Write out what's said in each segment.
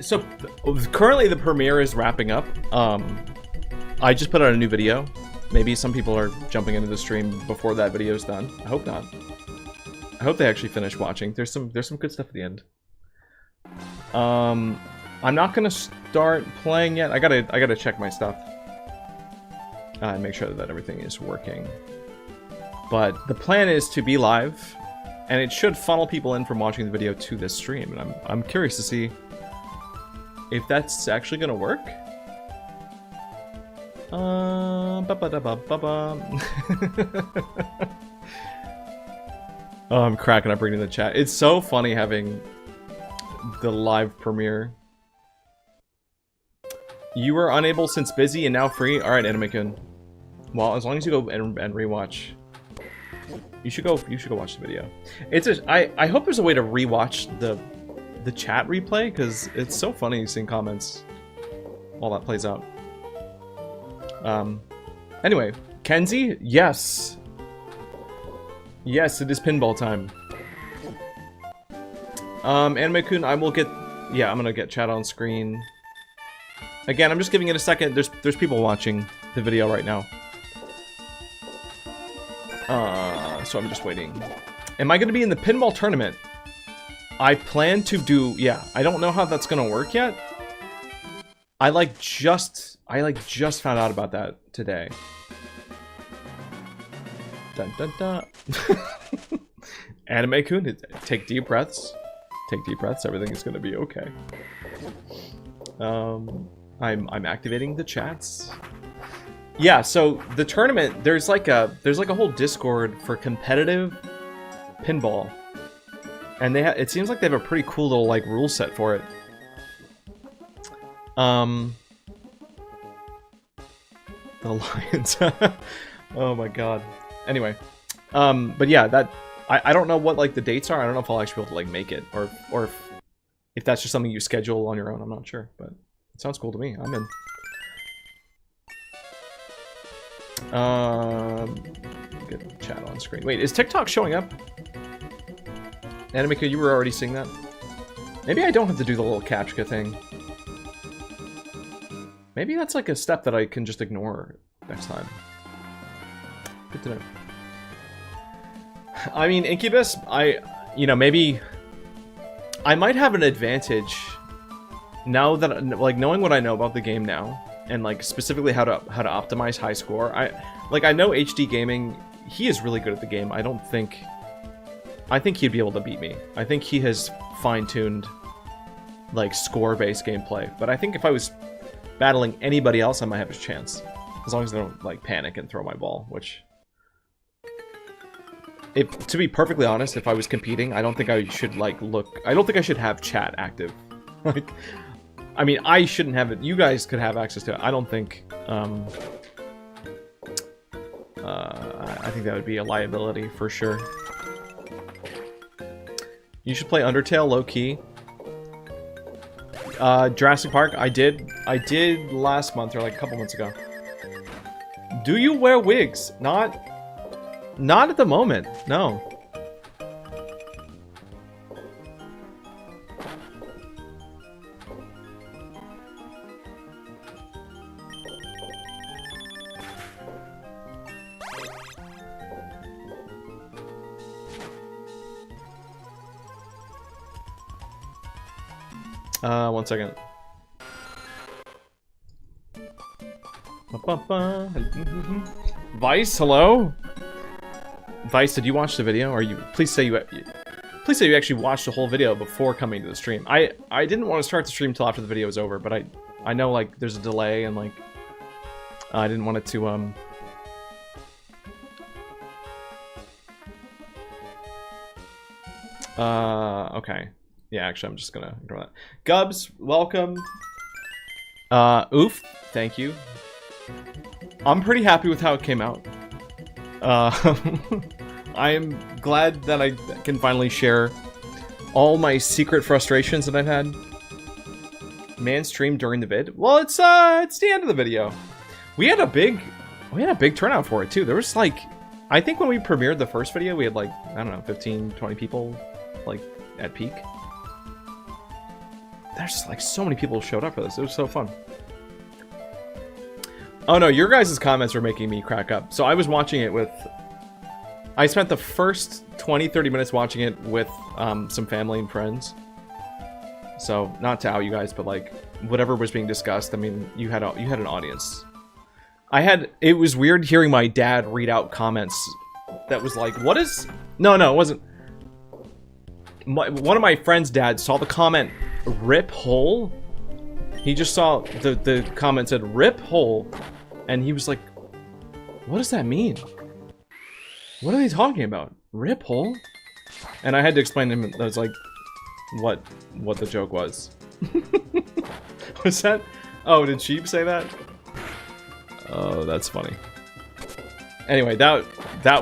So currently the premiere is wrapping up. I just put out a new video. Maybe some people are jumping into the stream before that video is done. I hope not. I hope they actually finish watching. There's some good stuff at the end. I'm not gonna start playing yet. I gotta check my stuff and make sure that everything is working. But the plan is to be live, and it should funnel people in from watching the video to this stream. And I'm curious to see if that's actually gonna work. Oh, I'm cracking up reading the chat. It's so funny having the live premiere. You were unable since busy and now free. All right, Anime-kun. Well, as long as you go and rewatch, you should go watch the video. I hope there's a way to rewatch the chat replay, because it's so funny seeing comments while that plays out. Anyway, Kenzie, yes. Yes, it is pinball time. Anime-kun, I will get... Yeah, I'm gonna get chat on screen. Again, I'm just giving it a second. There's people watching the video right now. So I'm just waiting. Am I gonna be in the pinball tournament? I plan to do... Yeah, I don't know how that's gonna work yet. I just found out about that today. Dun dun dun. Anime-kun, take deep breaths. Take deep breaths. Everything is gonna be okay. I'm activating the chats. Yeah, so the tournament, there's like a whole Discord for competitive pinball, and it seems like they have a pretty cool little like rule set for it. The Lions. Oh my god. Anyway, but yeah, that I don't know what like the dates are. I don't know if I'll actually be able to like make it, or if that's just something you schedule on your own. I'm not sure, but it sounds cool to me. I'm in. Get chat on screen. Wait, is TikTok showing up? Anime-kun, you were already seeing that? Maybe I don't have to do the little captcha thing. Maybe that's like a step that I can just ignore next time. Good to know. I mean, Incubus, maybe I might have an advantage now that, like, knowing what I know about the game now, and like specifically how to optimize high score. I know HD Gaming, he is really good at the game. I think he'd be able to beat me. I think he has fine-tuned like score-based gameplay. But I think if I was battling anybody else, I might have a chance. As long as they don't like panic and throw my ball, which, to be perfectly honest, if I was competing, I don't think I should I don't think I should have chat active. Like, I mean, I shouldn't have it. You guys could have access to it. I don't think, I think that would be a liability for sure. You should play Undertale low-key. Jurassic Park, I did last month, or like a couple months ago. Do you wear wigs? Not at the moment, no. One second. Vice, hello? Vice, did you watch the video? Or please say you actually watched the whole video before coming to the stream. I didn't want to start the stream till after the video was over, but I know like there's a delay, and like I didn't want it to okay. Yeah, actually, I'm just gonna ignore that. Gubs, welcome. Oof, thank you. I'm pretty happy with how it came out. I am glad that I can finally share all my secret frustrations that I've had. Man streamed during the vid. Well, it's the end of the video. We had a big turnout for it too. There was like, I think when we premiered the first video, we had like, I don't know, 15, 20 people like at peak. there's like so many people who showed up for this. It was so fun. Oh no, your guys' comments are making me crack up. So I was watching it with... I spent the first 20-30 minutes watching it with some family and friends. So, not to out you guys, but like, whatever was being discussed, I mean, you had an audience. It was weird hearing my dad read out comments that was like, what is... No, it wasn't. One of my friend's dads saw the comment, rip hole. He just saw the comment said, rip hole. And he was like, what does that mean? What are they talking about? Rip hole? And I had to explain to him, that was like, what the joke was. Was that? Oh, did Sheep say that? Oh, that's funny. Anyway, that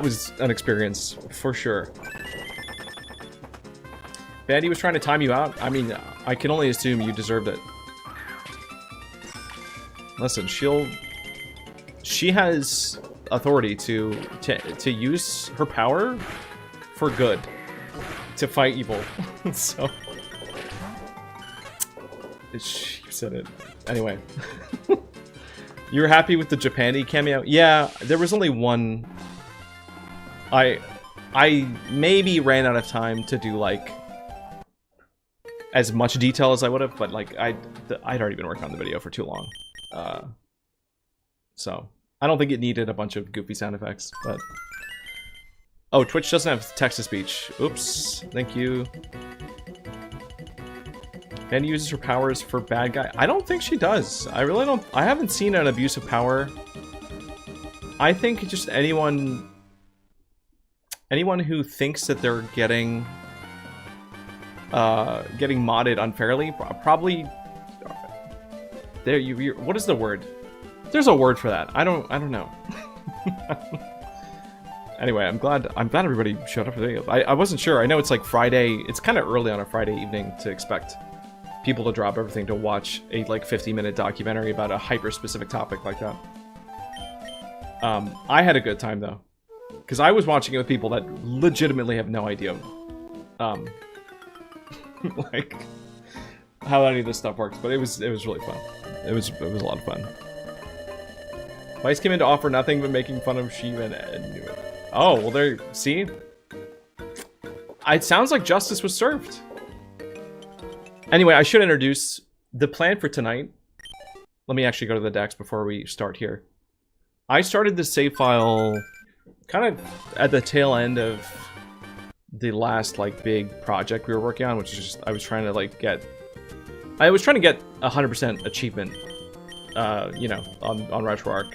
was an experience for sure. Bandy was trying to time you out. I mean, I can only assume you deserved it. Listen, she has authority to use her power for good, to fight evil. So she said it anyway. You were happy with the Japandi cameo? Yeah, there was only one. I maybe ran out of time to do like as much detail as I would have, but like I'd already been working on the video for too long, so I don't think it needed a bunch of goofy sound effects. But oh, Twitch doesn't have text-to-speech. Oops. Thank you. And uses her powers for bad guy. I don't think she does. I really don't. I haven't seen an abuse of power. I think just anyone who thinks that they're getting modded unfairly, probably. There, what is the word? There's a word for that. I don't know. Anyway, I'm glad everybody showed up for the video. I wasn't sure. I know it's like Friday. It's kind of early on a Friday evening to expect people to drop everything to watch a like 50-minute documentary about a hyper-specific topic like that. I had a good time though, because I was watching it with people that legitimately have no idea, like how any of this stuff works. But it was really fun. It was a lot of fun. Vice came in to offer nothing but making fun of Shiva and Ed. Oh, well there, see? It sounds like justice was served. Anyway, I should introduce the plan for tonight. Let me actually go to the decks before we start here. I started this save file kind of at the tail end of the last like big project we were working on, which is just, I was trying to get 100% achievement, you know, on RetroArch.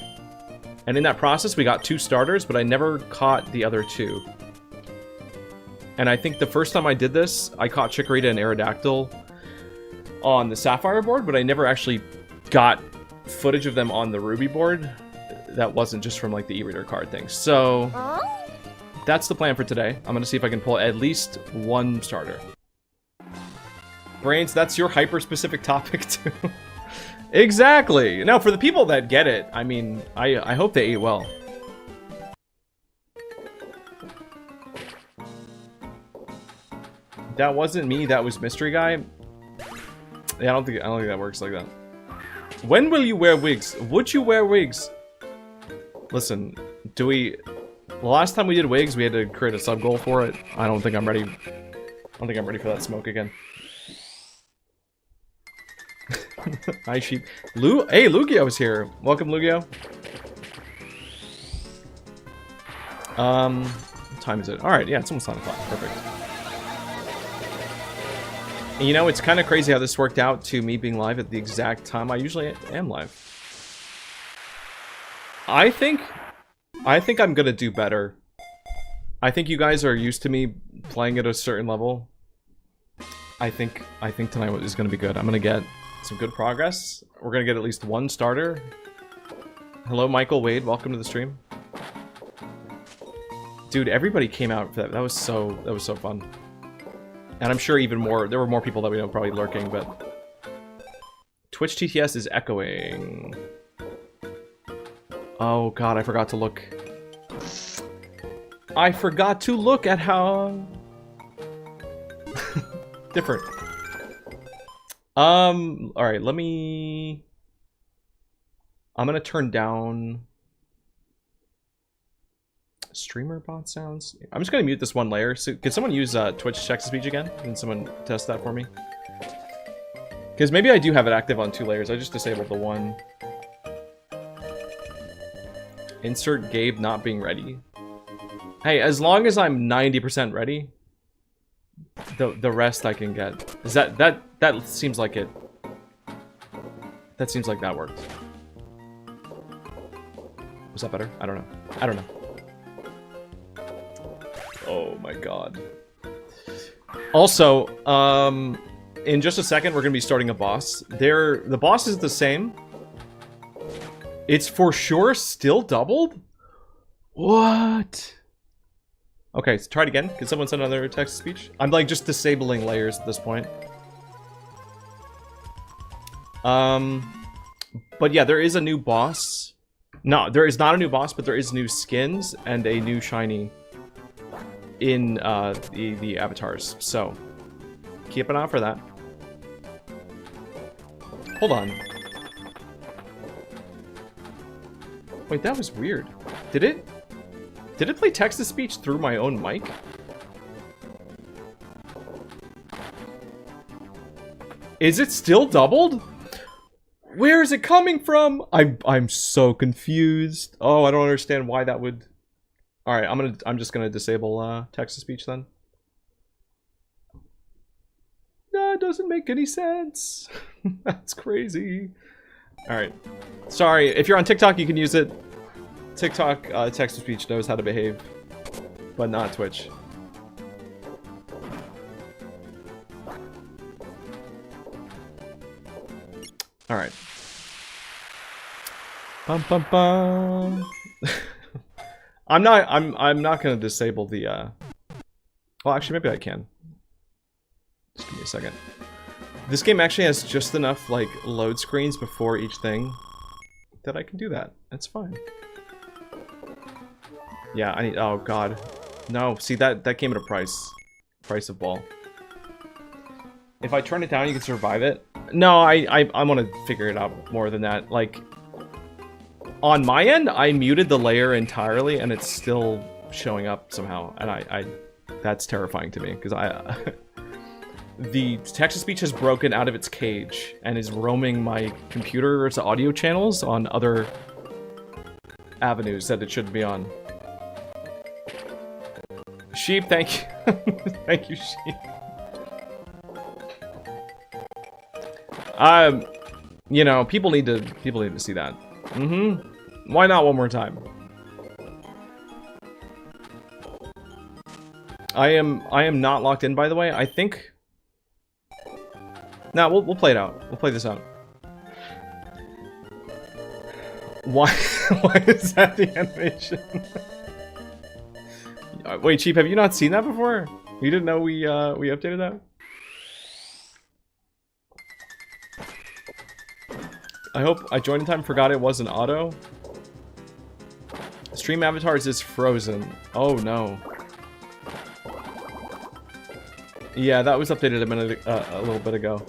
And in that process, we got 2 starters, but I never caught the other 2. And I think the first time I did this, I caught Chikorita and Aerodactyl on the Sapphire board, but I never actually got footage of them on the Ruby board. That wasn't just from like the eReader card thing. So that's the plan for today. I'm gonna see if I can pull at least 1 starter. Brains, that's your hyper-specific topic too. Exactly. Now, for the people that get it, I mean, I hope they ate well. That wasn't me. That was Mystery Guy. Yeah, I don't think that works like that. When will you wear wigs? Would you wear wigs? Listen, the last time we did wigs, we had to create a sub goal for it. I don't think I'm ready. I don't think I'm ready for that smoke again. Hi, sheep. Hey, Lugio's here. Welcome, Lugio. What time is it? Alright, yeah, it's almost 9 o'clock. Perfect. And you know, it's kind of crazy how this worked out to me being live at the exact time I usually am live. I think I'm gonna do better. I think you guys are used to me playing at a certain level. I think tonight is gonna be good. I'm gonna get some good progress. We're gonna get at least 1 starter. Hello, Michael Wade. Welcome to the stream. Dude, everybody came out for that. That was so fun. And I'm sure even more. There were more people that we know probably lurking, but Twitch TTS is echoing. Oh god, I forgot to look. I forgot to look at how different. All right, let me... I'm gonna turn down streamer bot sounds. I'm just gonna mute this one layer. So, could someone use Twitch text-to-speech again? Can someone test that for me? Because maybe I do have it active on 2 layers. I just disabled the one. Insert Gabe not being ready. Hey, as long as I'm 90% ready, the rest I can get. Is that seems like it. That seems like that worked. Was that better? I don't know. I don't know. Oh my god. Also, in just a second we're gonna be starting a boss. The boss is the same. It's for sure still doubled? What? Okay, so try it again. Can someone send another text-to-speech? I'm like just disabling layers at this point. But yeah, there is a new boss. No, there is not a new boss, but there is new skins and a new shiny in the avatars. So keep an eye out for that. Hold on. Wait, that was weird. Did it play text-to-speech through my own mic? Is it still doubled? Where is it coming from? I'm so confused. Oh, I don't understand why that would... Alright, I'm just gonna disable text-to-speech then. No, it doesn't make any sense. That's crazy. Alright. Sorry, if you're on TikTok, you can use it. TikTok text-to-speech knows how to behave, but not Twitch. Alright. Bum bum bum. I'm not gonna disable the well, actually maybe I can. Just give me a second. This game actually has just enough like load screens before each thing that I can do that. That's fine. Yeah, I need... Oh, God. No, see, that came at a price. Price of ball. If I turn it down, you can survive it. No, I want to figure it out more than that. Like, on my end, I muted the layer entirely, and it's still showing up somehow. And that's terrifying to me, because the text-to-speech has broken out of its cage, and is roaming my computer's audio channels on other avenues that it shouldn't be on. Sheep, thank you. Thank you, Sheep. You know, people need to see that. Mm-hmm. Why not one more time? I am not locked in, by the way. I think... No, we'll play it out. We'll play this out. Why is that the animation? Wait, Chief, have you not seen that before? You didn't know we updated that? I hope I joined in time, forgot it wasn't auto. Stream avatars is frozen. Oh no. Yeah, that was updated a little bit ago.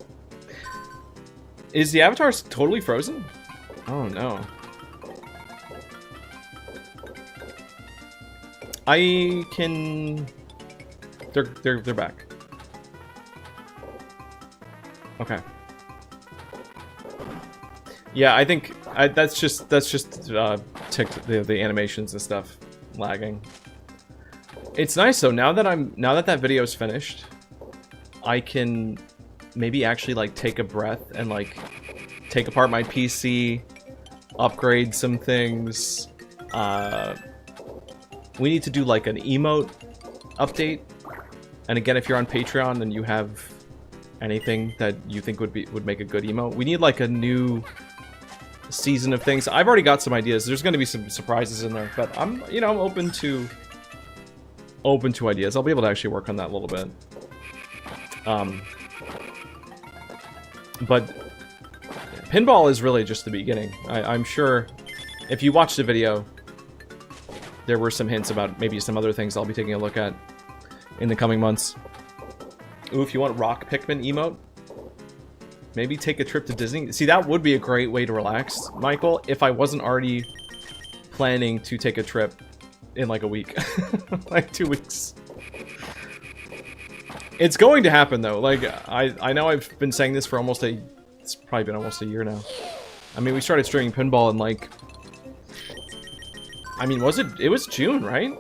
Is the avatars totally frozen? Oh no. I can... They're back. Okay. Yeah, I think that's just ticked the animations and stuff lagging. It's nice though. Now that that video is finished, I can maybe actually like take a breath and like take apart my PC, upgrade some things. We need to do like an emote update. And again, if you're on Patreon and you have anything that you think would make a good emote, we need like a new season of things. I've already got some ideas. There's going to be some surprises in there, but I'm open to ideas. I'll be able to actually work on that a little bit. But pinball is really just the beginning. I'm sure if you watched the video, there were some hints about maybe some other things I'll be taking a look at in the coming months. Ooh, if you want Rock Pikmin emote, Maybe take a trip to Disney. See, that would be a great way to relax, Michael, if I wasn't already planning to take a trip in like a week. Like 2 weeks. It's going to happen though. Like, I know I've been saying this for it's probably been almost a year now. I mean, we started streaming pinball in like, I mean, it was June, right?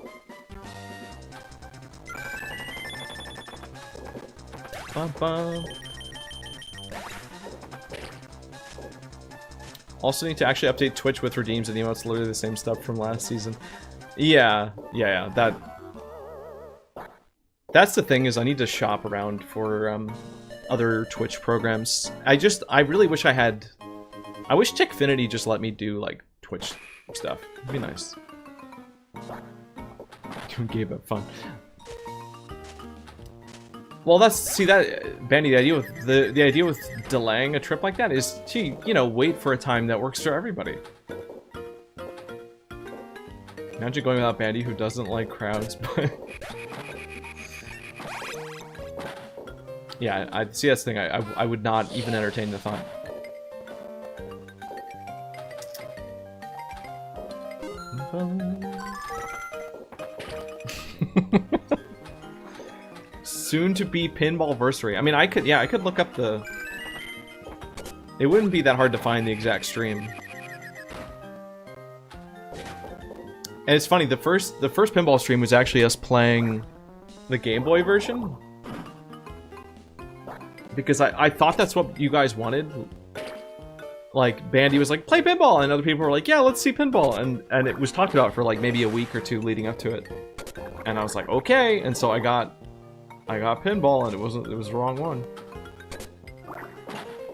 Bum. Also need to actually update Twitch with redeems and emotes, literally the same stuff from last season. Yeah, that's the thing, is I need to shop around for other Twitch programs. I really wish I wish Techfinity just let me do like Twitch stuff. It'd be nice. You gave up fun. Well, Bandy, the idea with delaying a trip like that is to, you know, wait for a time that works for everybody. Imagine going without Bandy, who doesn't like crowds, but... Yeah, I see, that's the thing. I would not even entertain the thought. Soon to be Pinballversary. I mean, I could look up the... It wouldn't be that hard to find the exact stream. And it's funny, the first pinball stream was actually us playing the Game Boy version. Because I thought that's what you guys wanted. Like, Bandy was like, play pinball! And other people were like, yeah, let's see pinball! And it was talked about for like maybe a week or two leading up to it. And I was like, okay! And so I got pinball, and it was the wrong one.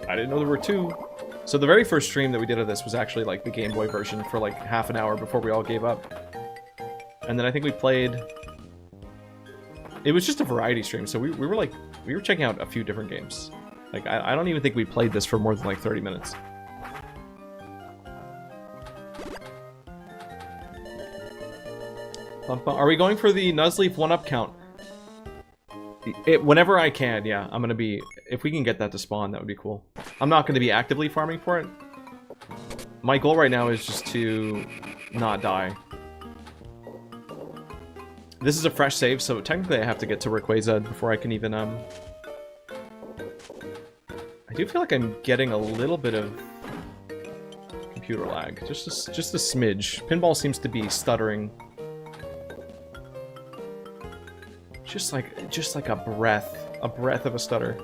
I didn't know there were two. So the very first stream that we did of this was actually like the Game Boy version for like half an hour before we all gave up. And then I think we played... It was just a variety stream, so we were checking out a few different games. Like, I don't even think we played this for more than like 30 minutes. Are we going for the Nuzleaf 1-up count? Whenever I can, yeah. I'm gonna be... If we can get that to spawn, that would be cool. I'm not gonna be actively farming for it. My goal right now is just to not die. This is a fresh save, so technically I have to get to Rayquaza before I can even, I do feel like I'm getting a little bit of computer lag. Just a smidge. Pinball seems to be stuttering. Just like a breath of a stutter.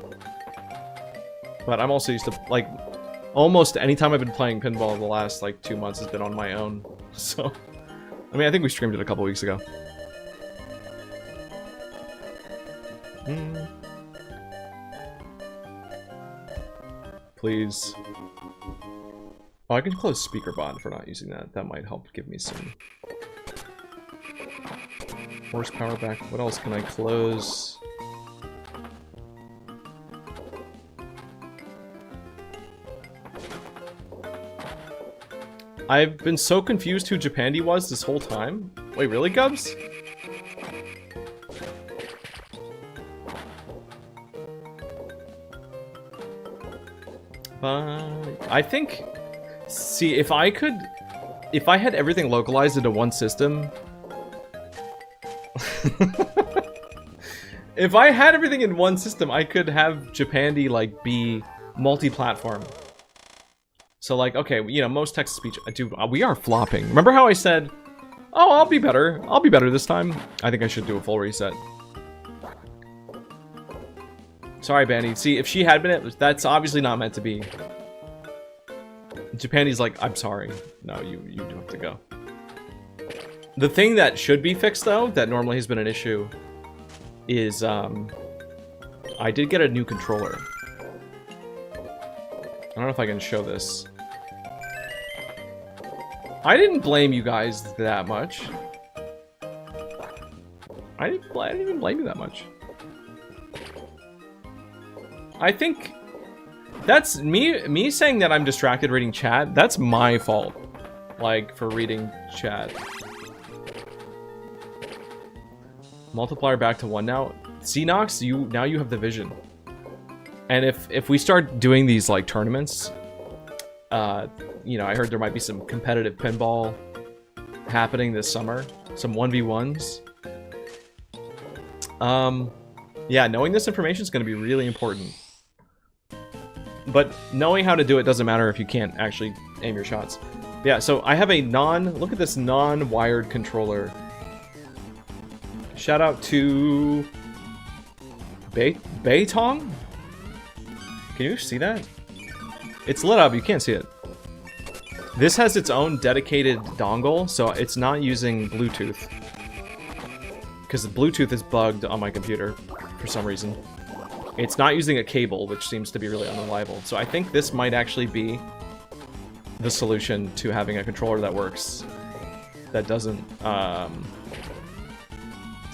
But I'm also used to, like, almost any time I've been playing pinball the last, like, 2 months has been on my own. So, I mean, I think we streamed it a couple weeks ago. Please. Oh, I can close speaker bot for not using that. That might help give me some horsepower back. What else can I close? I've been so confused who Japandi was this whole time. Wait, really, Gubs? I think... See, if I had everything localized into one system... If I had everything in one system, I could have Japandi, like, be multi-platform. So, like, okay, you know, most text-to-speech... Dude, we are flopping. Remember how I said, oh, I'll be better. I'll be better this time? I think I should do a full reset. Sorry, Bandy. See, if she had been it, that's obviously not meant to be. Japanese like, I'm sorry. No, you do have to go. The thing that should be fixed, though, that normally has been an issue, is, I did get a new controller. I don't know if I can show this. I didn't blame you guys that much. I didn't even blame you that much. I think that's me saying that I'm distracted reading chat. That's my fault, like, for reading chat. Multiplier back to 1 now. Xenox, now you have the vision. And if we start doing these like tournaments, you know, I heard there might be some competitive pinball happening this summer, some 1v1s. Yeah, knowing this information is going to be really important. But knowing how to do it doesn't matter if you can't actually aim your shots. Yeah, so I have a look at this non-wired controller. Shout out to Beitong? Can you see that? It's lit up, you can't see it. This has its own dedicated dongle, so it's not using Bluetooth. Because the Bluetooth is bugged on my computer for some reason. It's not using a cable, which seems to be really unreliable. So I think this might actually be the solution to having a controller that works, that doesn't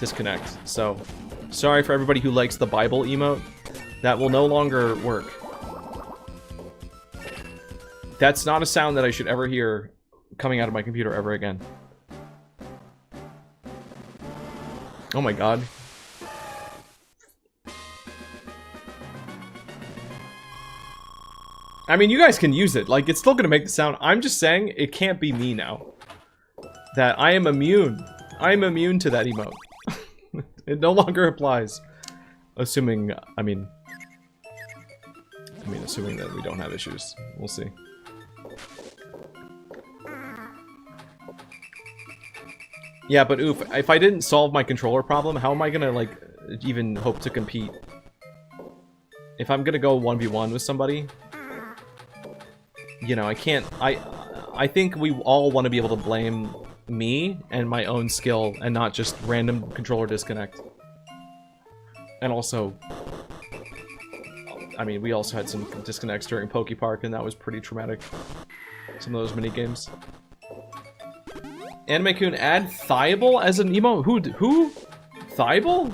disconnect. So, sorry for everybody who likes the Bible emote. That will no longer work. That's not a sound that I should ever hear coming out of my computer ever again. Oh my god. I mean, you guys can use it. Like, it's still gonna make the sound. I'm just saying, it can't be me now. That I am immune. I am immune to that emote. It no longer applies. Assuming, I mean, assuming that we don't have issues. We'll see. Yeah, but oof, if I didn't solve my controller problem, how am I gonna, like, even hope to compete? If I'm gonna go 1v1 with somebody, you know, I can't, I think we all want to be able to blame me and my own skill and not just random controller disconnect. And also, I mean, we also had some disconnects during Poke Park, and that was pretty traumatic. Some of those mini games. Anime-kun, add Thiable as an emote? Who? Thiable?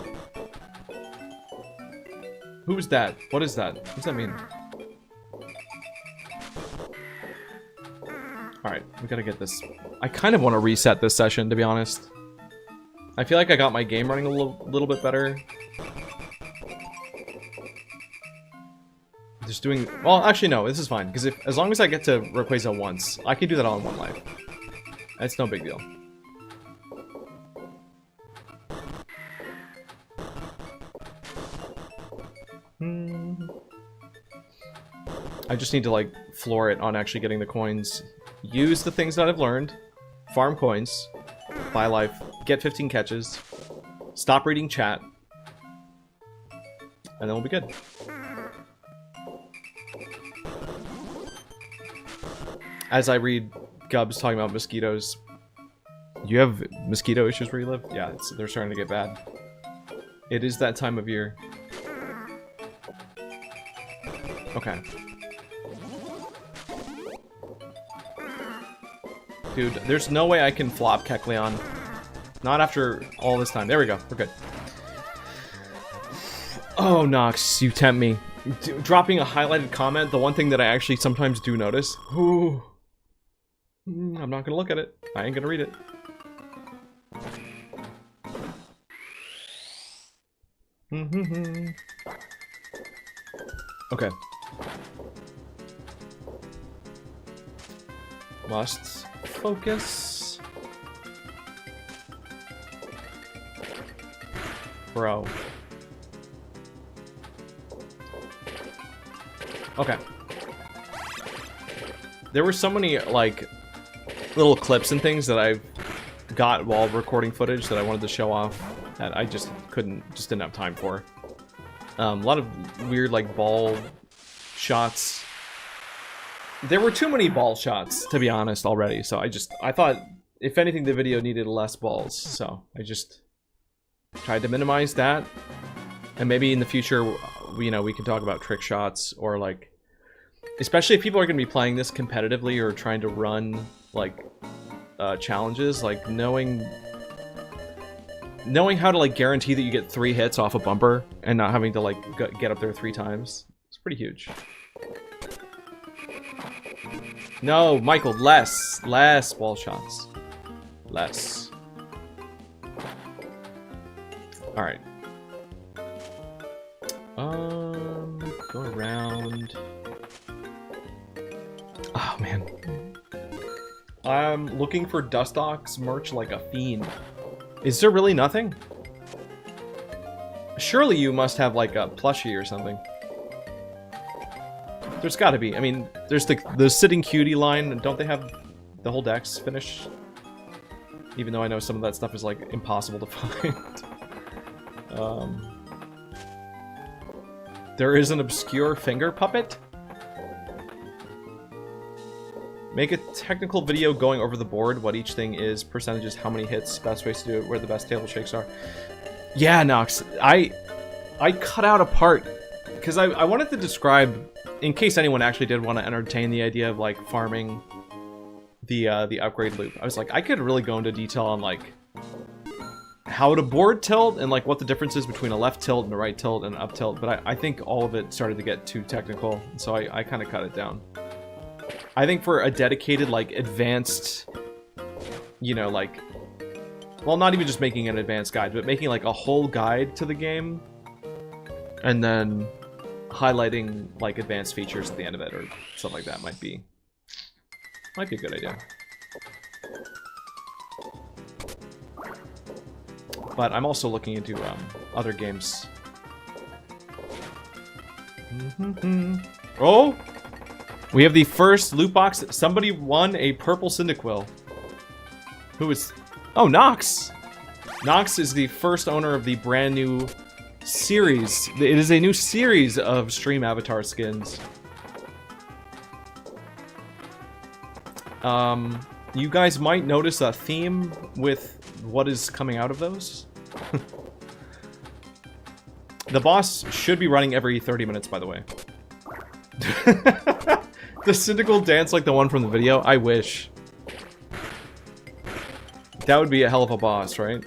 Who's that? What is that? What does that mean? Alright, we gotta get this. I kind of want to reset this session, to be honest. I feel like I got my game running a little bit better. Just doing... Well, actually, no, this is fine. Because as long as I get to Rayquaza once, I can do that all in one life. It's no big deal. I just need to, like, floor it on actually getting the coins. Use the things that I've learned. Farm coins. Buy life. Get 15 catches. Stop reading chat. And then we'll be good. As I read Gubs talking about mosquitoes. You have mosquito issues where you live? Yeah, they're starting to get bad. It is that time of year. Okay. Dude, there's no way I can flop Kecleon. Not after all this time. There we go. We're good. Oh, Nox, you tempt me. Dropping a highlighted comment, the one thing that I actually sometimes do notice. Ooh. I'm not gonna look at it. I ain't gonna read it. Okay. Must focus. Bro. Okay. There were so many, like, little clips and things that I've got while recording footage that I wanted to show off that I just didn't have time for. A lot of weird, like, ball shots. There were too many ball shots, to be honest, already, so I thought, if anything, the video needed less balls, so I just tried to minimize that. And maybe in the future, you know, we can talk about trick shots, or, like, especially if people are going to be playing this competitively or trying to run, like, challenges, like, knowing how to, like, guarantee that you get 3 hits off a bumper and not having to, like, get up there 3 times. It's pretty huge. No, Michael, less ball shots. Less. Alright. Go around. Oh, man. I'm looking for Dustox merch like a fiend. Is there really nothing? Surely you must have like a plushie or something. There's gotta be. I mean, there's the Sitting Cutie line. Don't they have the whole dex finished? Even though I know some of that stuff is like impossible to find. There is an obscure finger puppet? Make a technical video going over the board, what each thing is, percentages, how many hits, best ways to do it, where the best table shakes are. Yeah, Nox, I cut out a part, because I wanted to describe, in case anyone actually did want to entertain the idea of, like, farming the upgrade loop. I was like, I could really go into detail on, like, how to board tilt, and, like, what the difference is between a left tilt and a right tilt and an up tilt, but I think all of it started to get too technical, so I kind of cut it down. I think for a dedicated, like, advanced, you know, like, well, not even just making an advanced guide, but making, like, a whole guide to the game, and then highlighting, like, advanced features at the end of it, or something like that might be a good idea. But I'm also looking into, other games. Oh! We have the first loot box. Somebody won a purple Cyndaquil. Who is... Oh, Nox! Nox is the first owner of the brand new series. It is a new series of stream avatar skins. You guys might notice a theme with what is coming out of those. The boss should be running every 30 minutes, by the way. The Cyndaquil dance like the one from the video? I wish. That would be a hell of a boss, right?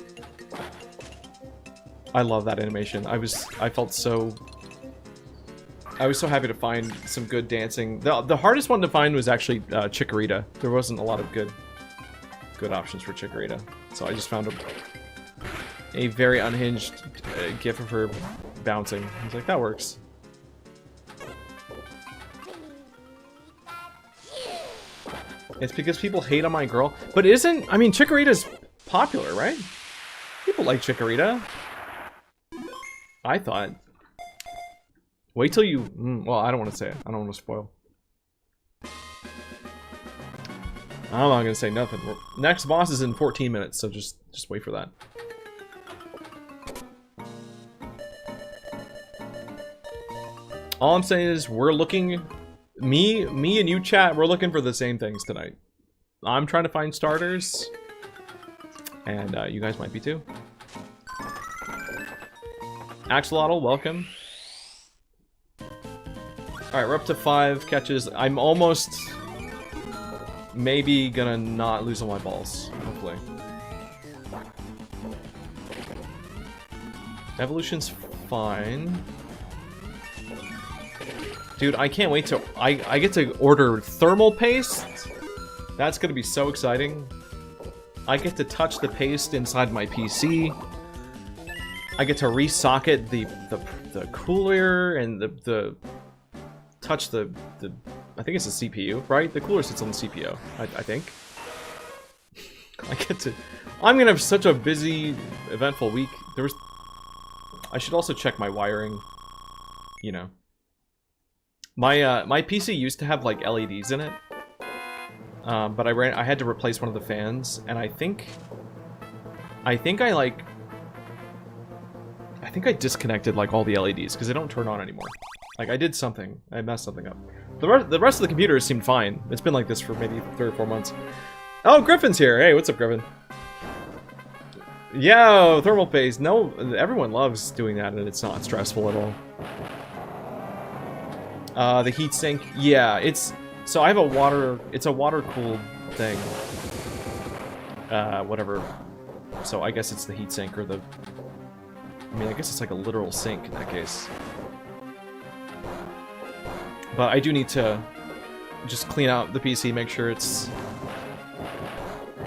I love that animation. I was so happy to find some good dancing. The hardest one to find was actually Chikorita. There wasn't a lot of good options for Chikorita. So I just found a very unhinged gif of her bouncing. I was like, that works. It's because people hate on my girl. But isn't... I mean, Chikorita's popular, right? People like Chikorita. I thought. Wait till you... well, I don't want to say it. I don't want to spoil. I'm not going to say nothing. Next boss is in 14 minutes, so just wait for that. All I'm saying is we're looking... Me and you, chat, we're looking for the same things tonight. I'm trying to find starters. And you guys might be too. Axolotl, welcome. Alright, we're up to 5 catches. I'm almost... maybe gonna not lose all my balls. Hopefully. Evolution's fine. Dude, I can't wait to... I get to order thermal paste. That's gonna be so exciting. I get to touch the paste inside my PC. I get to resocket the cooler and the touch the I think it's the CPU, right? The cooler sits on the CPU, I think. I get to... I'm gonna have such a busy, eventful week. I should also check my wiring. You know. My PC used to have, like, LEDs in it. But I had to replace one of the fans, and I think I disconnected, like, all the LEDs, because they don't turn on anymore. Like, I did something. I messed something up. The rest of the computer seemed fine. It's been like this for maybe 3 or 4 months. Oh, Griffin's here! Hey, what's up, Griffin? Yo, thermal paste. No, everyone loves doing that, and it's not stressful at all. The heatsink. Yeah, it's... So I have a water... It's a water-cooled thing. Whatever. So I guess it's the heatsink or the... I mean, I guess it's like a literal sink in that case. But I do need to just clean out the PC, make sure it's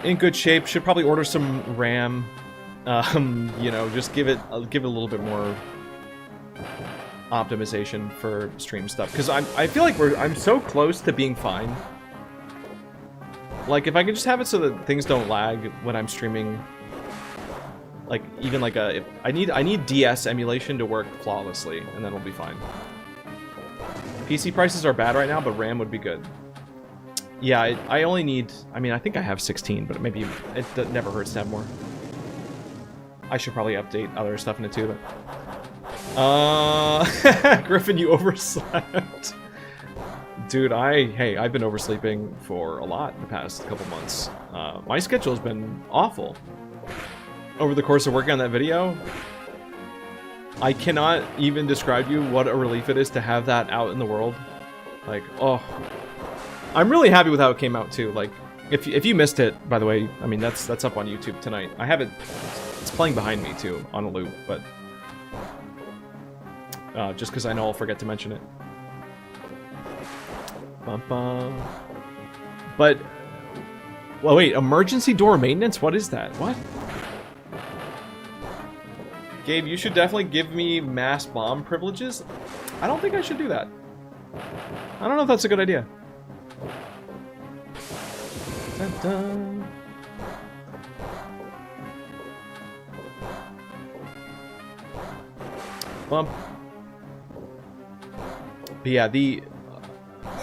in good shape. Should probably order some RAM. You know, just give it a little bit more optimization for stream stuff, because I feel like I'm so close to being fine. Like, if I could just have it so that things don't lag when I'm streaming, like, even like I need DS emulation to work flawlessly, and then it'll be fine. PC prices are bad right now, but RAM would be good. Yeah, I only need, I mean, I think I have 16, but maybe it never hurts to have more. I should probably update other stuff in it too, but... Griffin, you overslept. Dude, I've been oversleeping for a lot in the past couple months. My schedule's been awful. Over the course of working on that video, I cannot even describe you what a relief it is to have that out in the world. Like, oh. I'm really happy with how it came out too. Like, if you missed it, by the way, I mean, that's up on YouTube tonight. I have it, it's playing behind me too, on a loop, but... just because I know I'll forget to mention it. Bum-bum. But... Well, wait, emergency door maintenance? What is that? What? Gabe, you should definitely give me mass bomb privileges. I don't think I should do that. I don't know if that's a good idea. Dun -dun. Bump. But yeah, the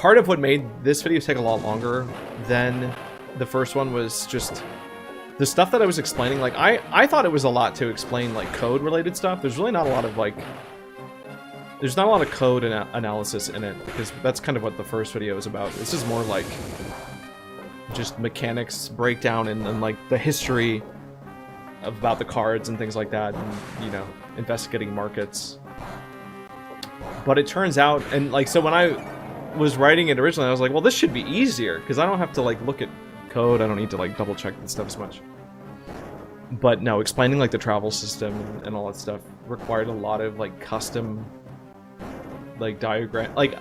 part of what made this video take a lot longer than the first one was just the stuff that I was explaining. Like, I thought it was a lot to explain, like, code-related stuff. There's really not a lot of, like... There's not a lot of code analysis in it, because that's kind of what the first video is about. This is more like just mechanics breakdown and like the history about the cards and things like that, and, you know, investigating markets. But it turns out, and like, so when I was writing it originally, I was like, well, this should be easier, because I don't have to like look at code, I don't need to like double check this stuff as much. But no, explaining like the travel system and all that stuff required a lot of like custom like diagram. Like,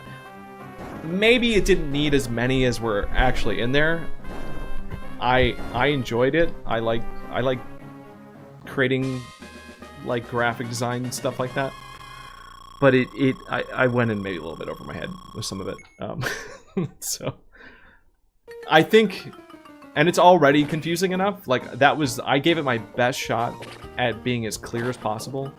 maybe it didn't need as many as were actually in there. I enjoyed it. I like creating like graphic design and stuff like that. But I went in maybe a little bit over my head with some of it. So I think, and it's already confusing enough. Like, that was, I gave it my best shot at being as clear as possible.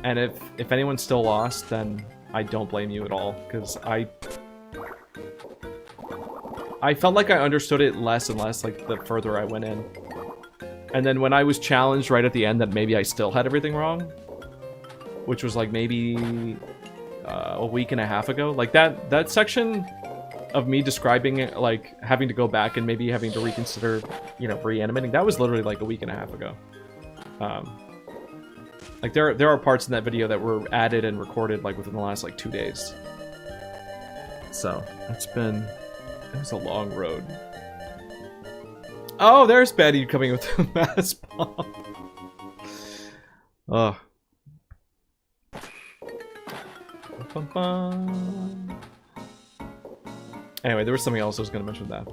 And if anyone's still lost, then I don't blame you at all, because I felt like I understood it less and less, like, the further I went in. And then when I was challenged right at the end that maybe I still had everything wrong, which was like maybe a week and a half ago, like that section of me describing it, like having to go back and maybe having to reconsider, you know, reanimating, that was literally like a week and a half ago. Like there are parts in that video that were added and recorded like within the last like 2 days. So it was a long road. Oh, there's Betty coming with the mass bomb. Ugh. Anyway, there was something else I was going to mention that,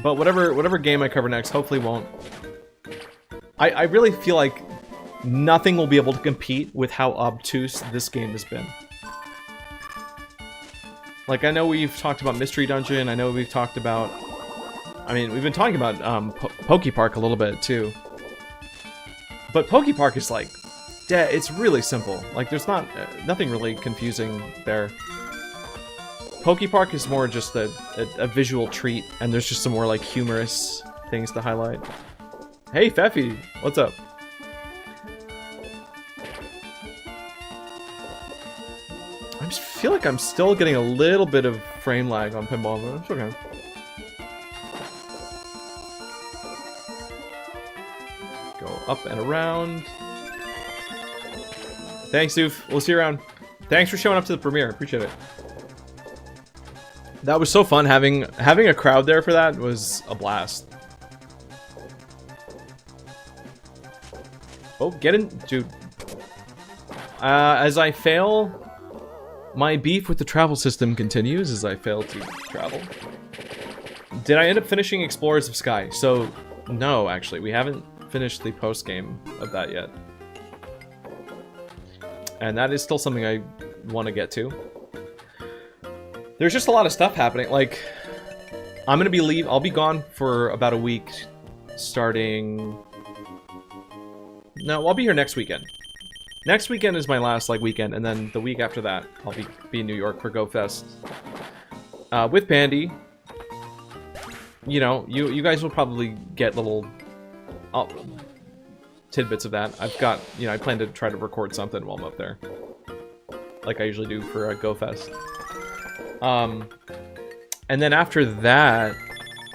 but whatever game I cover next, hopefully won't. I really feel like nothing will be able to compete with how obtuse this game has been. Like, I know we've talked about Mystery Dungeon, I know we've talked about... I mean, we've been talking about Pokepark a little bit, too. But Pokepark is like... it's really simple. Like, there's nothing really confusing there. Pokepark is more just a visual treat, and there's just some more, like, humorous things to highlight. Hey, Feffy! What's up? I just feel like I'm still getting a little bit of frame lag on Pinball, but it's okay. Go up and around. Thanks, Doof. We'll see you around. Thanks for showing up to the premiere. Appreciate it. That was so fun. Having a crowd there for that was a blast. Oh, get in, dude. As I fail, my beef with the travel system continues as I fail to travel. Did I end up finishing Explorers of Sky? So, no, actually. We haven't finished the post-game of that yet. And that is still something I want to get to. There's just a lot of stuff happening. Like, I'm gonna be I'll be gone for about a week, starting. No, I'll be here next weekend. Next weekend is my last like weekend, and then the week after that, I'll be in New York for GoFest with Bandy. You know, you guys will probably get little tidbits of that. I've got, you know, I plan to try to record something while I'm up there, like I usually do for GoFest. And then after that,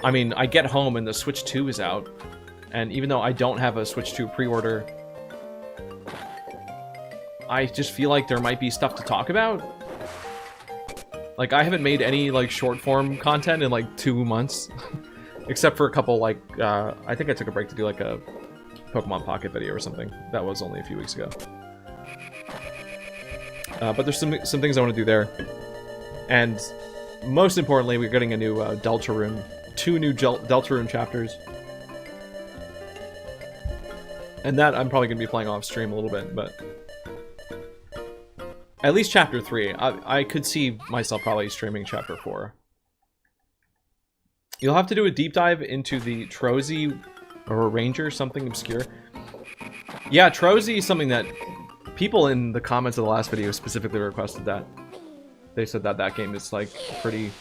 I mean, I get home and the Switch 2 is out, and even though I don't have a Switch 2 pre-order, I just feel like there might be stuff to talk about. Like, I haven't made any, like, short-form content in, like, 2 months. Except for a couple, like, I think I took a break to do, like, a Pokemon Pocket video or something. That was only a few weeks ago. But there's some things I want to do there. And most importantly, we're getting a new Deltarune. 2 new Deltarune chapters. And that I'm probably going to be playing off stream a little bit, but... At least Chapter 3. I could see myself probably streaming Chapter 4. You'll have to do a deep dive into the Trozy or a Ranger, something obscure. Yeah, Trozy is something that people in the comments of the last video specifically requested that. They said that that game is, like, pretty...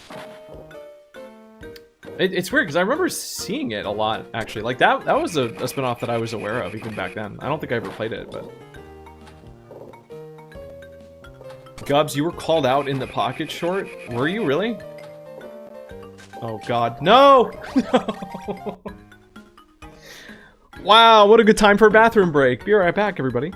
It's weird, because I remember seeing it a lot, actually. Like, that was a spinoff that I was aware of, even back then. I don't think I ever played it, but... Gubs, you were called out in the Pocket short? Were you really? Oh god. No! No! Wow, what a good time for a bathroom break. Be right back, everybody.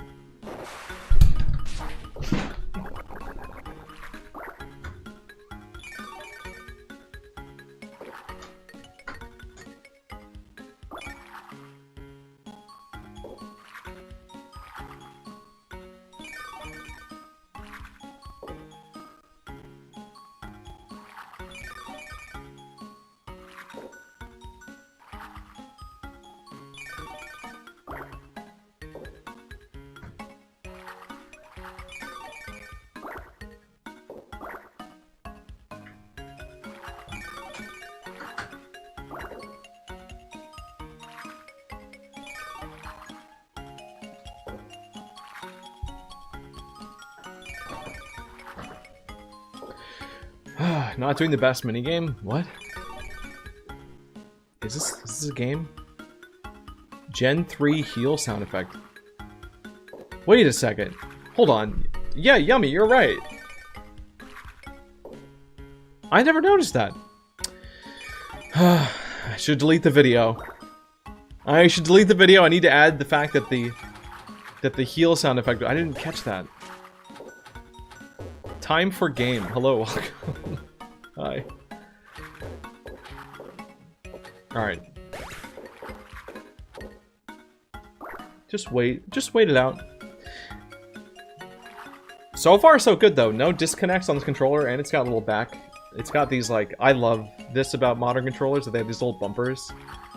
Not doing the best minigame? What? Is this a game? Gen 3 heal sound effect. Wait a second. Hold on. Yeah, Yummy, you're right. I never noticed that. I should delete the video. I should delete the video. I need to add the fact that the heal sound effect. I didn't catch that. Time for game. Hello. Hi. Alright. Just wait it out. So far, so good, though. No disconnects on this controller, and it's got a little back. It's got these, like, I love this about modern controllers, that they have these little bumpers.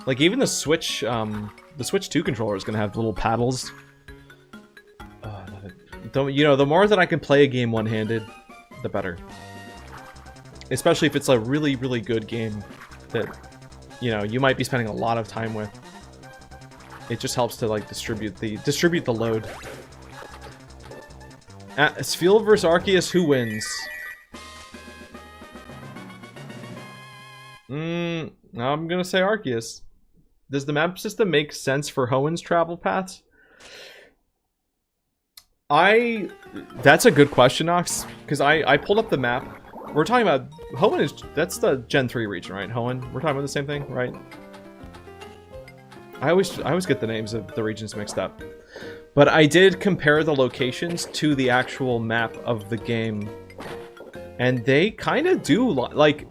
Like, even the Switch 2 controller is gonna have little paddles. You know, the more that I can play a game one-handed, the better. Especially if it's a really, really good game that, you know, you might be spending a lot of time with. It just helps to, like, distribute the load. Spheal vs. Arceus, who wins? I'm gonna say Arceus. Does the map system make sense for Hoenn's travel paths? That's a good question, Nox, because I pulled up the map. We're talking about Hoenn that's the Gen 3 region, right? Hoenn? We're talking about the same thing, right? I always get the names of the regions mixed up. But I did compare the locations to the actual map of the game. And they kind of do, like...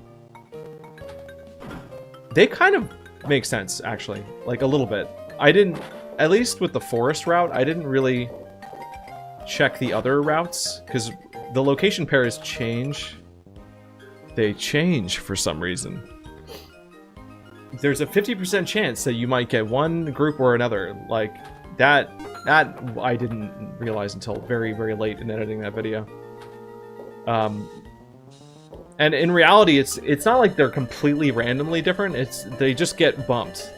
They kind of make sense, actually. Like, a little bit. I didn't... At least with the forest route, I didn't really check the other routes. Because the location pairs change. They change for some reason. There's a 50% chance that you might get one group or another. Like, that That I didn't realize until very, very late in editing that video. And in reality, it's not like they're completely randomly different. They just get bumped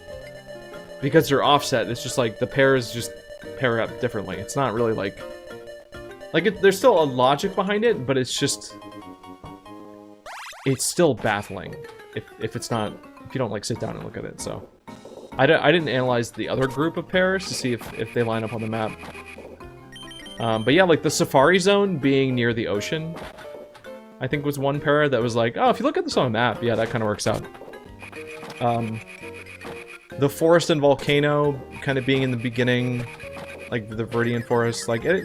because they're offset. It's just like the pairs just pair up differently. It's not really like there's still a logic behind it, but it's still baffling if you don't like sit down and look at it. So I didn't analyze the other group of pairs to see if they line up on the map. But yeah, like the Safari Zone being near the ocean, I think was one pair that was like, oh, if you look at this on a map, yeah, that kind of works out. The forest and volcano kind of being in the beginning, like the Viridian Forest, like I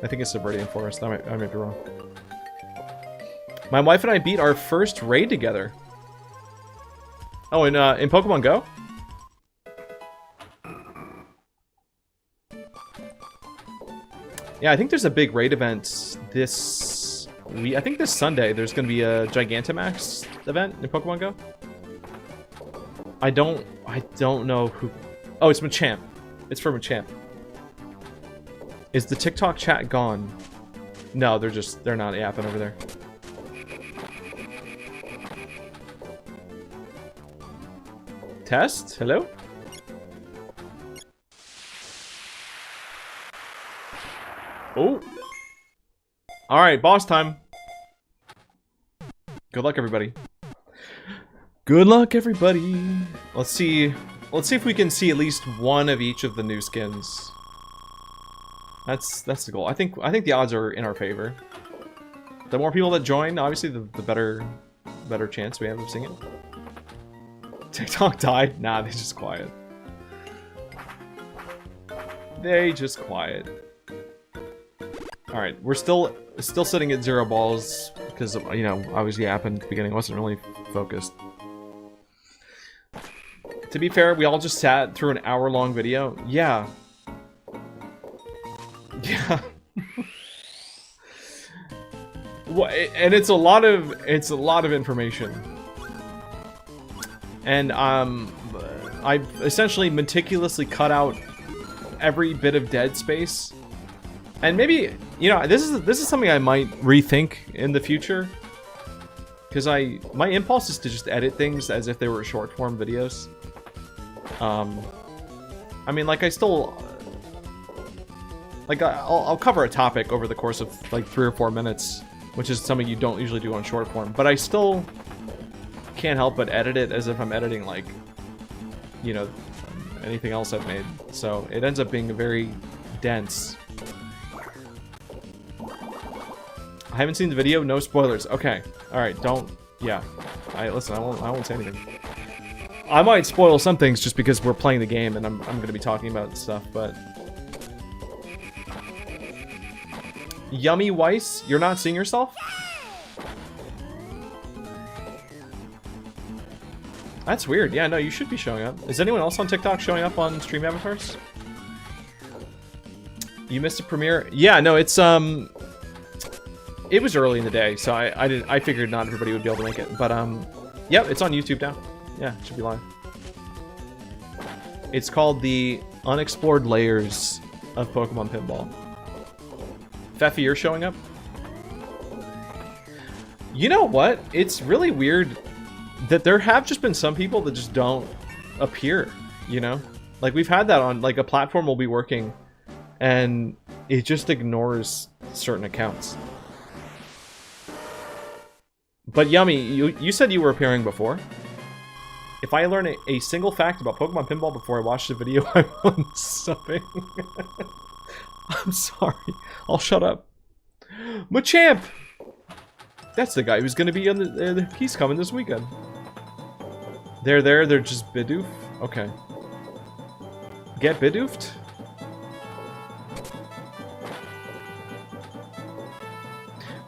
think it's the Viridian Forest. I might be wrong. My wife and I beat our first raid together. Oh, in Pokemon Go? Yeah, I think there's a big raid event this week. I think this Sunday there's going to be a Gigantamax event in Pokemon Go. I don't know who... Oh, it's Machamp. It's for Machamp. Is the TikTok chat gone? No, they're not yapping over there. Test? Hello? Oh. Alright, boss time. Good luck, everybody. Good luck, everybody. Let's see if we can see at least one of each of the new skins. That's the goal. I think the odds are in our favor. The more people that join, obviously, the better chance we have of seeing it. TikTok died? Nah, they just quiet. They just quiet. Alright, we're still sitting at 0 balls because, you know, I was yapping at the beginning. I wasn't really focused. To be fair, we all just sat through an hour-long video. Yeah. Yeah. Well, and it's a lot of information. And I've essentially meticulously cut out every bit of dead space. And maybe, you know, this is something I might rethink in the future. Because my impulse is to just edit things as if they were short form videos. I mean, like, I'll cover a topic over the course of like 3 or 4 minutes, which is something you don't usually do on short form, but I still can't help but edit it as if I'm editing, like, you know, anything else I've made. So it ends up being very dense. I haven't seen the video, no spoilers. Okay, alright, don't, yeah. Listen, I won't say anything. I might spoil some things just because we're playing the game and I'm gonna be talking about stuff, but... Yummy Weiss, you're not seeing yourself? That's weird. Yeah, no, you should be showing up. Is anyone else on TikTok showing up on stream avatars? You missed a premiere? Yeah, no, it's it was early in the day, so I figured not everybody would be able to make it. But yep, it's on YouTube now. Yeah, it should be live. It's called the Unexplored Layers of Pokemon Pinball. Feffy, you're showing up? You know what? It's really weird that there have just been some people that just don't appear, you know? Like, we've had that on, like, a platform will be working, and it just ignores certain accounts. But Yummy, you said you were appearing before. If I learn a single fact about Pokemon Pinball before I watch the video, I won't subbing. I'm sorry. I'll shut up. Machamp! That's the guy who's gonna be on the he's coming this weekend. They're just Bidoof? Okay. Get Bidoofed?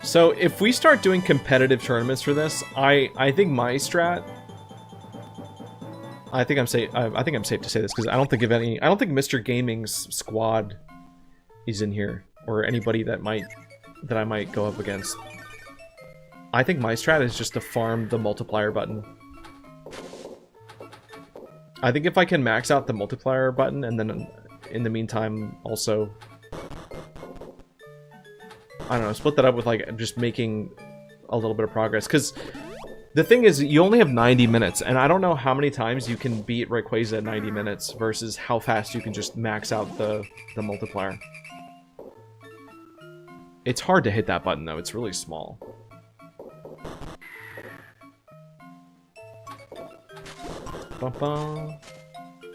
So if we start doing competitive tournaments for this, I think my strat, I think I'm safe to say this because I don't think Mr. Gaming's squad is in here or anybody that I might go up against. I think my strat is just to farm the multiplier button. I think if I can max out the multiplier button and then in the meantime, also, I don't know, split that up with, like, just making a little bit of progress. Because the thing is, you only have 90 minutes, and I don't know how many times you can beat Rayquaza at 90 minutes versus how fast you can just max out the multiplier. It's hard to hit that button, though. It's really small.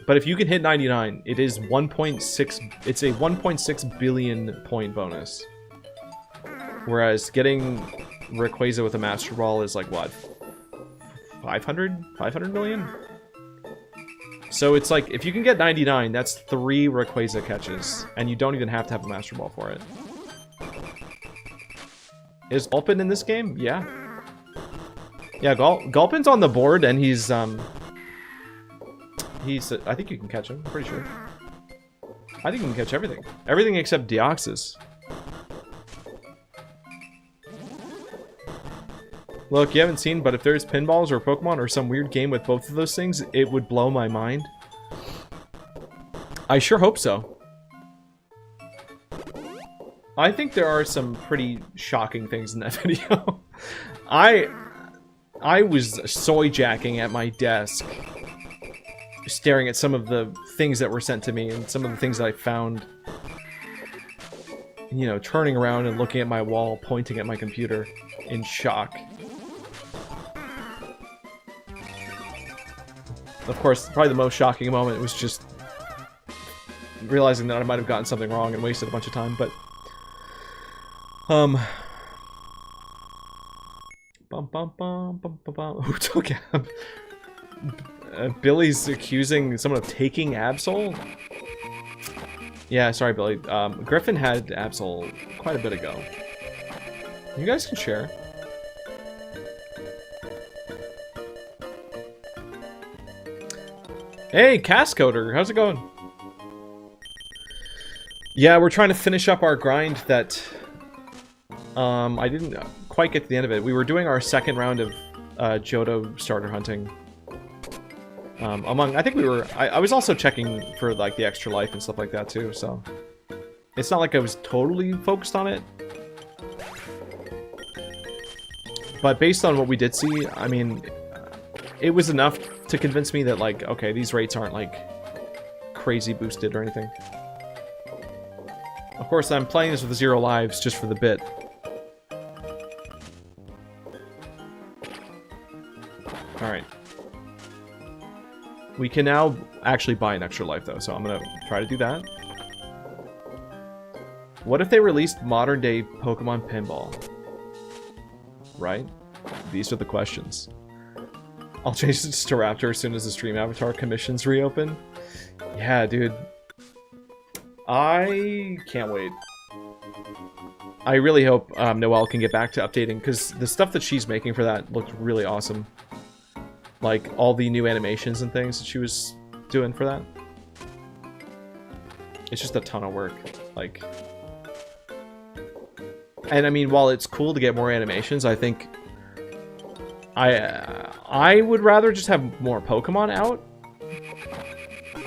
But if you can hit 99, it is 1.6... It's a 1.6 billion point bonus. Whereas getting Rayquaza with a Master Ball is like, what? 500 million? So it's like, if you can get 99, that's 3 Rayquaza catches. And you don't even have to have a Master Ball for it. Is Gulpin in this game? Yeah. Yeah, Gulpin's on the board, and he's I think you can catch him, I'm pretty sure. I think you can catch everything. Everything except Deoxys. Look, you haven't seen, but if there's pinballs or Pokemon or some weird game with both of those things, it would blow my mind. I sure hope so. I think there are some pretty shocking things in that video. I was soy jacking at my desk, staring at some of the things that were sent to me and some of the things that I found. You know, turning around and looking at my wall, pointing at my computer in shock. Of course, probably the most shocking moment was just realizing that I might have gotten something wrong and wasted a bunch of time, but... Who took Ab? Billy's accusing someone of taking Absol? Yeah, sorry, Billy. Griffin had Absol quite a bit ago. You guys can share. Hey, Cascoder, how's it going? Yeah, we're trying to finish up our grind that... I didn't quite get to the end of it. We were doing our second round of Johto starter hunting. I think we were... I was also checking for, like, the extra life and stuff like that, too, so... It's not like I was totally focused on it. But based on what we did see, I mean... It was enough to convince me that, like, okay, these rates aren't, like, crazy boosted or anything. Of course, I'm playing this with 0 lives just for the bit. Alright. We can now actually buy an extra life, though, so I'm gonna try to do that. What if they released modern-day Pokemon Pinball? Right? These are the questions. I'll change this to Raptor as soon as the stream avatar commissions reopen. Yeah, dude. I can't wait. I really hope Noelle can get back to updating, because the stuff that she's making for that looked really awesome. Like, all the new animations and things that she was doing for that. It's just a ton of work. Like... And I mean, while it's cool to get more animations, I think... I would rather just have more Pokemon out.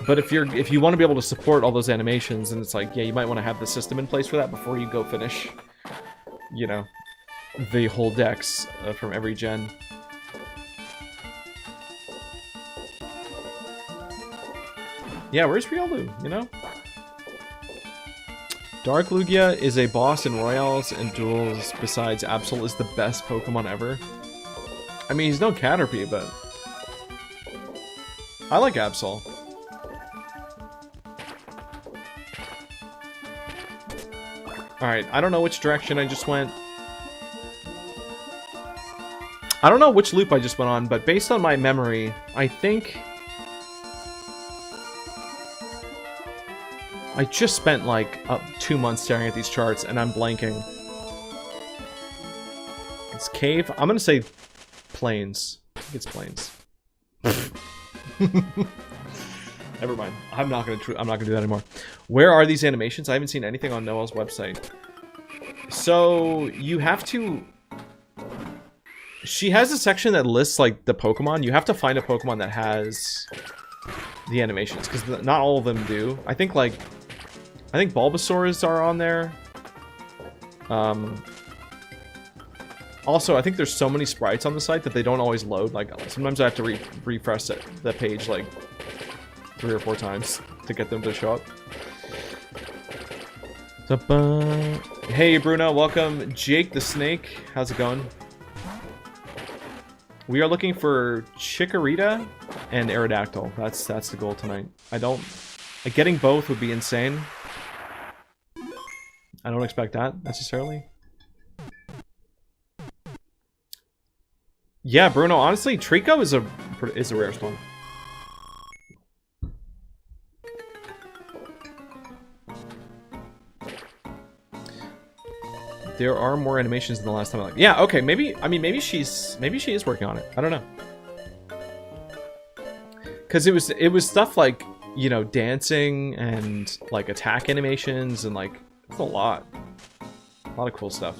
But if you want to be able to support all those animations, then it's like, yeah, you might want to have the system in place for that before you go finish, you know, the whole decks from every gen. Yeah, where's Riolu, you know? Dark Lugia is a boss in Royals and Duels, besides Absol is the best Pokemon ever. I mean, he's no Caterpie, but... I like Absol. Alright, I don't know which direction I just went. I don't know which loop I just went on, but based on my memory, I think... I just spent, like, 2 months staring at these charts, and I'm blanking. It's cave? I'm gonna say... Plains. I think it's plains. Never mind. I'm not gonna do that anymore. Where are these animations? I haven't seen anything on Noelle's website. So you have to... She has a section that lists like the Pokemon. You have to find a Pokemon that has the animations, because not all of them do. I think like I think Bulbasaurs are on there. Also, I think there's so many sprites on the site that they don't always load. Like, sometimes I have to refresh the page like 3 or 4 times to get them to show up. Hey, Bruno, welcome. Jake the Snake, how's it going? We are looking for Chikorita and Aerodactyl. That's the goal tonight. Getting both would be insane. I don't expect that necessarily. Yeah, Bruno. Honestly, Trico is a rare stone. There are more animations than the last time. Yeah, okay, maybe she is working on it. I don't know. Cause it was stuff like, you know, dancing and like attack animations and like it's a lot of cool stuff.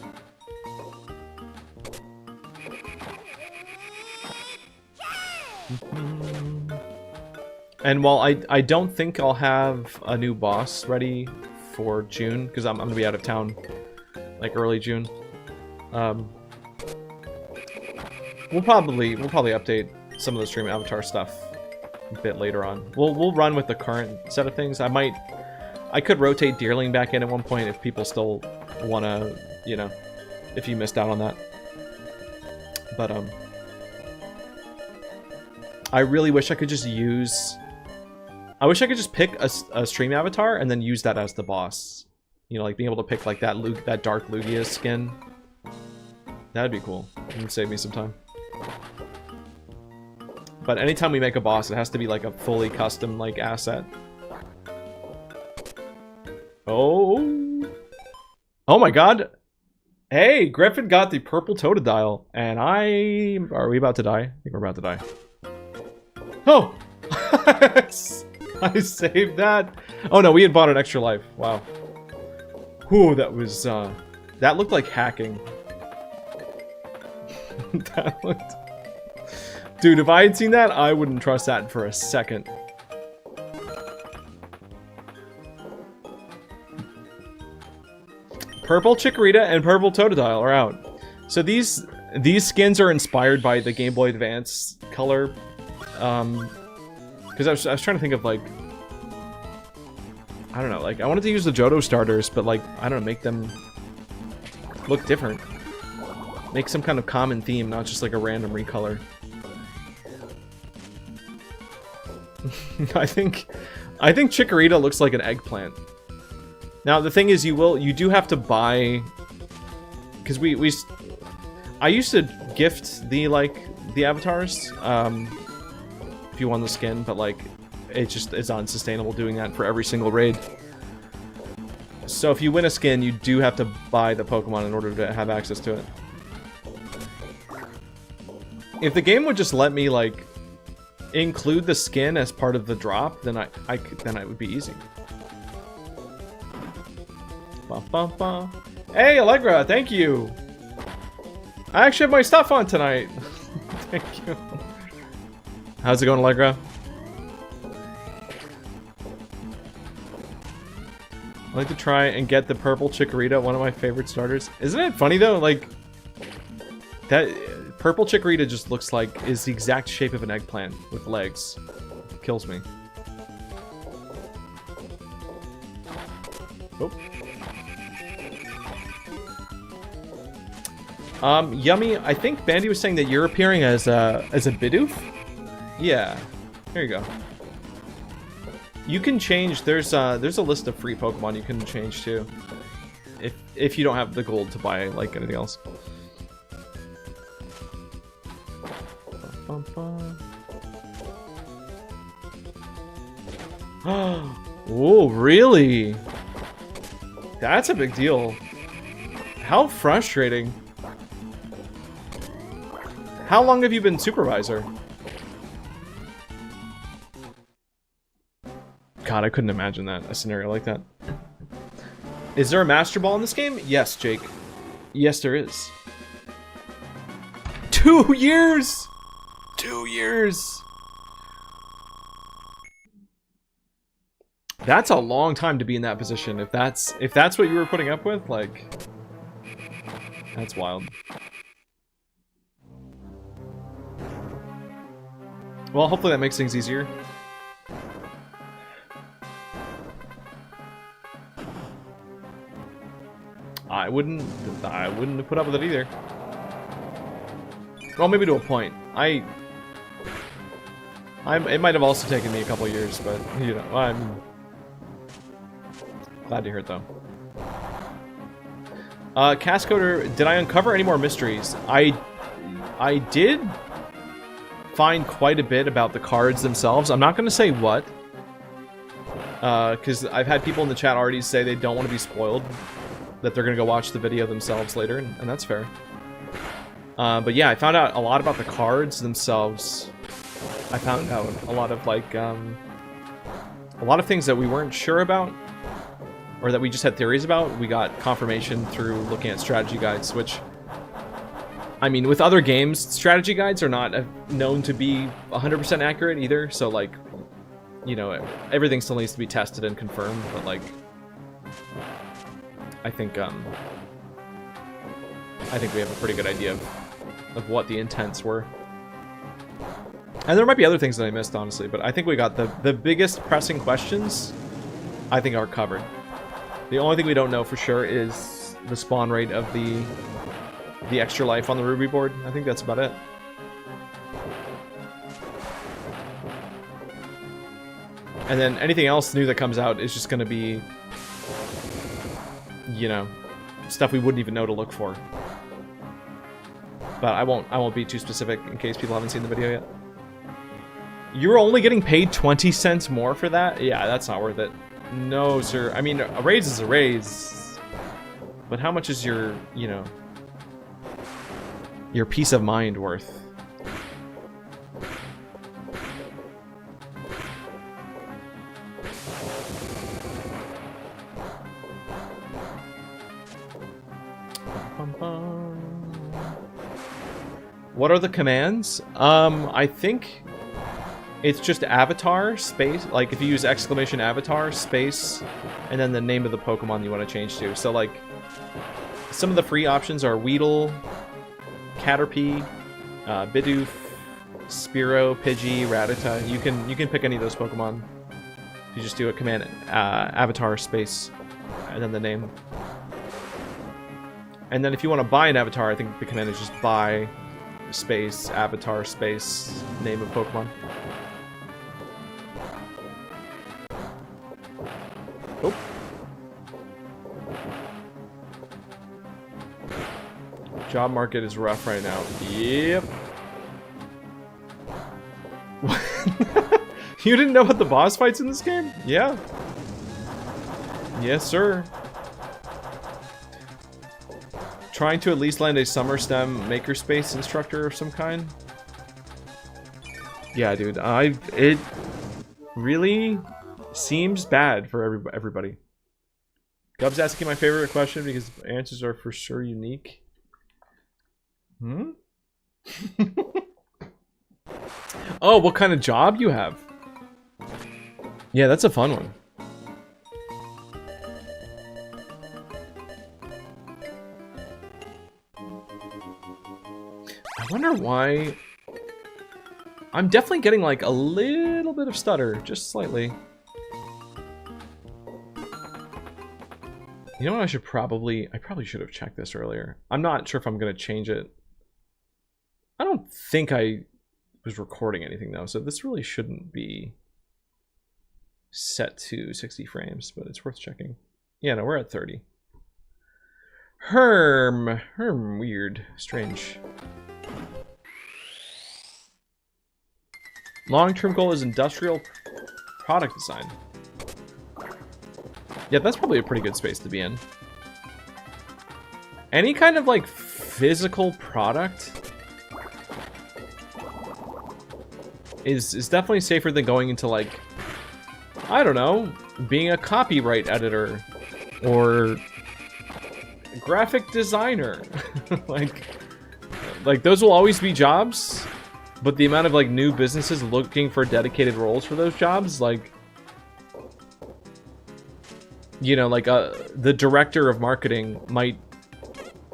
And while I don't think I'll have a new boss ready for June because I'm gonna be out of town. Like early June. We'll probably update some of the stream avatar stuff a bit later on. We'll run with the current set of things. I could rotate Deerling back in at one point if people still wanna, you know, if you missed out on that. But I really wish I could just pick a stream avatar and then use that as the boss. You know, like being able to pick like that dark Lugia skin. That'd be cool. It would save me some time. But anytime we make a boss, it has to be like a fully custom like asset. Oh. Oh my god. Hey, Griffin got the purple Totodile. And are we about to die? I think we're about to die. Oh! I saved that. Oh no, we had bought an extra life. Wow. Whew, that was, that looked like hacking. That looked... Dude, if I had seen that, I wouldn't trust that for a second. Purple Chikorita and purple Totodile are out. So these skins are inspired by the Game Boy Advance color. Because I was trying to think of, like... I don't know, like, I wanted to use the Johto starters, but, like, I don't know, make them look different. Make some kind of common theme, not just, like, a random recolor. I think Chikorita looks like an eggplant. Now, the thing is, you do have to buy... Because I used to gift the avatars, if you won the skin, but, like... It's unsustainable doing that for every single raid. So if you win a skin, you do have to buy the Pokemon in order to have access to it. If the game would just let me, like, include the skin as part of the drop, then it would be easy. Ba, ba, ba. Hey, Allegra, thank you! I actually have my stuff on tonight! Thank you. How's it going, Allegra? I like to try and get the purple Chikorita, one of my favorite starters. Isn't it funny though? Like, that purple Chikorita just looks like is the exact shape of an eggplant with legs. It kills me. Oh. Yummy. I think Bandy was saying that you're appearing as a Bidoof. Yeah. Here you go. You can change. There's a list of free Pokemon you can change too, if you don't have the gold to buy like anything else. Oh, really? That's a big deal. How frustrating. How long have you been supervisor? God, I couldn't imagine that, a scenario like that. Is there a Master Ball in this game? Yes, Jake. Yes, there is. 2 years! 2 years! That's a long time to be in that position. If that's what you were putting up with, like, that's wild. Well, hopefully that makes things easier. I wouldn't have put up with it either. Well, maybe to a point. It might have also taken me a couple years, but, you know, I'm glad to hear it, though. Cascoder, did I uncover any more mysteries? I did find quite a bit about the cards themselves. I'm not going to say what, because I've had people in the chat already say they don't want to be spoiled, that they're going to go watch the video themselves later, and that's fair. But yeah, I found out a lot about the cards themselves. I found out a lot of, like, a lot of things that we weren't sure about, or that we just had theories about. We got confirmation through looking at strategy guides, which, I mean, with other games, strategy guides are not known to be 100% accurate either, so, like, you know, everything still needs to be tested and confirmed, but, like, I think we have a pretty good idea of what the intents were. And there might be other things that I missed, honestly, but I think we got the biggest pressing questions, I think, are covered. The only thing we don't know for sure is the spawn rate of the extra life on the Ruby board. I think that's about it. And then anything else new that comes out is just going to be, you know, stuff we wouldn't even know to look for. But I won't be too specific in case people haven't seen the video yet. You're only getting paid 20 cents more for that? Yeah, that's not worth it. No, sir. I mean, a raise is a raise. But how much is your, you know, your peace of mind worth? What are the commands? I think it's just avatar space. Like, if you use exclamation avatar space and then the name of the Pokemon you want to change to. So, like, some of the free options are Weedle, Caterpie, Bidoof, Spearow, Pidgey, Rattata. You can pick any of those Pokemon. If you just do a command avatar space and then the name. And then if you want to buy an avatar, I think the command is just buy space avatar space name of Pokemon. Oh. Job market is rough right now. Yep. You didn't know about the boss fights in this game? Yeah. Yes, sir. Trying to at least land a Summer STEM Makerspace instructor of some kind. Yeah, dude. It really seems bad for everybody. Gub's asking my favorite question because answers are for sure unique. Hmm? Oh, what kind of job you have? Yeah, that's a fun one. I wonder why. I'm definitely getting like a little bit of stutter, just slightly. You know what, I probably should have checked this earlier. I'm not sure if I'm gonna change it. I don't think I was recording anything though, so this really shouldn't be set to 60 frames, but it's worth checking. Yeah, no, we're at 30. Weird, strange. Long-term goal is industrial product design. Yeah, that's probably a pretty good space to be in. Any kind of, like, physical product is definitely safer than going into, like, I don't know, being a copyright editor or graphic designer. like those will always be jobs. But the amount of, like, new businesses looking for dedicated roles for those jobs, like, you know, like the director of marketing might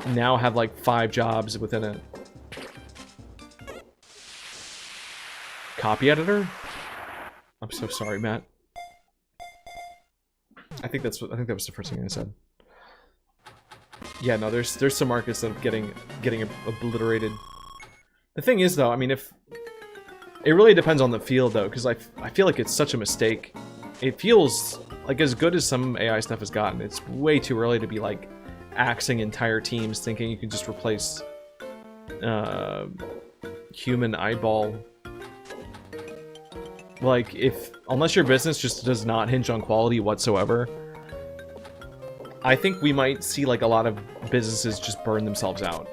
now have like 5 jobs within it. Copy editor? I'm so sorry, Matt. I think that was the first thing I said. Yeah, no, there's some markets that are getting obliterated. The thing is, though, I mean, if it really depends on the field, though, because I feel like it's such a mistake. It feels like as good as some AI stuff has gotten, it's way too early to be like axing entire teams, thinking you can just replace human eyeball. Like, unless your business just does not hinge on quality whatsoever, I think we might see like a lot of businesses just burn themselves out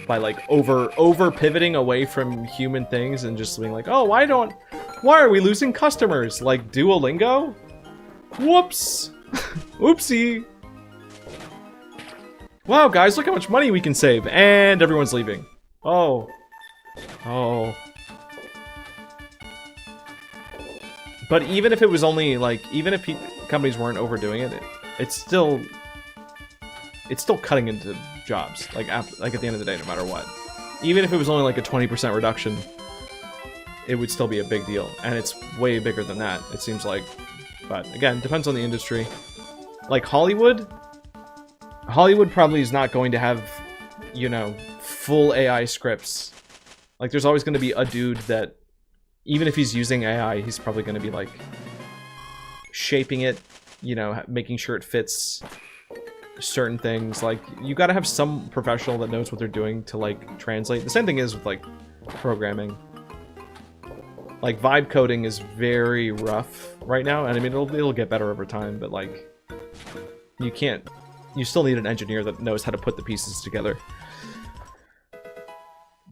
by like over pivoting away from human things and just being like, oh, why are we losing customers? Like Duolingo? Whoops. Oopsie. Wow, guys, look how much money we can save. And everyone's leaving. Oh. But even if it was only like, even if companies weren't overdoing it, it's still cutting into jobs. Like at the end of the day, no matter what. Even if it was only like a 20% reduction, it would still be a big deal. And it's way bigger than that, it seems like. But again, depends on the industry. Like Hollywood probably is not going to have, you know, full AI scripts. Like there's always going to be a dude that, even if he's using AI, he's probably going to be like shaping it, you know, making sure it fits certain things. Like you got to have some professional that knows what they're doing to like translate. The same thing is with like programming. Like vibe coding is very rough right now, and I mean it'll get better over time, but like you still need an engineer that knows how to put the pieces together.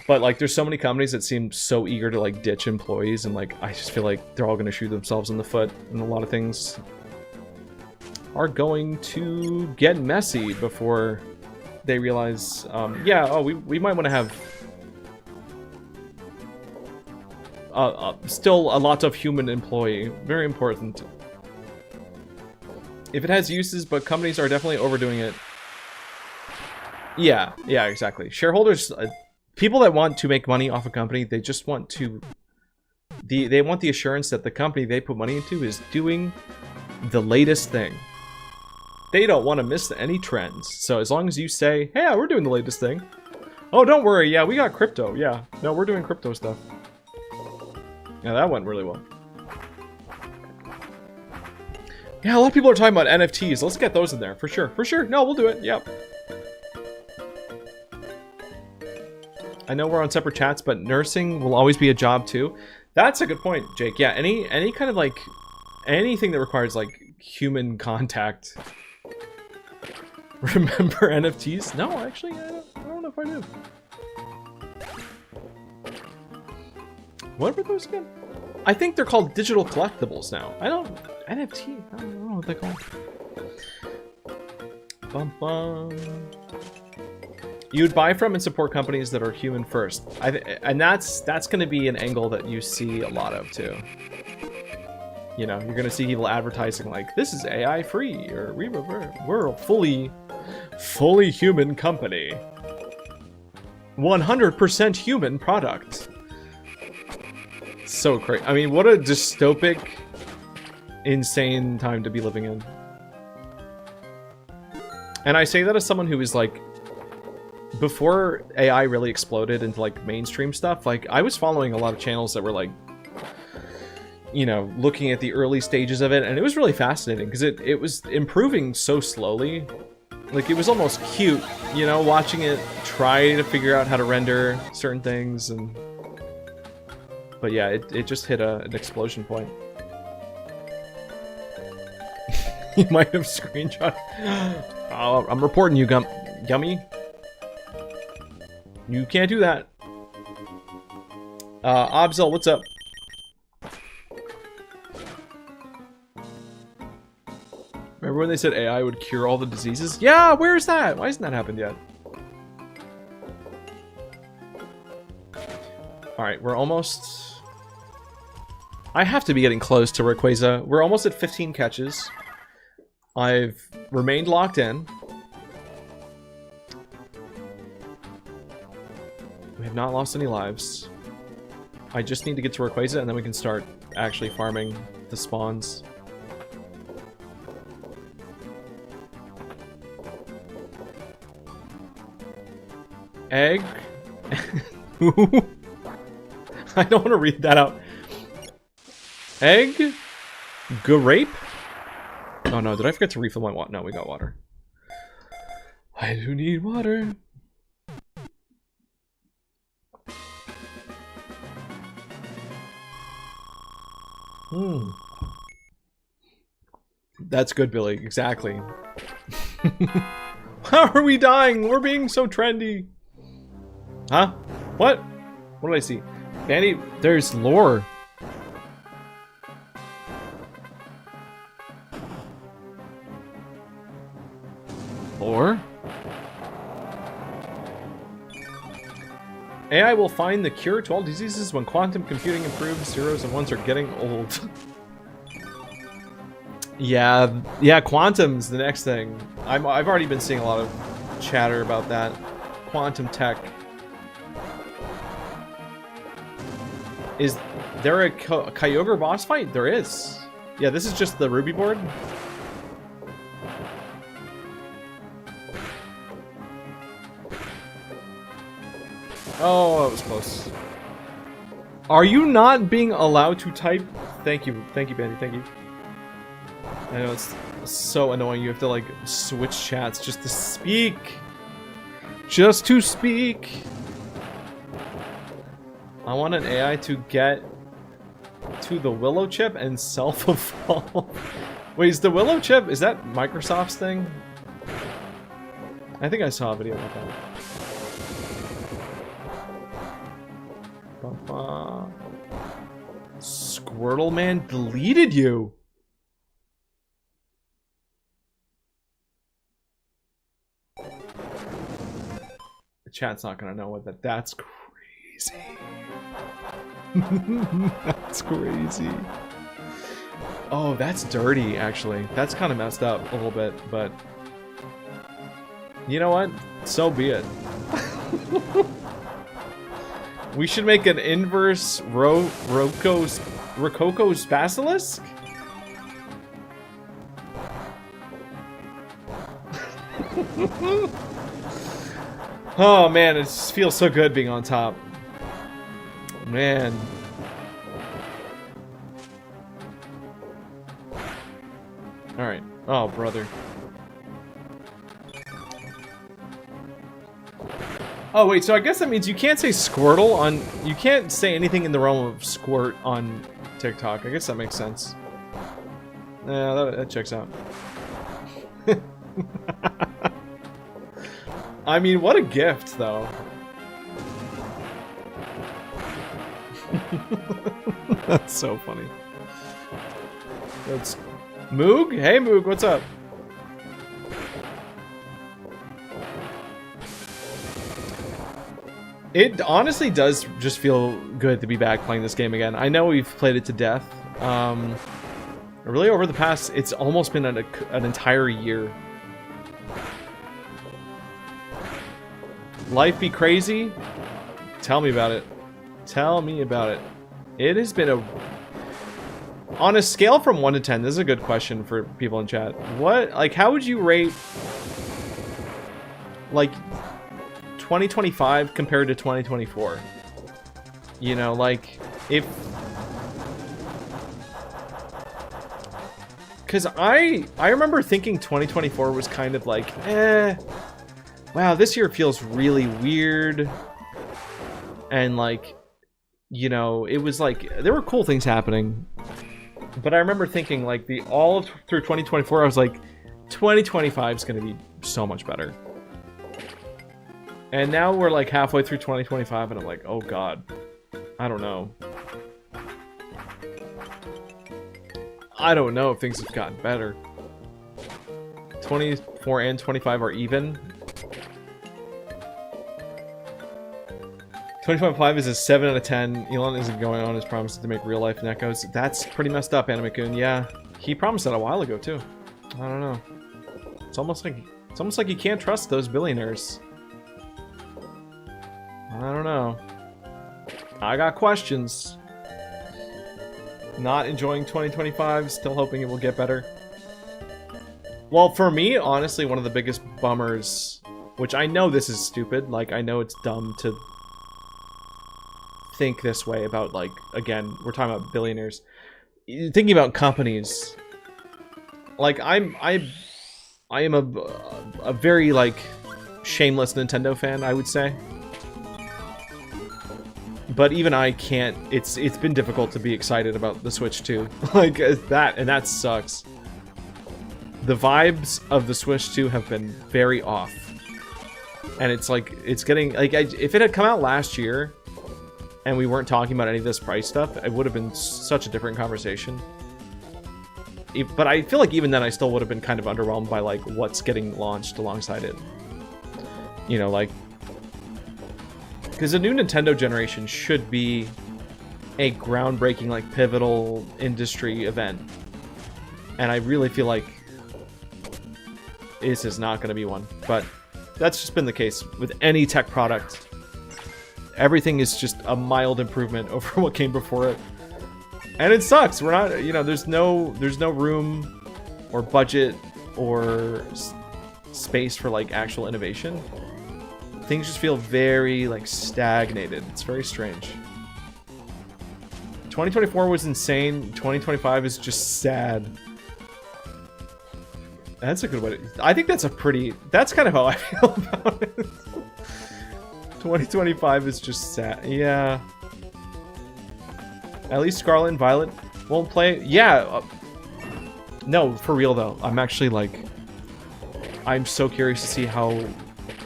But like there's so many companies that seem so eager to like ditch employees, and like I just feel like they're all going to shoot themselves in the foot, and a lot of things are going to get messy before they realize, yeah, oh, we might want to have still a lot of human employee. Very important. If it has uses, but companies are definitely overdoing it. Yeah, exactly. Shareholders, people that want to make money off a company, they just want to... They want the assurance that the company they put money into is doing the latest thing. They don't want to miss any trends. So as long as you say, hey, yeah, we're doing the latest thing. Oh, don't worry. Yeah, we got crypto. Yeah. No, we're doing crypto stuff. Yeah, that went really well. Yeah, a lot of people are talking about NFTs. Let's get those in there, for sure. For sure. No, we'll do it. Yep. I know we're on separate chats, but nursing will always be a job too. That's a good point, Jake. Yeah, any kind of like... anything that requires like human contact. Remember NFTs? No, actually, I don't know if I do. What were those again? I think they're called digital collectibles now. NFT, I don't know what they're called. Bum bum. You'd buy from and support companies that are human first. And that's going to be an angle that you see a lot of too. You know, you're going to see people advertising like, this is AI free, or we're a fully human company. 100% human product. So crazy. I mean, what a dystopic, insane time to be living in. And I say that as someone who is like, before AI really exploded into like mainstream stuff, like I was following a lot of channels that were like, you know, looking at the early stages of it, and it was really fascinating because it was improving so slowly. Like it was almost cute, you know, watching it try to figure out how to render certain things, and but yeah, it just hit an explosion point. You might have screenshot. Oh, I'm reporting you, Gummy. You can't do that. Obzel, what's up? Remember when they said AI would cure all the diseases? Yeah, where's that? Why hasn't that happened yet? Alright, we're almost... I have to be getting close to Rayquaza. We're almost at 15 catches. I've remained locked in. We have not lost any lives. I just need to get to Rayquaza, and then we can start actually farming the spawns. Egg? I don't want to read that out. Egg? Grape? Oh no, did I forget to refill my water? No, we got water. I do need water. That's good, Billy. Exactly. How are we dying? We're being so trendy. Huh? What? What did I see? Bandy, there's lore. Lore? AI will find the cure to all diseases when quantum computing improves. Zeros and ones are getting old. Yeah, quantum's the next thing. I've already been seeing a lot of chatter about that. Quantum tech. Is there a Kyogre boss fight? There is. Yeah, this is just the Ruby board. Oh, that was close. Are you not being allowed to type? Thank you, Bandy, thank you. I know it's so annoying. You have to like switch chats just to speak. Just to speak. I want an AI to get to the Willow chip and self-evolve. Wait, is the Willow chip, is that Microsoft's thing? I think I saw a video about that. Squirtle Man deleted you. The chat's not gonna know what that's crazy. That's crazy. Oh, that's dirty, actually. That's kind of messed up a little bit, but you know what? So be it. We should make an inverse Rococo's Basilisk? Oh man, it just feels so good being on top. Man. Alright. Oh, brother. Oh wait, so I guess that means you can't say Squirtle on... You can't say anything in the realm of Squirt on TikTok. I guess that makes sense. Yeah, that checks out. I mean, what a gift, though. That's so funny. That's... Moog? Hey, Moog, what's up? It honestly does just feel good to be back playing this game again. I know we've played it to death. Really over the past, it's almost been an entire year. Life be crazy? Tell me about it. Tell me about it. It has been a... On a scale from 1 to 10, this is a good question for people in chat. What, like, how would you rate, like, 2025 compared to 2024? You know, like, if... Because I remember thinking 2024 was kind of like, wow, this year feels really weird. And, like, you know, it was like, there were cool things happening. But I remember thinking, like, all through 2024, I was like, 2025 is going to be so much better. And now we're, like, halfway through 2025, and I'm like, oh, God. I don't know. I don't know if things have gotten better. 24 and 25 are even. 2025 is a 7 out of 10. Elon isn't going on his promises to make real-life Neckos. That's pretty messed up, Animakun. Yeah, he promised that a while ago, too. I don't know. It's almost like you can't trust those billionaires. I don't know. I got questions. Not enjoying 2025, still hoping it will get better. Well, for me, honestly, one of the biggest bummers, which I know this is stupid, like, I know it's dumb to think this way about, like, again, we're talking about billionaires. Thinking about companies, like, I am a very, like, shameless Nintendo fan, I would say. But even I can't, it's been difficult to be excited about the Switch 2. Like, that sucks. The vibes of the Switch 2 have been very off. And it's like, it's getting, like, if it had come out last year, and we weren't talking about any of this price stuff, it would have been such a different conversation. But I feel like even then I still would have been kind of underwhelmed by, like, what's getting launched alongside it. You know, like, because the new Nintendo generation should be a groundbreaking, like, pivotal industry event. And I really feel like this is not going to be one. But that's just been the case with any tech product. Everything is just a mild improvement over what came before it. And it sucks. We're not, you know, there's no room or budget or space for, like, actual innovation. Things just feel very, like, stagnated. It's very strange. 2024 was insane. 2025 is just sad. That's a good way to... I think that's a pretty... That's kind of how I feel about it. 2025 is just sad. Yeah. At least Scarlet and Violet won't play. Yeah. No, for real though. I'm actually like... I'm so curious to see how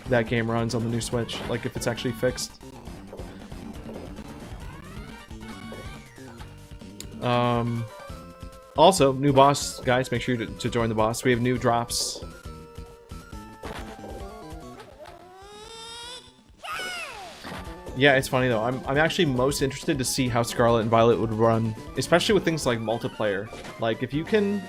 that game runs on the new Switch. Like, if it's actually fixed. Also, new boss, guys. Make sure to join the boss. We have new drops. Yeah, it's funny though. I'm actually most interested to see how Scarlet and Violet would run, especially with things like multiplayer. Like, if you can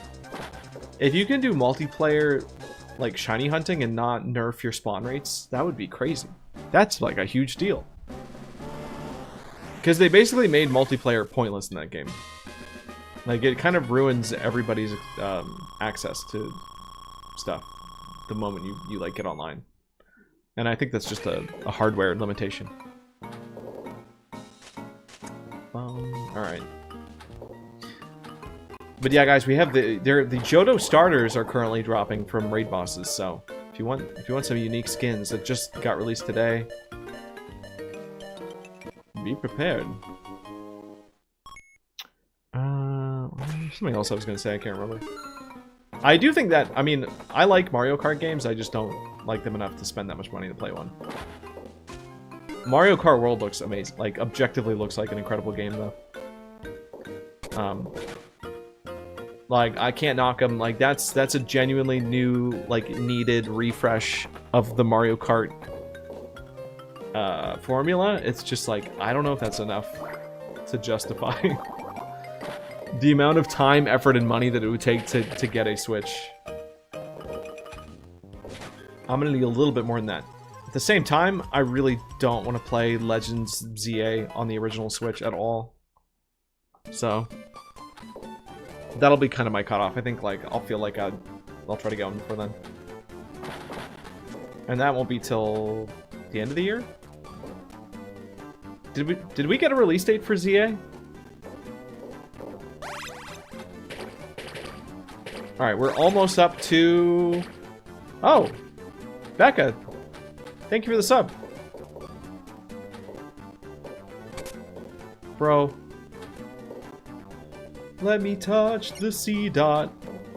do multiplayer, like, shiny hunting and not nerf your spawn rates, that would be crazy. That's, like, a huge deal. Because they basically made multiplayer pointless in that game. Like, it kind of ruins everybody's access to stuff the moment you like, get online. And I think that's just a hardware limitation. Alright. But yeah, guys, we have the Johto starters are currently dropping from raid bosses, so if you want some unique skins that just got released today, be prepared. Something else I was gonna say, I can't remember. I do think that, I mean, I like Mario Kart games, I just don't like them enough to spend that much money to play one. Mario Kart World looks amazing, like, objectively looks like an incredible game, though. Like, I can't knock them, like, that's a genuinely new, like, needed refresh of the Mario Kart formula. It's just like, I don't know if that's enough to justify the amount of time, effort, and money that it would take to get a Switch. I'm gonna need a little bit more than that. At the same time, I really don't want to play Legends ZA on the original Switch at all. So that'll be kind of my cutoff. I think, like, I'll feel like I'll try to get one before then. And that won't be till the end of the year? Did we get a release date for ZA? Alright, we're almost up to... Oh! Becca! Thank you for the sub! Bro. Let me touch the C dot.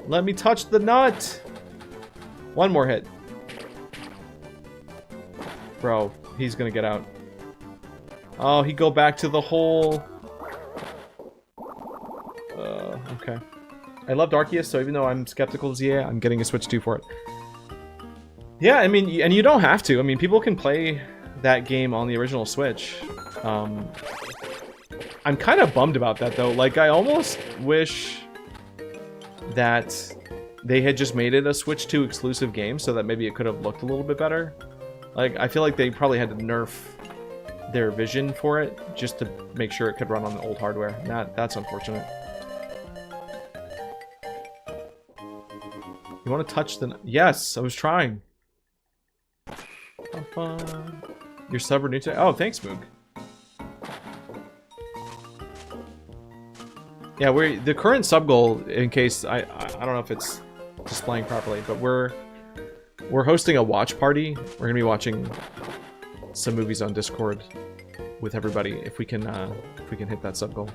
Let me touch the nut! One more hit. Bro, he's gonna get out. Oh, he'd go back to the hole. Okay. I loved Arceus, so even though I'm skeptical of ZA, I'm getting a Switch 2 for it. Yeah, I mean, and you don't have to. I mean, people can play that game on the original Switch. I'm kind of bummed about that, though. Like, I almost wish that they had just made it a Switch 2 exclusive game so that maybe it could have looked a little bit better. Like, I feel like they probably had to nerf their vision for it just to make sure it could run on the old hardware. That's unfortunate. You want to touch the... Yes, I was trying. You're sub or new to... Oh, thanks, Moog. Yeah, the current sub goal, in case I don't know if it's displaying properly, but we're hosting a watch party. We're gonna be watching some movies on Discord with everybody if we can hit that sub goal.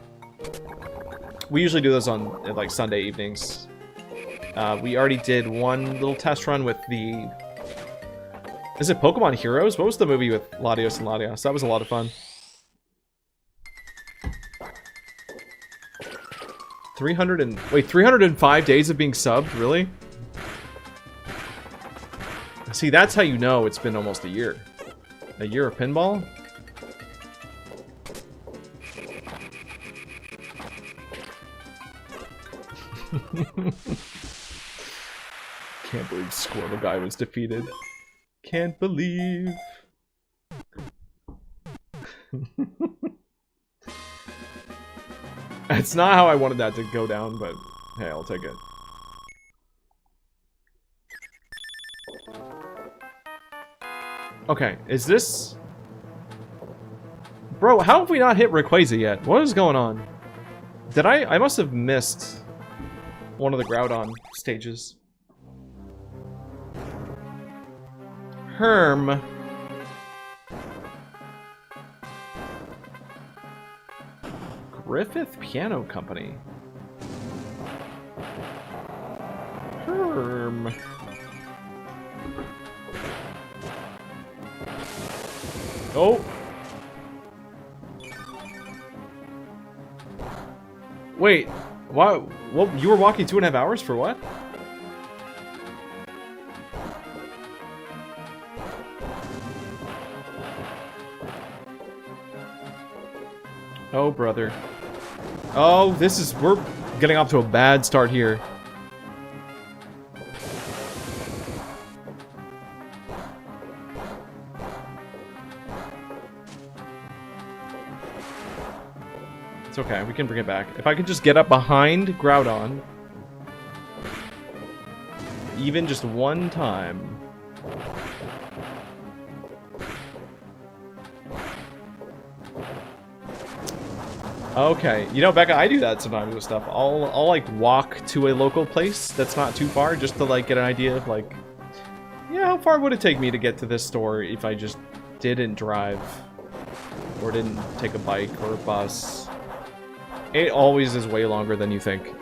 We usually do those on like Sunday evenings. We already did one little test run with the... Is it Pokemon Heroes? What was the movie with Latios and Latios? That was a lot of fun. 305 days of being subbed? Really? See, that's how you know it's been almost a year. A year of pinball? Can't believe Squirtle Guy was defeated. Can't believe. It's not how I wanted that to go down, but hey, I'll take it. Okay, is this... Bro, how have we not hit Rayquaza yet? What is going on? Did I must have missed one of the Groudon stages. Herm. Griffith Piano Company. Herm. Oh. Wait. What? What? You were walking 2.5 hours for what? Oh, brother. Oh, this is... We're getting off to a bad start here. It's okay, we can bring it back. If I could just get up behind Groudon. Even just one time. Okay, you know, Becca, I do that sometimes with stuff. I'll like walk to a local place that's not too far just to like get an idea of like, yeah, how far would it take me to get to this store if I just didn't drive or didn't take a bike or a bus. It always is way longer than you think.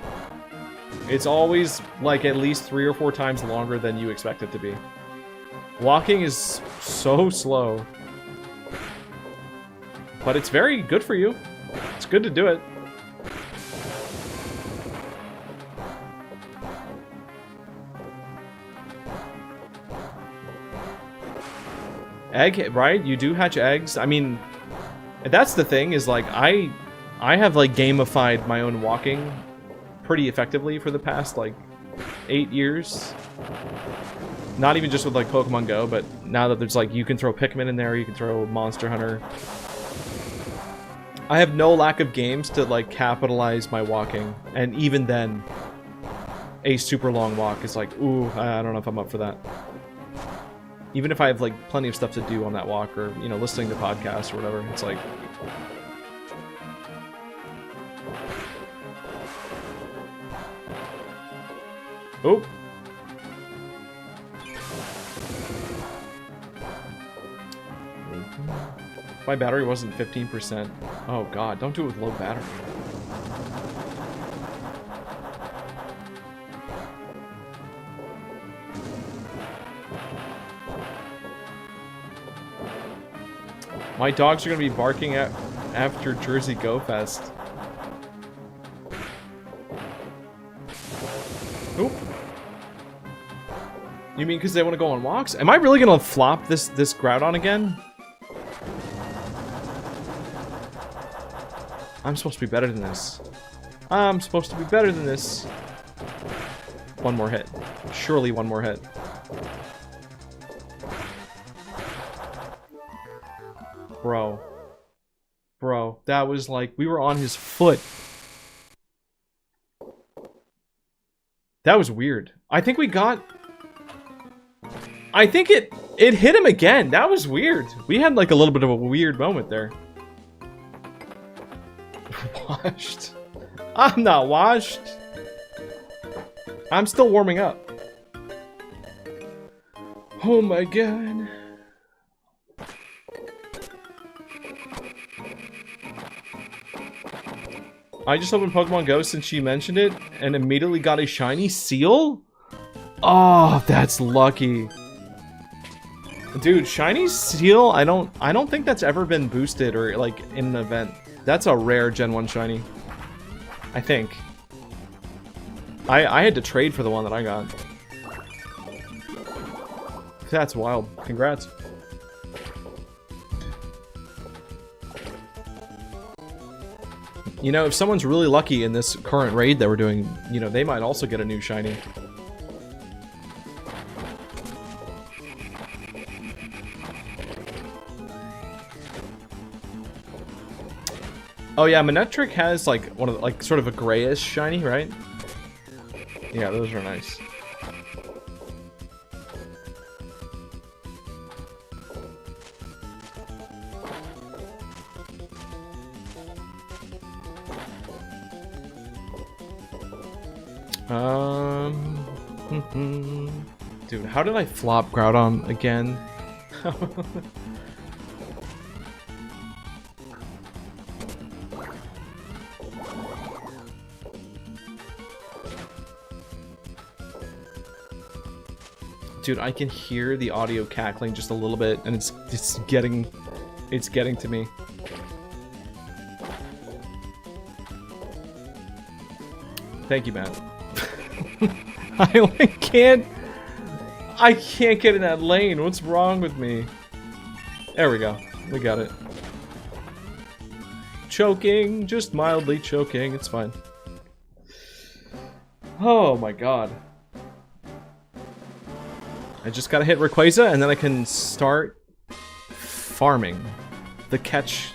It's always like at least 3 or 4 times longer than you expect it to be. Walking is so slow. But it's very good for you. It's good to do it. Egg, right? You do hatch eggs. I mean, that's the thing is like I have like gamified my own walking pretty effectively for the past like 8 years. Not even just with like Pokemon Go, but now that there's like you can throw Pikmin in there, you can throw Monster Hunter. I have no lack of games to like capitalize my walking, and even then, a super long walk is like, ooh, I don't know if I'm up for that. Even if I have like plenty of stuff to do on that walk, or you know, listening to podcasts or whatever, it's like. Oh. My battery wasn't 15%. Oh god, don't do it with low battery. My dogs are gonna be barking at after Jersey Go Fest. Oop. You mean because they want to go on walks? Am I really gonna flop this Groudon again? I'm supposed to be better than this. I'm supposed to be better than this. One more hit. Surely one more hit. Bro. Bro, that was like, we were on his foot. That was weird. I think we got... I think it hit him again. That was weird. We had like a little bit of a weird moment there. Washed. I'm not washed. I'm still warming up. Oh my god. I just opened Pokemon Go since she mentioned it and immediately got a shiny seal? Oh, that's lucky. Dude, shiny seal, I don't think that's ever been boosted or like in an event. That's a rare Gen 1 shiny. I think. I had to trade for the one that I got. That's wild. Congrats. You know, if someone's really lucky in this current raid that we're doing, you know, they might also get a new shiny. Oh yeah, Manectric has like one of the, like sort of a grayish shiny, right? Yeah, those are nice. Dude, how did I flop Groudon again? Dude, I can hear the audio cackling just a little bit, and it's getting to me. Thank you, Matt. I can't get in that lane. What's wrong with me? There we go. We got it. Choking, just mildly choking. It's fine. Oh my god. I just gotta hit Rayquaza, and then I can start farming the catch.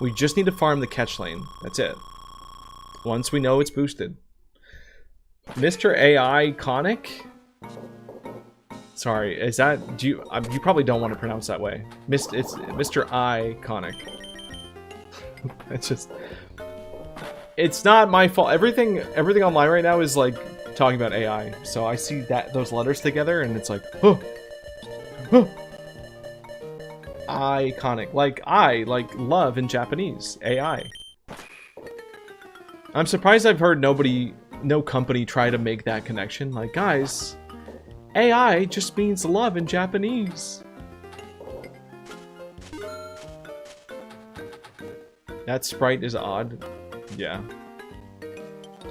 We just need to farm the catch lane. That's it. Once we know it's boosted. Mr. AI Conic? Sorry, is that... you probably don't want to pronounce that way. It's Mr. I Conic. It's just... It's not my fault. Everything online right now is like talking about AI. So I see those letters together and it's like, oh, oh. Iconic. Like like love in Japanese. AI. I'm surprised I've heard no company try to make that connection. Like, guys, AI just means love in Japanese. That sprite is odd. Yeah.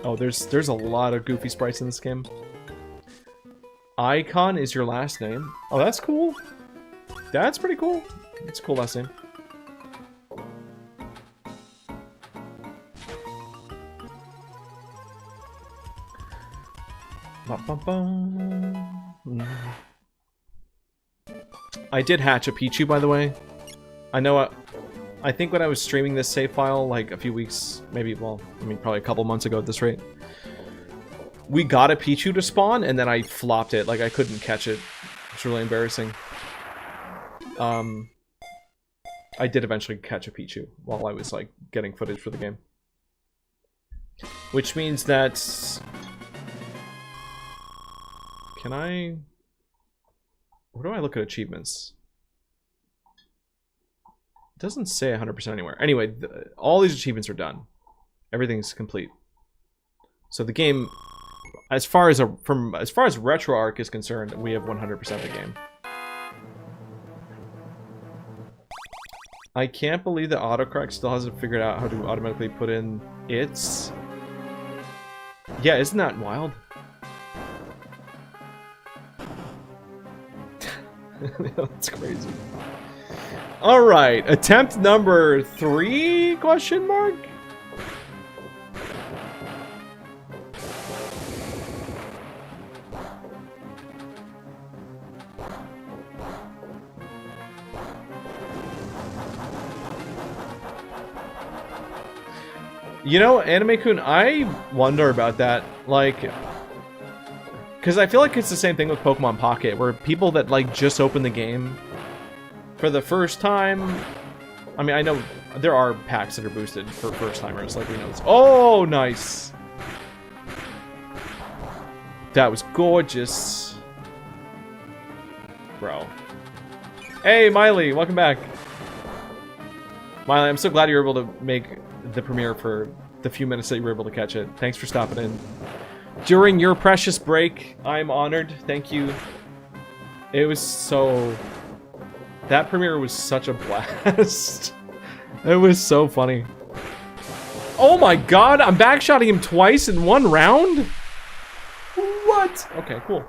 Oh, there's a lot of goofy sprites in this game. Icon is your last name. Oh, that's cool. That's pretty cool. It's a cool last name. I did hatch a Pichu, by the way. I know I think when I was streaming this save file, like a few weeks, maybe, well, I mean, probably a couple months ago at this rate, we got a Pichu to spawn, and then I flopped it. Like, I couldn't catch it. It's really embarrassing. I did eventually catch a Pichu while I was, like, getting footage for the game. Which means that... Can I... Where do I look at achievements? It doesn't say 100% anywhere. Anyway, all these achievements are done. Everything's complete. So the game, as far as RetroArch is concerned, we have 100% of the game. I can't believe that autocorrect still hasn't figured out how to automatically put in its. Yeah, isn't that wild? That's crazy. All right, attempt number 3? Question mark. You know, Anime-kun, I wonder about that. Like, because I feel like it's the same thing with Pokemon Pocket, where people that, like, just open the game for the first time... I mean, I know there are packs that are boosted for first-timers, like we know this. Oh, nice! That was gorgeous. Bro. Hey, Miley, welcome back. Miley, I'm so glad you were able to make the premiere for the few minutes that you were able to catch it. Thanks for stopping in. During your precious break, I'm honored. Thank you. It was so... That premiere was such a blast. It was so funny. Oh my god, I'm backshotting him twice in one round? What? Okay, cool.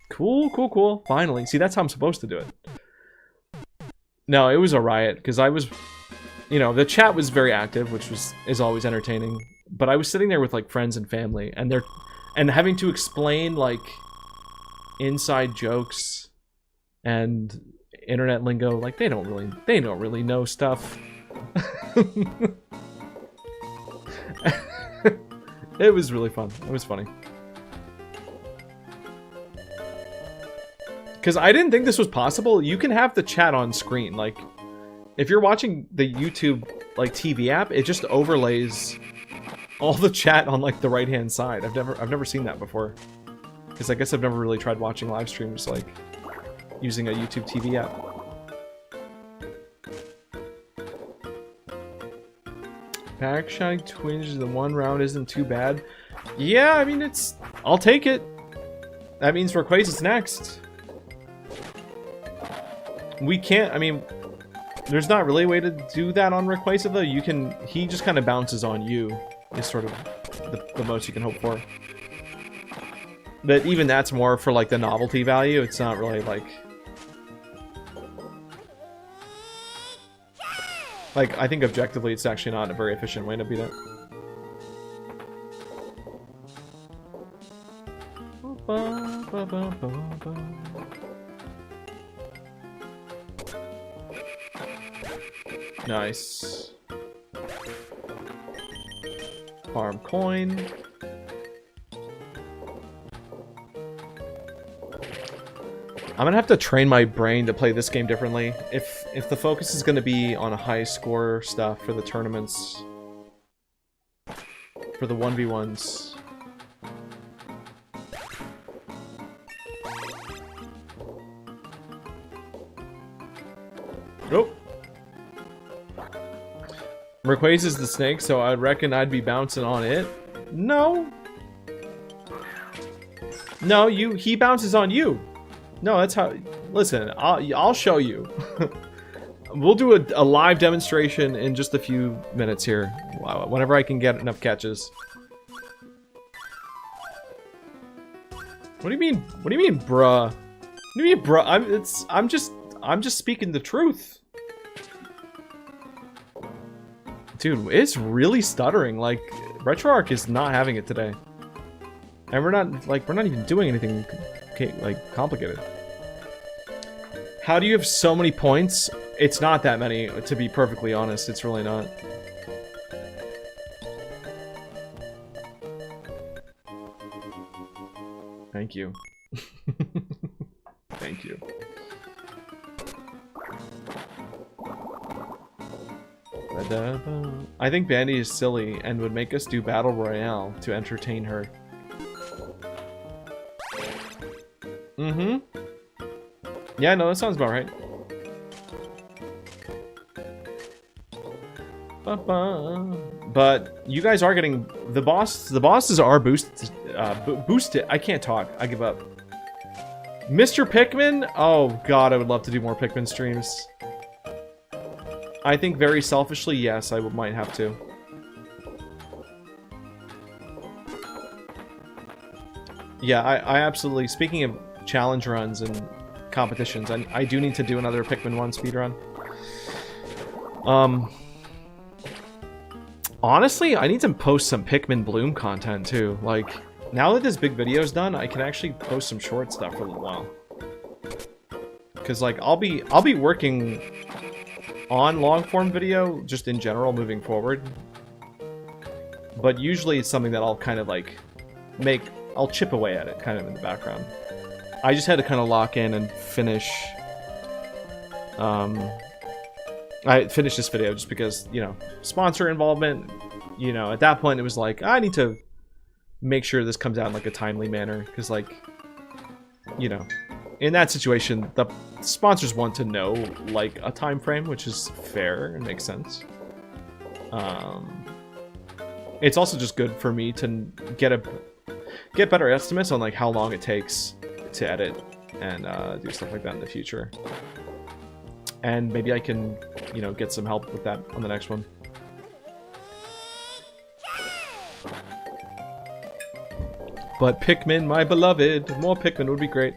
Cool. Finally. See, that's how I'm supposed to do it. No, it was a riot, because I was... You know, the chat was very active, which is always entertaining. But I was sitting there with, like, friends and family, and having to explain, like, inside jokes and internet lingo. Like, they don't really know stuff. It was really fun. It was funny. Because I didn't think this was possible. You can have the chat on screen, like... If you're watching the YouTube, like, TV app, it just overlays all the chat on, like, the right-hand side. I've never seen that before. Because I guess I've never really tried watching live streams, like, using a YouTube TV app. Backshotting twinge the one round isn't too bad. Yeah, I mean, it's... I'll take it. That means Rayquaza is next. We can't, I mean... There's not really a way to do that on Rayquaza, though. You can... He just kind of bounces on you. Is sort of the most you can hope for. But even that's more for, like, the novelty value. It's not really, like... Like, I think objectively it's actually not a very efficient way to beat it. Nice. Farm coin. I'm gonna have to train my brain to play this game differently. If the focus is gonna be on high score stuff for the tournaments, for the 1v1s. Nope. Rayquaza's the snake, so I reckon I'd be bouncing on it. No. No, he bounces on you. No, that's how... Listen, I'll show you. We'll do a live demonstration in just a few minutes here. Whenever I can get enough catches. What do you mean? What do you mean, bruh? What do you mean, bruh? I'm just speaking the truth. Dude, it's really stuttering. Like, RetroArch is not having it today. And we're not even doing anything, like, complicated. How do you have so many points? It's not that many, to be perfectly honest. It's really not. Thank you. Thank you. I think Bandy is silly and would make us do Battle Royale to entertain her. Mm-hmm. Yeah, no, that sounds about right. But you guys are getting the bosses are boosted. Boosted. I can't talk. I give up. Mr. Pikmin? Oh god, I would love to do more Pikmin streams. I think very selfishly, yes, I might have to. Yeah, I absolutely. Speaking of challenge runs and competitions, I do need to do another Pikmin 1 speedrun. Honestly, I need to post some Pikmin Bloom content too. Like, now that this big video's done, I can actually post some short stuff for a little while. Cause like I'll be working on long form video just in general moving forward. But usually it's something that I'll kind of like I'll chip away at it kind of in the background. I just had to kind of lock in and finish. I finished this video just because, you know, sponsor involvement. You know, at that point it was like, I need to make sure this comes out in like a timely manner. Because, like, you know, in that situation, the sponsors want to know like a time frame, which is fair and makes sense. It's also just good for me to get better estimates on like how long it takes to edit and do stuff like that in the future. And maybe I can, you know, get some help with that on the next one. But Pikmin, my beloved, more Pikmin would be great.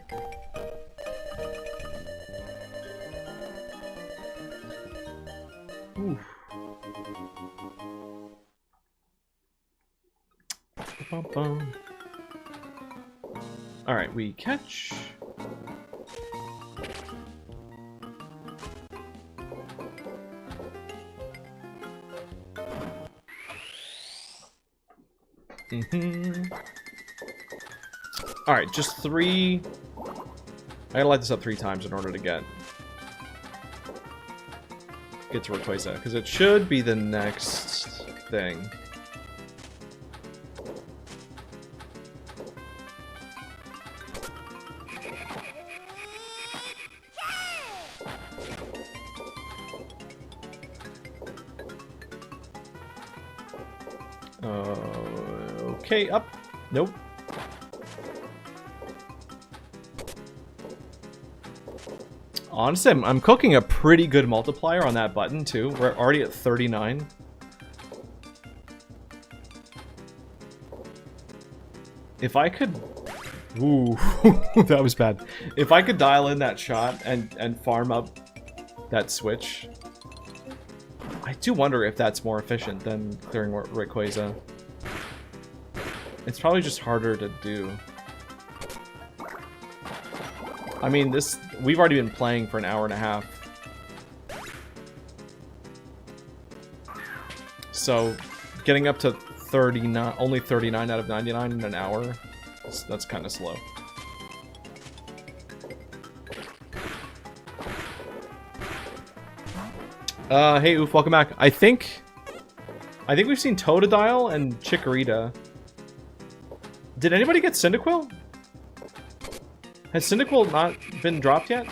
Oof. Alright, we catch. Alright, just 3. I gotta light this up 3 times in order to get to Rayquaza, because it should be the next thing. Okay, up. Nope. Honestly, I'm cooking a pretty good multiplier on that button, too. We're already at 39. If I could... Ooh, that was bad. If I could dial in that shot and farm up that switch... I do wonder if that's more efficient than clearing Rayquaza. It's probably just harder to do. I mean, we've already been playing for an hour and a half. So, getting up to 39, only 39 out of 99 in an hour, that's kind of slow. Hey Oof, welcome back. I think we've seen Totodile and Chikorita. Did anybody get Cyndaquil? Has Cyndaquil not been dropped yet?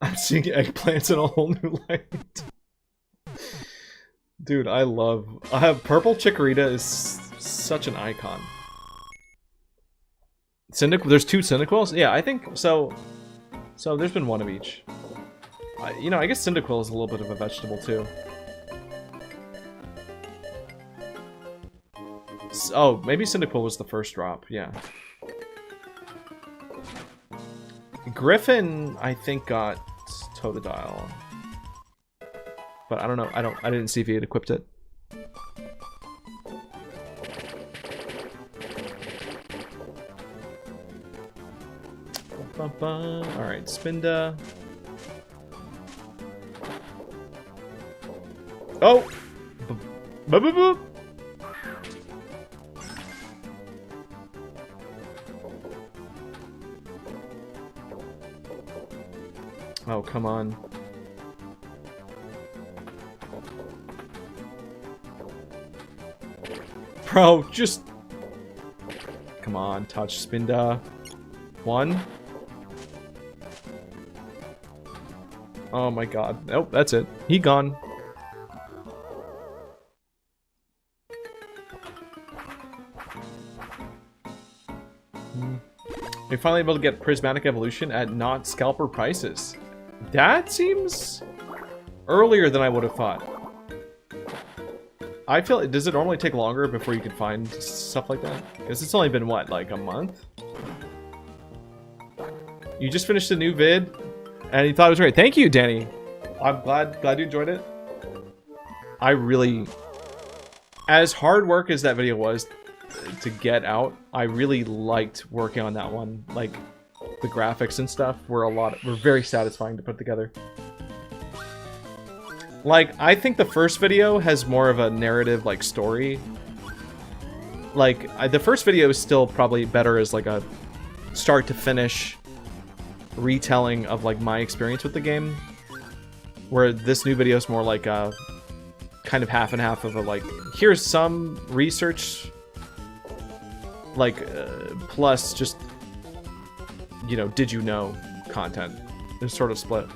I'm seeing eggplants in a whole new light. Dude, I have purple Chikorita is such an icon. There's 2 Cyndaquils? Yeah, I think so. So there's been 1 of each. You know, I guess Cyndaquil is a little bit of a vegetable too. Oh, maybe Cyndaquil was the first drop, yeah. Griffin, I think, got Totodile. But I don't know, I didn't see if he had equipped it. Alright, Spinda. Oh! Boop, boop, boop. Oh, come on. Bro, just... Come on, touch Spinda. 1. Oh my god. Nope, that's it. He gone. We're finally able to get Prismatic Evolution at not scalper prices. That seems earlier than I would have thought. I feel, does it normally take longer before you can find stuff like that? Because it's only been, what, like a month? You just finished a new vid, and you thought it was great. Thank you, Danny. I'm glad you enjoyed it. I really... As hard work as that video was to get out, I really liked working on that one. Like, the graphics and stuff were very satisfying to put together. Like, I think the first video has more of a narrative, like, story. Like, the first video is still probably better as, like, a start-to-finish retelling of, like, my experience with the game. Where this new video is more like a kind of half and half of a, like, here's some research, like, plus just, you know, did you know content. It's sort of split.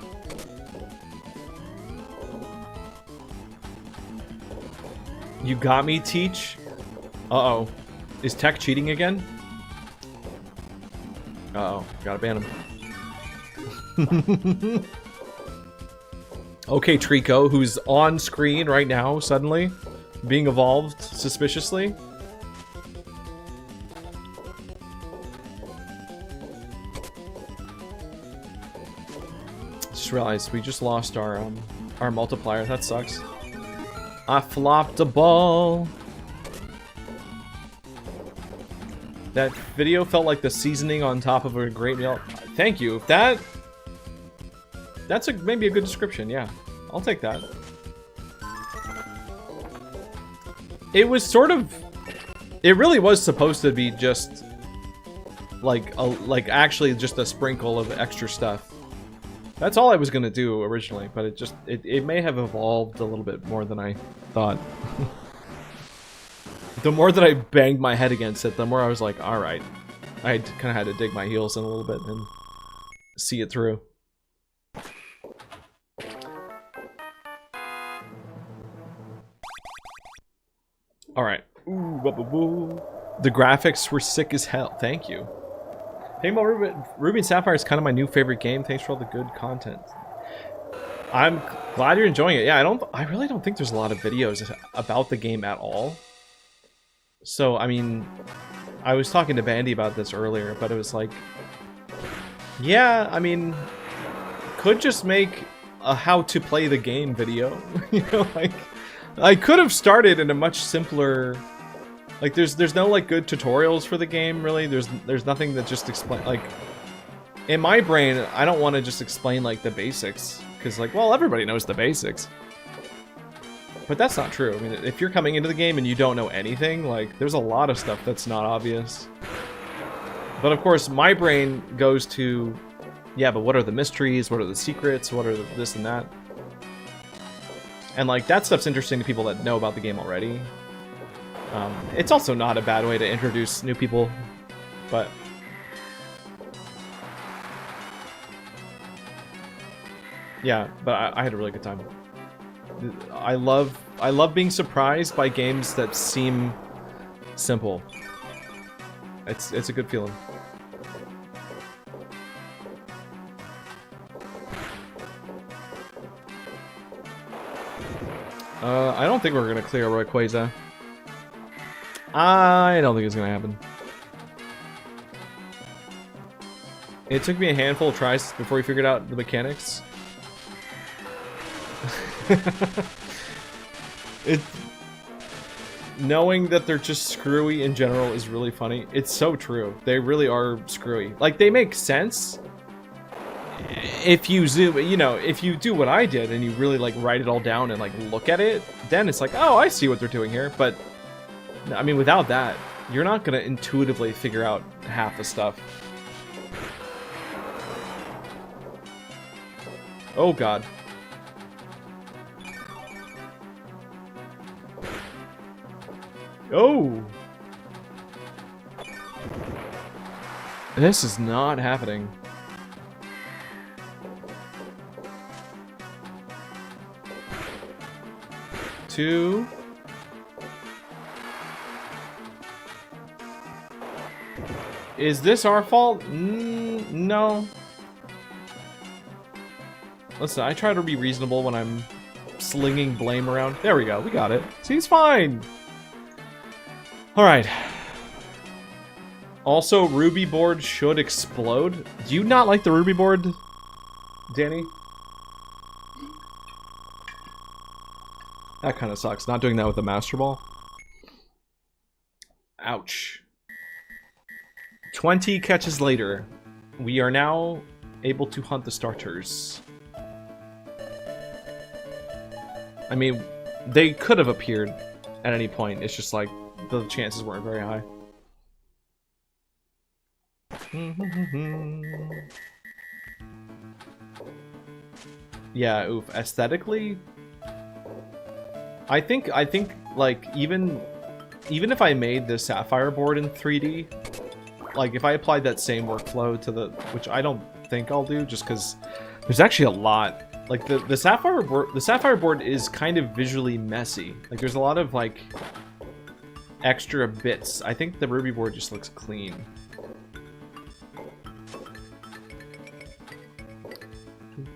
You got me, Teach? Uh-oh. Is Tech cheating again? Uh-oh. Gotta ban him. Okay, Trico, who's on screen right now, suddenly. Being evolved suspiciously. Just realized we just lost our multiplier. That sucks. I flopped a ball. That video felt like the seasoning on top of a great meal. Thank you. That's maybe a good description. Yeah, I'll take that. It was sort of. It really was supposed to be just like actually just a sprinkle of extra stuff. That's all I was gonna do originally, but it may have evolved a little bit more than I thought. The more that I banged my head against it, the more I was like, all right. I kind of had to dig my heels in a little bit and see it through. All right. Ooh, the graphics were sick as hell. Thank you. Paintball Ruby and Sapphire is kind of my new favorite game. Thanks for all the good content. I'm glad you're enjoying it. Yeah, I really don't think there's a lot of videos about the game at all. So, I mean, I was talking to Bandy about this earlier, but it was like, yeah, I mean, could just make a how to play the game video. You know, like, I could have started in a much simpler. Like, there's no, like, good tutorials for the game, really. There's nothing that just explain, like, in my brain, I don't want to just explain, like, the basics. Because, like, well, everybody knows the basics. But that's not true. I mean, if you're coming into the game and you don't know anything, like, there's a lot of stuff that's not obvious. But, of course, my brain goes to, yeah, but what are the mysteries? What are the secrets? What are the this and that? And, like, that stuff's interesting to people that know about the game already. It's also not a bad way to introduce new people, but yeah, but I had a really good time. I love being surprised by games that seem simple. It's a good feeling. I don't think we're gonna clear Rayquaza. I don't think it's gonna happen. It took me a handful of tries before we figured out the mechanics. Knowing that they're just screwy in general is really funny. It's so true. They really are screwy. Like, they make sense if you zoom, you know, if you do what I did and you really, like, write it all down and, like, look at it, then it's like, oh, I see what they're doing here. But I mean, without that, you're not gonna intuitively figure out half the stuff. Oh god. Oh! This is not happening. Two. Is this our fault? No. Listen, I try to be reasonable when I'm slinging blame around. There we go, we got it. See, it's fine. Alright. Also, Ruby board should explode. Do you not like the Ruby board, Danny? That kind of sucks, not doing that with the Master Ball. Ouch. 20 catches later, we are now able to hunt the starters. I mean, they could have appeared at any point. It's just like the chances weren't very high. Yeah, oof. Aesthetically, I think like even if I made the Sapphire board in 3D, like if I applied that same workflow to the, which I don't think I'll do, just because there's actually a lot. Like the Sapphire board is kind of visually messy. Like there's a lot of like extra bits. I think the Ruby board just looks clean.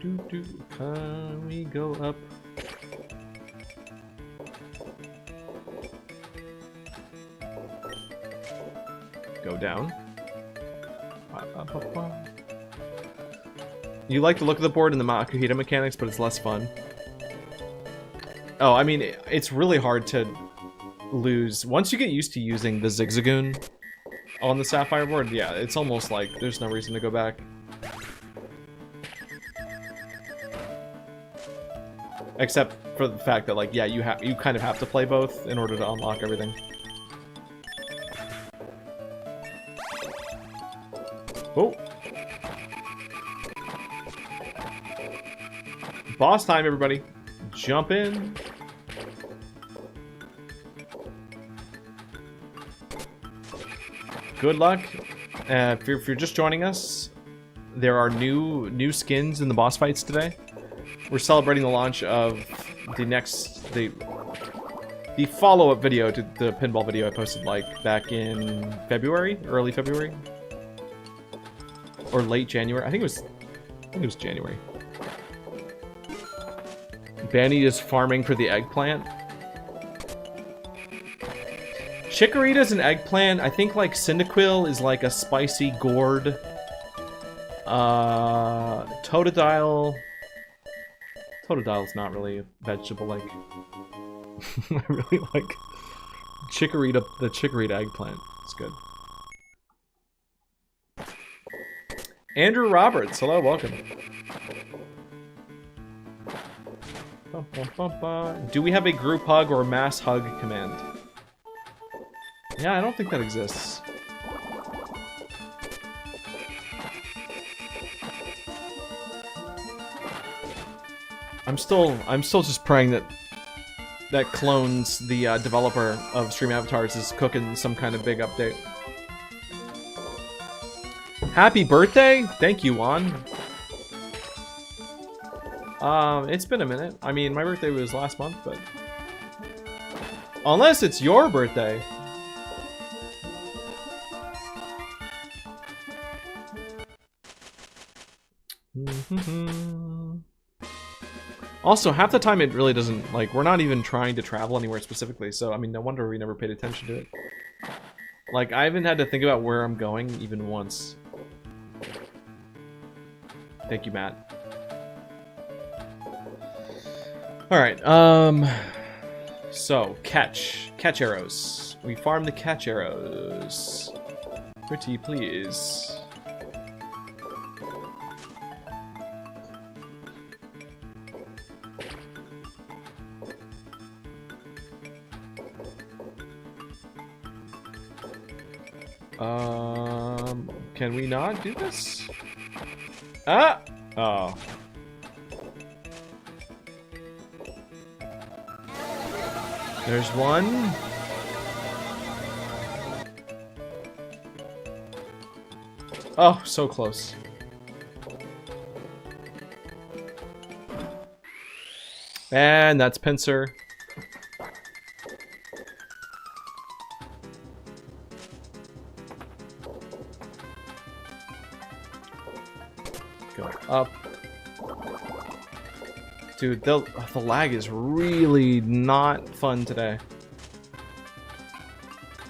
Can we go up? Go down. You like the look of the board and the Makuhita mechanics, but it's less fun. Oh, I mean, it's really hard to lose. Once you get used to using the Zigzagoon on the Sapphire board, yeah, it's almost like there's no reason to go back. Except for the fact that, like, yeah, you kind of have to play both in order to unlock everything. Oh. Boss time, everybody. Jump in. Good luck. If you're just joining us, there are new skins in the boss fights today. We're celebrating the launch of the follow-up video to the pinball video I posted like back in February, early February, or late January. I think it was January. Banny is farming for the eggplant. Chikorita's an eggplant. I think like Cyndaquil is like a spicy gourd. Totodile is not really a vegetable, like... I really like Chikorita, the Chikorita eggplant. It's good. Andrew Roberts, hello, welcome. Do we have a group hug or mass hug command? Yeah, I don't think that exists. I'm still just praying that Clones, the developer of Stream Avatars, is cooking some kind of big update. Happy birthday! Thank you, Juan. It's been a minute. I mean, my birthday was last month, but... Unless it's your birthday. Also, half the time it really doesn't, like, we're not even trying to travel anywhere specifically, so, I mean, no wonder we never paid attention to it. Like, I haven't had to think about where I'm going even once. Thank you, Matt. Alright, so, catch arrows. We farm the catch arrows. Pretty please. Can we not do this? Ah! Oh. There's one. Oh, so close. And that's Pincer. Go up. Dude, the lag is really not fun today.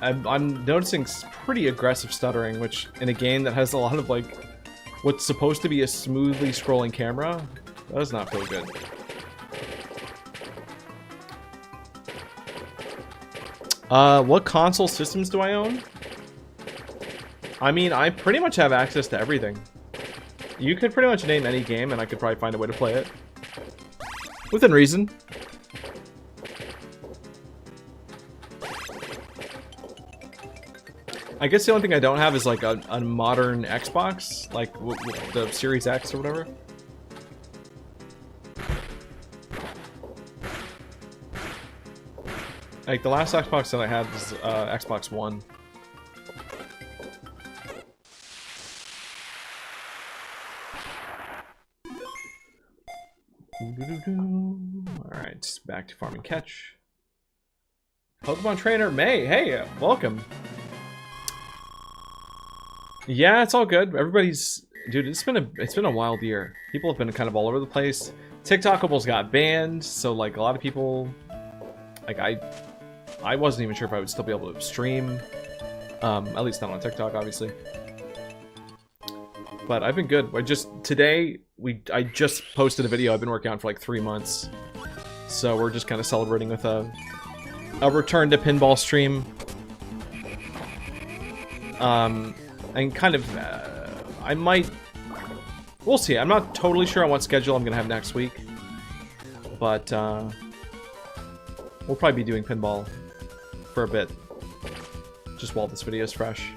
I'm noticing pretty aggressive stuttering, which in a game that has a lot of like what's supposed to be a smoothly scrolling camera, that does not feel good. What console systems do I own? I mean, I pretty much have access to everything. You could pretty much name any game and I could probably find a way to play it. Within reason. I guess the only thing I don't have is like a modern Xbox, like the Series X or whatever. Like the last Xbox that I had was Xbox One. Alright, back to farm and catch. Pokemon Trainer May, hey, welcome. Yeah, it's all good. Everybody's, dude, it's been a wild year. People have been kind of all over the place. TikTok almost got banned, so like a lot of people, like I wasn't even sure if I would still be able to stream. At least not on TikTok, obviously. But I've been good. Today I just posted a video I've been working on for like 3 months. So we're just kind of celebrating with a return to pinball stream. And kind of we'll see. I'm not totally sure on what schedule I'm gonna have next week. But we'll probably be doing pinball for a bit. Just while this video is fresh.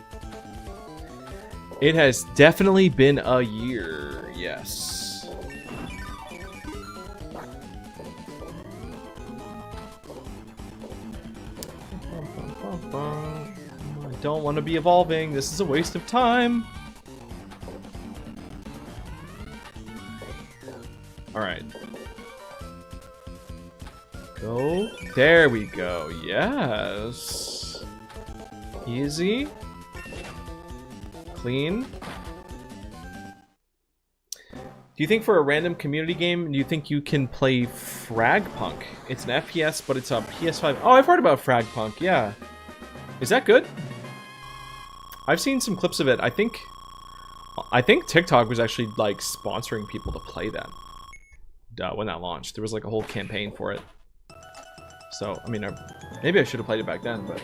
It has definitely been a year, yes. I don't want to be evolving. This is a waste of time. Alright. Go. There we go. Yes. Easy. Clean. Do you think for a random community game, do you think you can play Fragpunk? It's an FPS, but it's a PS5. Oh, I've heard about Fragpunk, yeah. Is that good? I've seen some clips of it. I think TikTok was actually like sponsoring people to play that. When that launched. There was like a whole campaign for it. So, I mean, maybe I should have played it back then, but...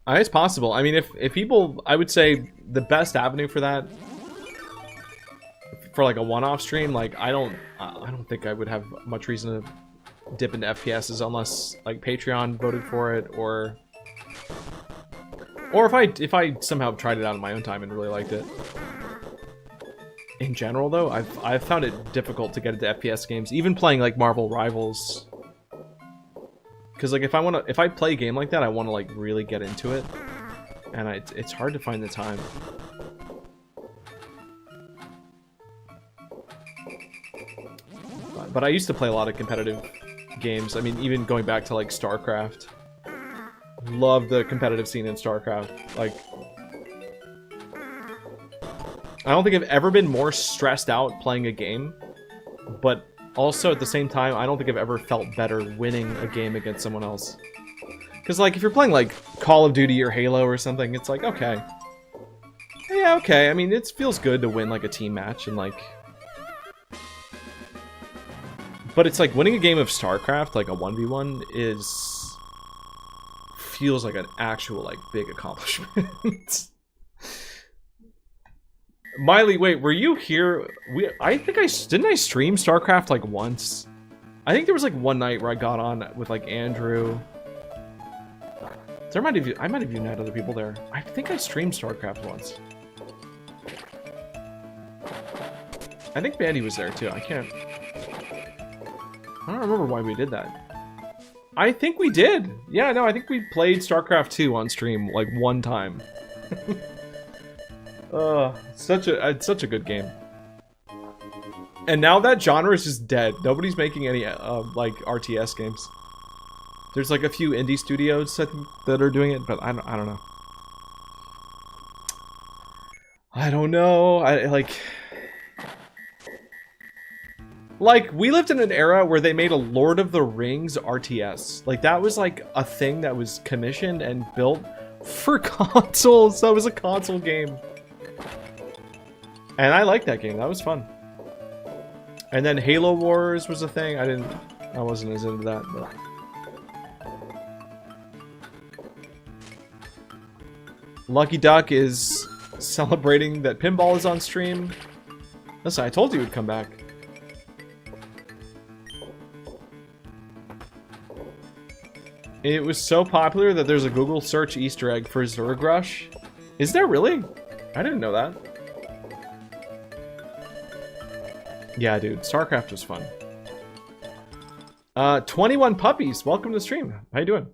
It's possible. I mean, if people... I would say the best avenue for that... For like a one-off stream, like, I don't think I would have much reason to dip into FPSs unless, like, Patreon voted for it, or if I somehow tried it out on my own time and really liked it. In general, though, I've found it difficult to get into FPS games, even playing like Marvel Rivals. Because like if I play a game like that, I want to like really get into it, and it's hard to find the time. But I used to play a lot of competitive games. I mean, even going back to like StarCraft. Love the competitive scene in StarCraft. Like, I don't think I've ever been more stressed out playing a game, but also at the same time, I don't think I've ever felt better winning a game against someone else. Because, like, if you're playing, like, Call of Duty or Halo or something, it's like, okay. Yeah, okay. I mean, it feels good to win, like, a team match and, like... But it's like, winning a game of StarCraft, like a 1v1, feels like an actual, like, big accomplishment. Miley, wait, were you here? I think didn't I stream StarCraft like once? I think there was like one night where I got on with like Andrew. I might have even had other people there. I think I streamed StarCraft once. I think Bandy was there too. I don't remember why we did that. I think we did. Yeah, no, I think we played StarCraft 2 on stream like one time. Such a good game. And now that genre is just dead. Nobody's making any like RTS games. There's like a few indie studios I think that are doing it, but I don't know. I don't know. Like, we lived in an era where they made a Lord of the Rings RTS. Like, that was like a thing that was commissioned and built for consoles. That was a console game. And I liked that game. That was fun. And then Halo Wars was a thing. I wasn't as into that, but... Lucky Duck is celebrating that pinball is on stream. Listen, I told you he would come back. It was so popular that there's a Google search Easter egg for Zerg Rush. Is there really? I didn't know that. Yeah, dude. StarCraft was fun. 21 puppies. Welcome to the stream. How you doing?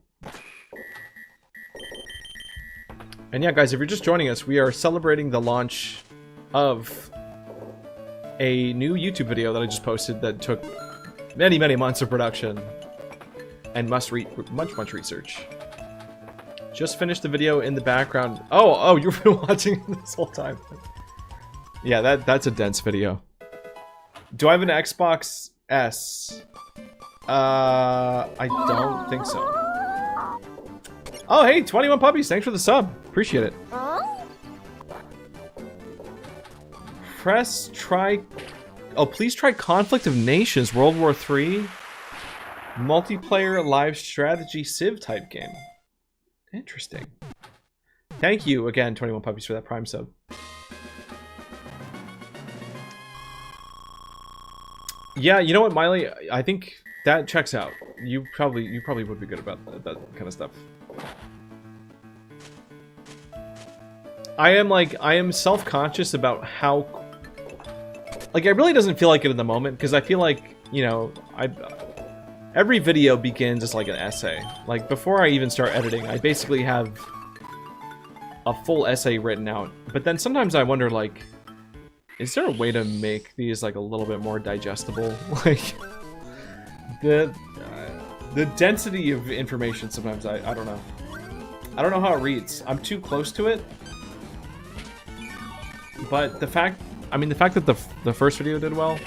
And yeah, guys, if you're just joining us, we are celebrating the launch of a new YouTube video that I just posted that took many, many months of production and much research. Just finished the video in the background. Oh, you've been watching this whole time. Yeah, that's a dense video. Do I have an Xbox S? I don't think so. Oh, hey, 21 puppies. Thanks for the sub. Appreciate it. Please try Conflict of Nations World War III multiplayer live strategy Civ type game. Interesting. Thank you again, 21 puppies, for that Prime sub. Yeah, you know what, Miley? I think that checks out. You probably would be good about that kind of stuff. I am self-conscious about how, like, it really doesn't feel like it in the moment, because I feel like, you know, every video begins as like an essay. Like, before I even start editing, I basically have a full essay written out. But then sometimes I wonder, like, is there a way to make these like a little bit more digestible? Like, the density of information sometimes I don't know. I don't know how it reads. I'm too close to it. But the fact that the first video did well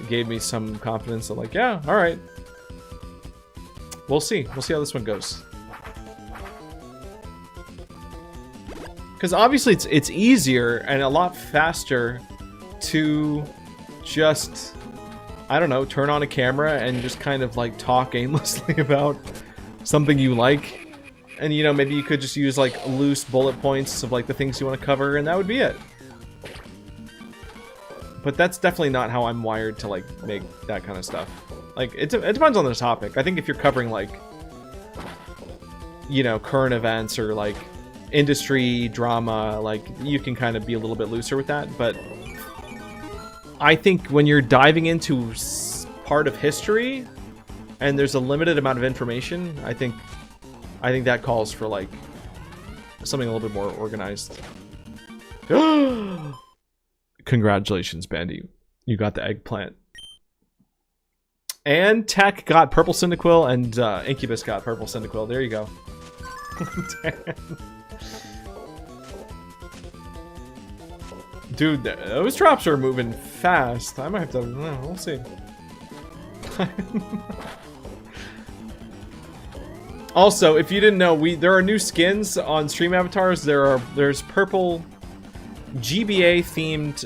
gave me some confidence that, like, yeah, all right. We'll see. We'll see how this one goes. Because obviously it's easier and a lot faster to just, I don't know, turn on a camera and just kind of like talk aimlessly about something you like. And, you know, maybe you could just use like loose bullet points of like the things you want to cover, and that would be it. But that's definitely not how I'm wired to like make that kind of stuff. Like, it depends on the topic. I think if you're covering like, you know, current events or like industry drama, like, you can kind of be a little bit looser with that. But I think when you're diving into part of history and there's a limited amount of information, I think that calls for like something a little bit more organized. Congratulations, Bandy. You got the eggplant. And Tech got purple Cyndaquil, and Incubus got purple Cyndaquil. There you go. Dude, those drops are moving fast. I might have to... we'll see. Also, if you didn't know, there are new skins on stream avatars. There's purple GBA themed,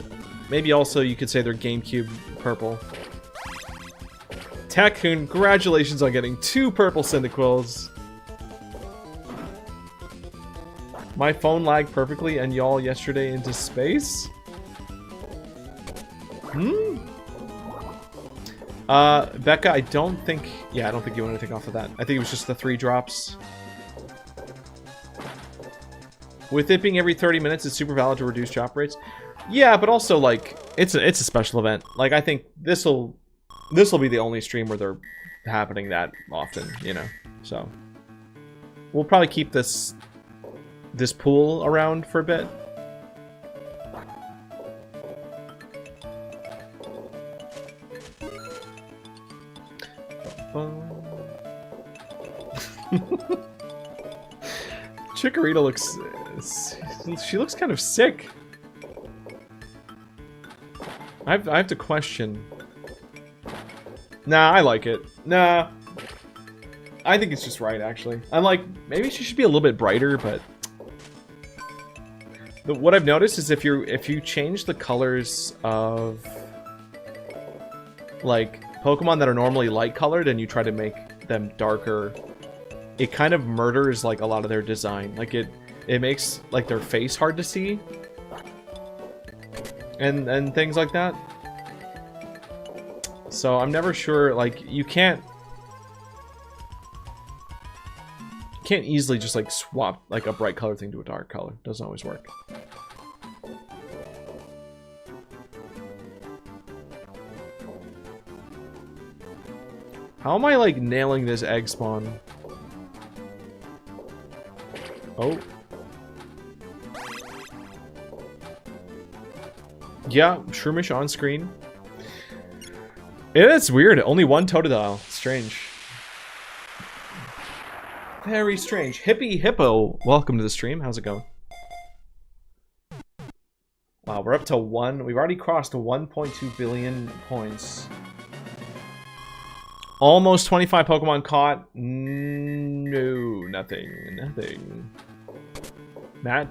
maybe also you could say they're GameCube purple. Tech, congratulations on getting 2 purple Cyndaquils. My phone lagged perfectly and y'all yesterday into space? Becca, I don't think you want anything off of that. I think it was just the 3 drops. With it being every 30 minutes, it's super valid to reduce drop rates. Yeah, but also, like, it's a special event. Like, I think this'll be the only stream where they're happening that often, you know. So we'll probably keep this pool around for a bit. Chikorita looks... she looks kind of sick. I have to question. Nah, I like it. Nah. I think it's just right, actually. I'm like, maybe she should be a little bit brighter, but... what I've noticed is if you change the colors of... like, Pokemon that are normally light colored and you try to make them darker, it kind of murders like a lot of their design. Like it makes like their face hard to see and things like that. So I'm never sure, like, you can't can't easily just like swap like a bright color thing to a dark color. Doesn't always work. How am I like nailing this egg spawn? Oh. Yeah, Shroomish on screen. Yeah, it's weird. Only one Totodile. Strange. Very strange. Hippie Hippo, welcome to the stream. How's it going? Wow, we're up to 1. We've already crossed 1.2 billion points. Almost 25 Pokemon caught. No, nothing. Nothing. Matt,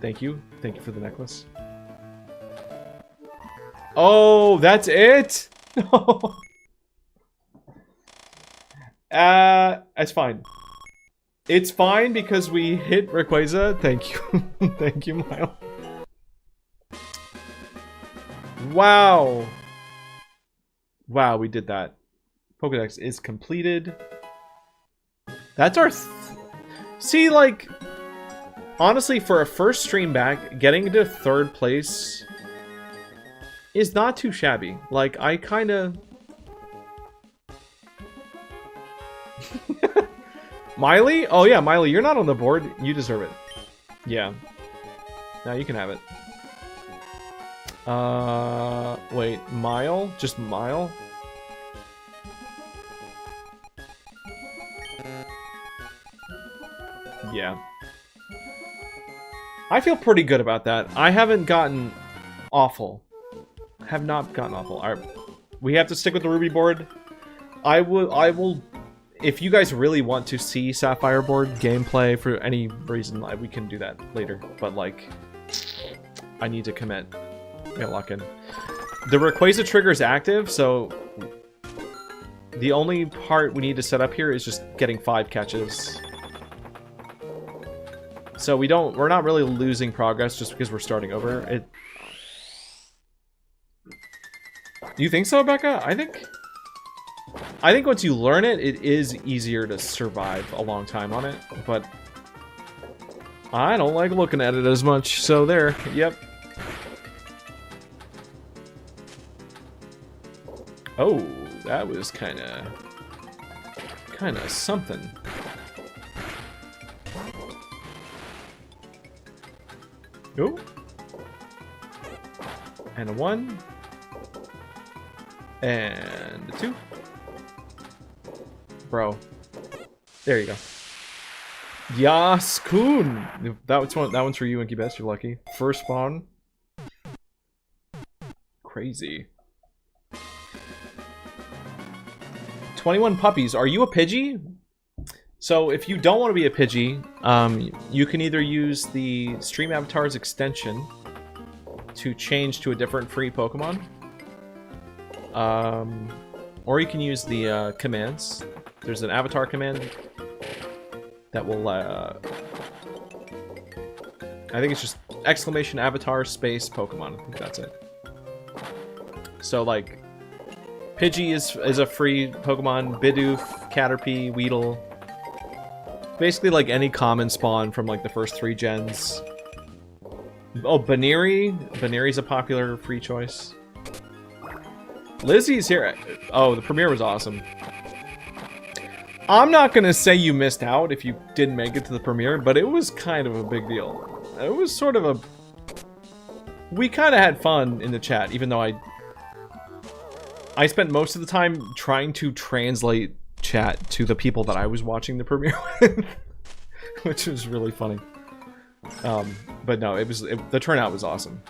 thank you. Thank you for the necklace. Oh, that's it? No. It's fine. It's fine because we hit Rayquaza. Thank you. Thank you, Mile. Wow. Wow, we did that. Pokedex is completed. That's our... See, like... Honestly, for a first stream back, getting into 3rd place is not too shabby. Like, I kinda... Miley? Oh yeah, Miley, you're not on the board. You deserve it. Yeah. Now you can have it. Wait, Mile? Just Mile? Yeah. I feel pretty good about that. I haven't gotten awful. Have not gotten awful. Alright. We have to stick with the Ruby board. I will... If you guys really want to see Sapphire board gameplay for any reason, we can do that later. But, like... I need to commit. I gotta lock in. The Rayquaza trigger is active, so... The only part we need to set up here is just getting 5 catches. So we're not really losing progress just because we're starting over. You think so, Becca? I think once you learn it, it is easier to survive a long time on it, but I don't like looking at it as much, so there, yep. Oh, that was kinda something. Oh. And a 1. And a 2. Bro. There you go. Yas-kun! That one's for you, Incubus. You're lucky. First spawn. Crazy. 21 puppies. Are you a Pidgey? So, if you don't want to be a Pidgey, you can either use the Stream Avatars extension to change to a different free Pokemon. Or you can use the commands. There's an avatar command that will, I think it's just exclamation avatar space Pokemon. I think that's it. So, like, Pidgey is a free Pokemon. Bidoof, Caterpie, Weedle. Basically, like, any common spawn from, like, the first 3 gens. Oh, Baneri. Baneri's a popular free choice. Lizzie's here. Oh, the premiere was awesome. I'm not gonna say you missed out if you didn't make it to the premiere, but it was kind of a big deal. It was sort of a... We kind of had fun in the chat, even though I spent most of the time trying to translate chat to the people that I was watching the premiere with, which was really funny. But no, the turnout was awesome.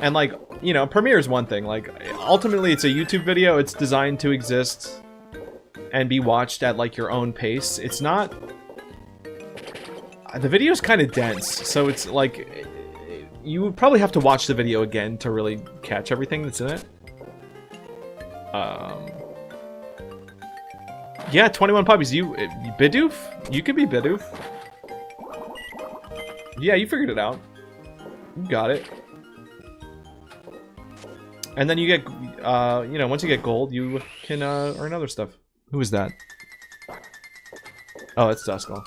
And, like, you know, premiere is one thing. Like, ultimately, it's a YouTube video. It's designed to exist and be watched at, like, your own pace. It's not... The video's kind of dense, so it's, like... You would probably have to watch the video again to really catch everything that's in it. Yeah, 21 puppies. Bidoof? You could be Bidoof. Yeah, you figured it out. You got it. And then you get, you know, once you get gold, you can earn other stuff. Who is that? Oh, it's Duskull.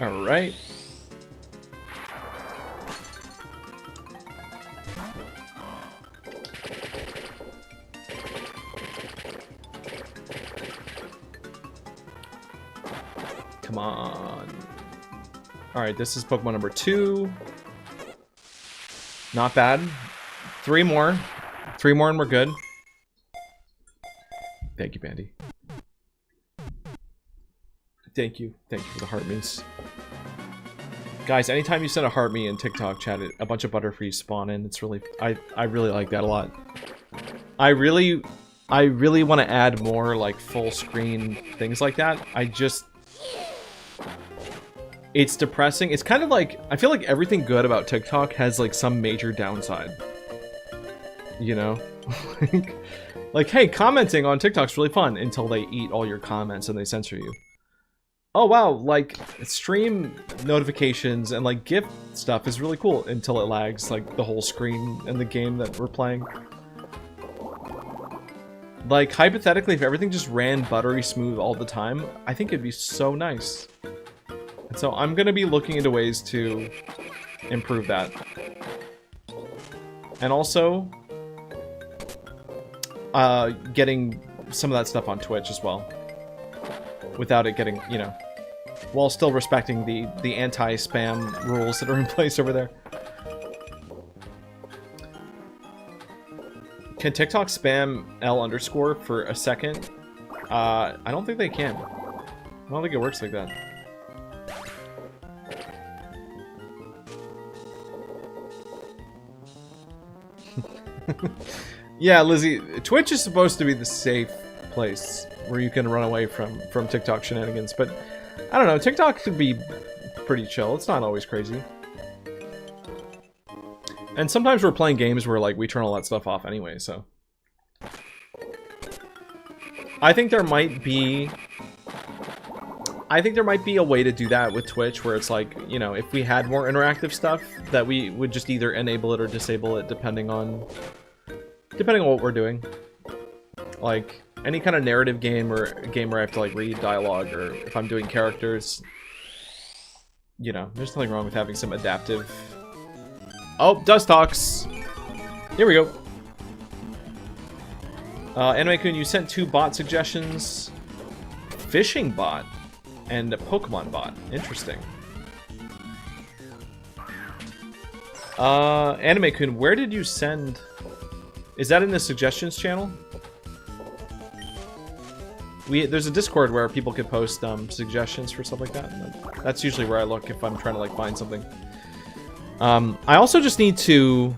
All right. Come on. All right, this is Pokemon number 2. Not bad. 3 more. 3 more and we're good. Thank you, Bandy. Thank you. Thank you for the heart me's. Guys, anytime you send a heart me in TikTok chat, a bunch of Butterfrees spawn in. It's really... I really like that a lot. I really want to add more, like, full screen things like that. It's depressing. It's kind of like... I feel like everything good about TikTok has, like, some major downside. You know? Like, hey, commenting on TikTok's really fun until they eat all your comments and they censor you. Oh, wow, like, stream notifications and, like, GIF stuff is really cool until it lags, like, the whole screen in the game that we're playing. Like, hypothetically, if everything just ran buttery smooth all the time, I think it'd be so nice. And so I'm gonna be looking into ways to improve that. And also, getting some of that stuff on Twitch as well. Without it getting, you know, while still respecting the anti-spam rules that are in place over there. Can TikTok spam L_ for a second? I don't think they can. I don't think it works like that. Yeah, Lizzie, Twitch is supposed to be the safe place where you can run away from TikTok shenanigans, but I don't know, TikTok could be pretty chill. It's not always crazy. And sometimes we're playing games where, like, we turn all that stuff off anyway, so. I think there might be a way to do that with Twitch where it's like, you know, if we had more interactive stuff, that we would just either enable it or disable it depending on what we're doing. Like, any kind of narrative game or a game where I have to, like, read dialogue, or if I'm doing characters, you know, there's nothing wrong with having some adaptive... Oh, Dustox! Here we go. Anime-kun, you sent 2 bot suggestions. Fishing bot and a Pokemon bot. Interesting. Anime-kun, where did you send... Is that in the suggestions channel? There's a Discord where people could post suggestions for stuff like that. That's usually where I look if I'm trying to, like, find something. I also just need to...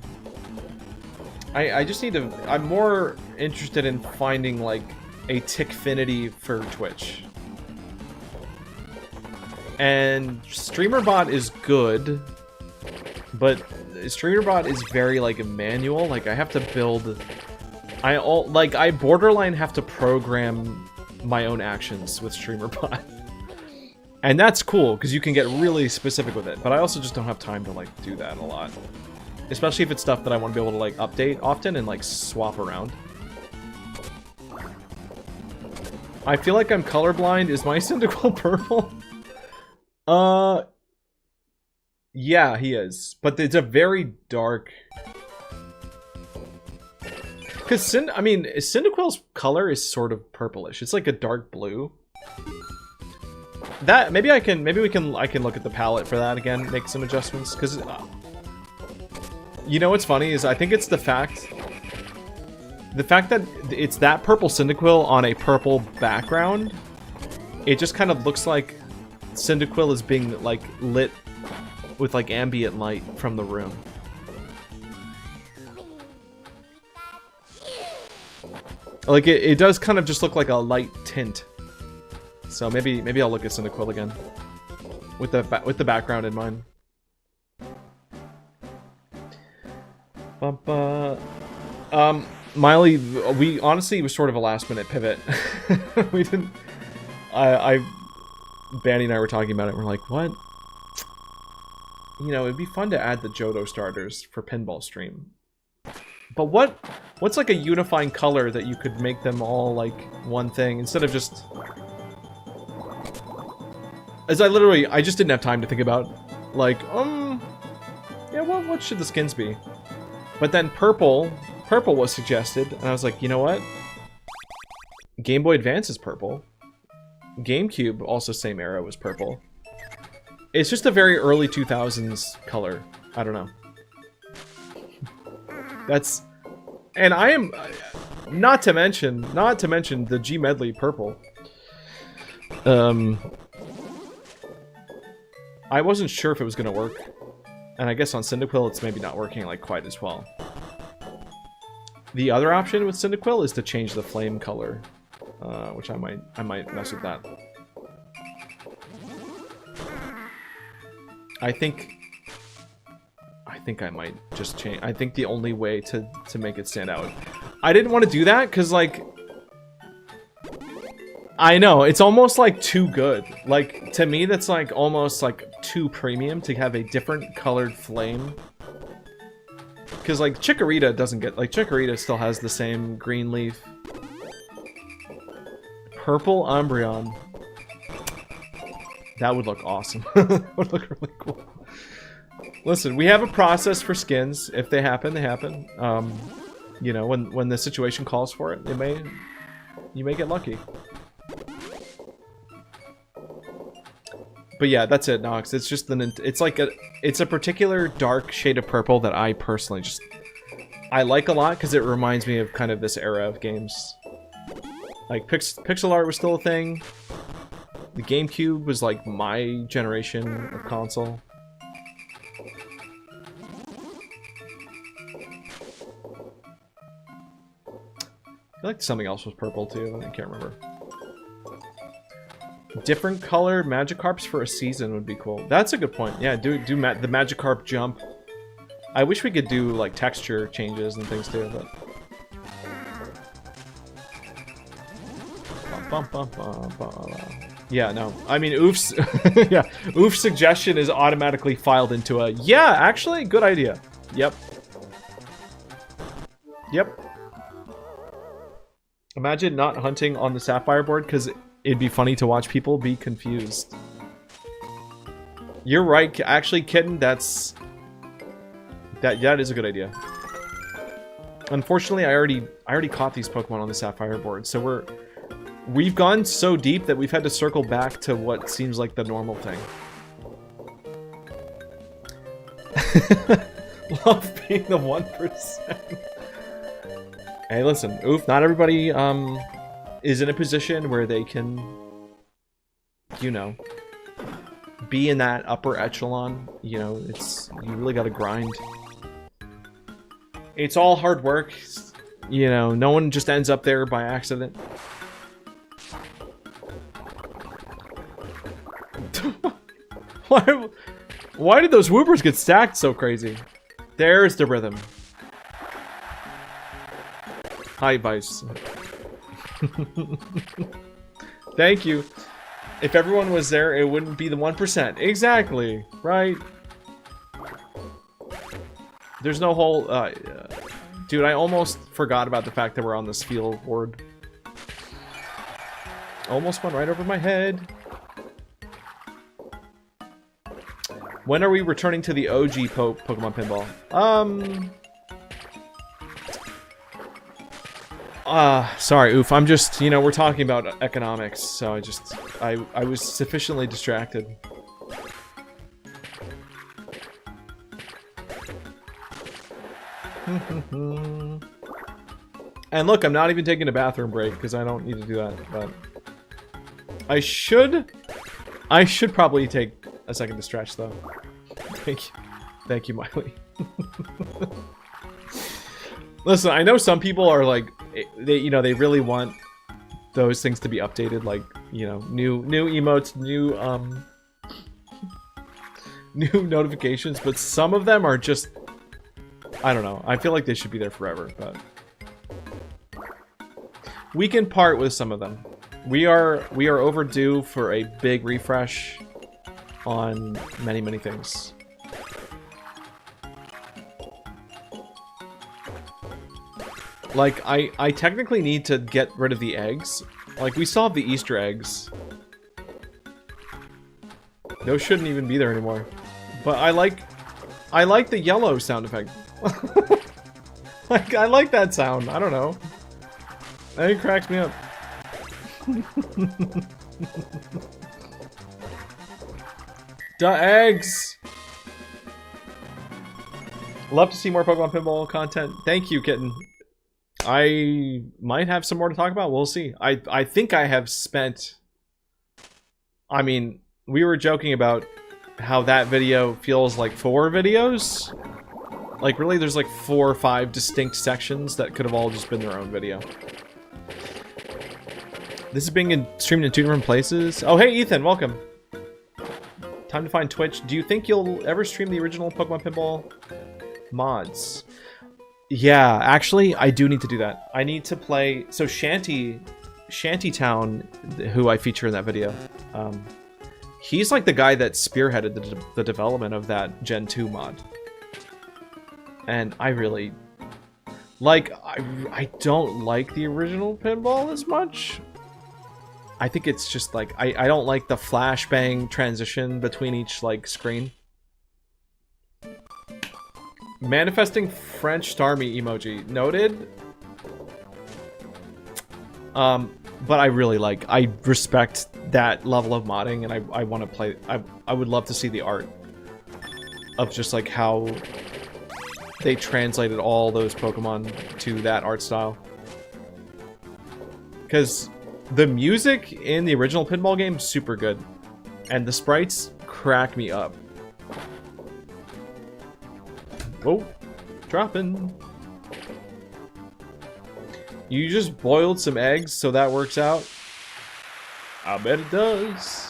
I just need to... I'm more interested in finding, like, a Tickfinity for Twitch. And StreamerBot is good, but StreamerBot is very, like, manual. Like, I have to build... I borderline have to program my own actions with StreamerBot. And that's cool, because you can get really specific with it. But I also just don't have time to, like, do that a lot. Especially if it's stuff that I want to be able to, like, update often and, like, swap around. I feel like I'm colorblind. Is my Cyndaquil purple? Yeah, he is. But it's a very dark... Because Cyndaquil's color is sort of purplish. It's like a dark blue. That maybe I can look at the palette for that again, make some adjustments. Because you know what's funny is I think it's the fact that it's that purple Cyndaquil on a purple background. It just kind of looks like Cyndaquil is being, like, lit with, like, ambient light from the room. Like, it does kind of just look like a light tint. So maybe I'll look at Cyndaquil again. With the background in mind. Miley, we honestly, it was sort of a last minute pivot. We didn't... Banny and I were talking about it, and we're like, what? you know, it'd be fun to add the Johto starters for Pinball Stream. But what's like a unifying color that you could make them all like one thing instead of just... As I just didn't have time to think about, like, yeah, what should the skins be? But then purple was suggested, and I was like, you know what? Game Boy Advance is purple. GameCube, also same era, was purple. It's just a very early 2000s color. I don't know. That's... And I am... Not to mention the gmedley purple. I wasn't sure if it was going to work. And I guess on Cyndaquil it's maybe not working like quite as well. The other option with Cyndaquil is to change the flame color. Which I might mess with that. I think I might just change. I think the only way to make it stand out. I didn't want to do that because, like, I know it's almost like too good. Like, to me, that's like almost like too premium to have a different colored flame. Because, like, Chikorita doesn't get, like, Chikorita still has the same green leaf. Purple Umbreon. That would look awesome. That would look really cool. Listen, we have a process for skins. If they happen, they happen. You know, when the situation calls for it, you may get lucky. But yeah, that's it, Nox. It's just it's a particular dark shade of purple that I personally I like a lot because it reminds me of kind of this era of games. Like pixel art was still a thing. The GameCube was like my generation of console. I feel like something else was purple too. I can't remember. Different color Magikarps for a season would be cool. That's a good point. Yeah, do the Magikarp jump. I wish we could do like texture changes and things too, but. Yeah, no. I mean, Oof's yeah, Oof's suggestion is automatically filed into a yeah, actually, good idea. Yep. Yep. Imagine not hunting on the Sapphire board because it'd be funny to watch people be confused. You're right, actually, Kitten. That is a good idea. Unfortunately, I already caught these Pokemon on the Sapphire board, so we've gone so deep that we've had to circle back to what seems like the normal thing. Love being the 1%. Hey, listen, Oof, not everybody is in a position where they can, you know, be in that upper echelon. You know, you really gotta grind. It's all hard work. You know, no one just ends up there by accident. Why did those Whoopers get stacked so crazy? There's the rhythm. Hi, Vice. Thank you. If everyone was there, it wouldn't be the 1%. Exactly. Right. There's no whole... dude, I almost forgot about the fact that we're on this field board. Almost went right over my head. When are we returning to the OG Pokemon Pinball? Sorry, Oof. I'm just, you know, we're talking about economics, so I was sufficiently distracted. And look, I'm not even taking a bathroom break because I don't need to do that, but I should probably take a second to stretch though. Thank you, Miley. Listen, I know some people are like, they really want those things to be updated, like, you know, new emotes, new notifications, but some of them are just, I don't know. I feel like they should be there forever, but we can part with some of them. We are overdue for a big refresh on many things. Like, I technically need to get rid of the eggs. Like, we still have the Easter eggs. Those shouldn't even be there anymore. But I like the yellow sound effect. Like, I like that sound. I don't know. I think it cracks me up. The eggs! Love to see more Pokemon Pinball content. Thank you, Kitten. I might have some more to talk about. We'll see. I think I have spent... I mean, we were joking about how that video feels like 4 videos. Like, really, there's like 4 or 5 distinct sections that could have all just been their own video. This is being streamed in 2 different places. Oh, hey, Ethan, welcome. Time to find Twitch. Do you think you'll ever stream the original Pokemon Pinball mods? Yeah, actually, I do need to do that. I need to play... So, Shantytown, who I feature in that video, he's like the guy that spearheaded the development of that Gen 2 mod. And I really... Like, I don't like the original Pinball as much. I think it's just like... I don't like the flashbang transition between each, like, screen. Manifesting French Starmie emoji. Noted. But I really like... I respect that level of modding, and I want to play... I would love to see the art of just, like, how they translated all those Pokemon to that art style. Because the music in the original Pinball game is super good. And the sprites crack me up. Oh, dropping. You just boiled some eggs, so that works out. I bet it does.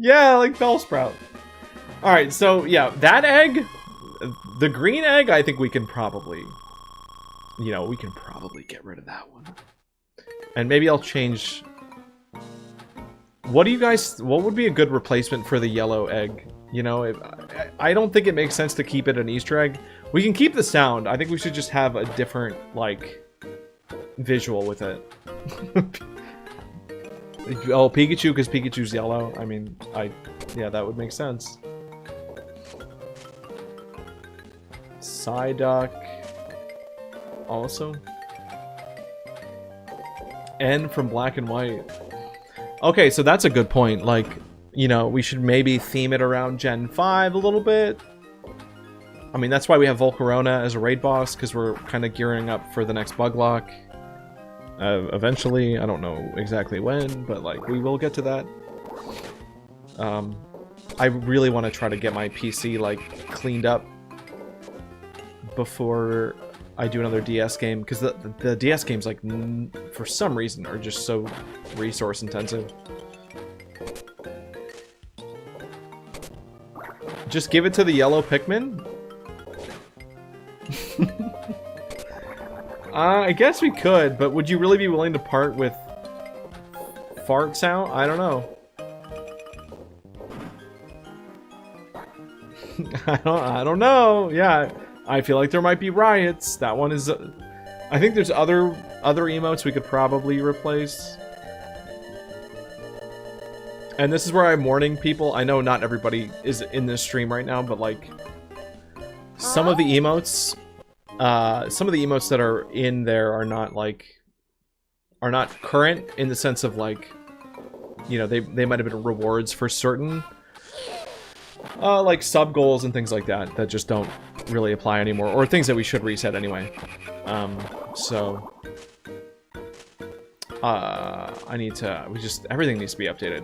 Yeah, like Bellsprout. Alright, so yeah, that egg, the green egg, I think we can probably, you know, we can probably get rid of that one. And maybe I'll change... What do you guys... What would be a good replacement for the yellow egg? You know, I don't think it makes sense to keep it an Easter egg. We can keep the sound. I think we should just have a different, like, visual with it. Oh, Pikachu, because Pikachu's yellow. I mean, yeah, that would make sense. Psyduck. Also. N from Black and White. Okay, so that's a good point. Like, you know, we should maybe theme it around Gen 5 a little bit. I mean, that's why we have Volcarona as a raid boss, because we're kind of gearing up for the next Buglock. Eventually, I don't know exactly when, but, like, we will get to that. I really want to try to get my PC, like, cleaned up before I do another DS game, because the DS games, like, for some reason, are just so resource intensive. Just give it to the yellow Pikmin? I guess we could, but would you really be willing to part with fart sound? I don't know. I don't know. Yeah, I feel like there might be riots. That one is... I think there's other emotes we could probably replace. And this is where I'm warning people. I know not everybody is in this stream right now, but, like, some of the emotes that are in there are not, like, are not current in the sense of, like, you know, they might have been rewards for certain like sub goals and things like that that just don't really apply anymore, or things that we should reset anyway. So everything needs to be updated.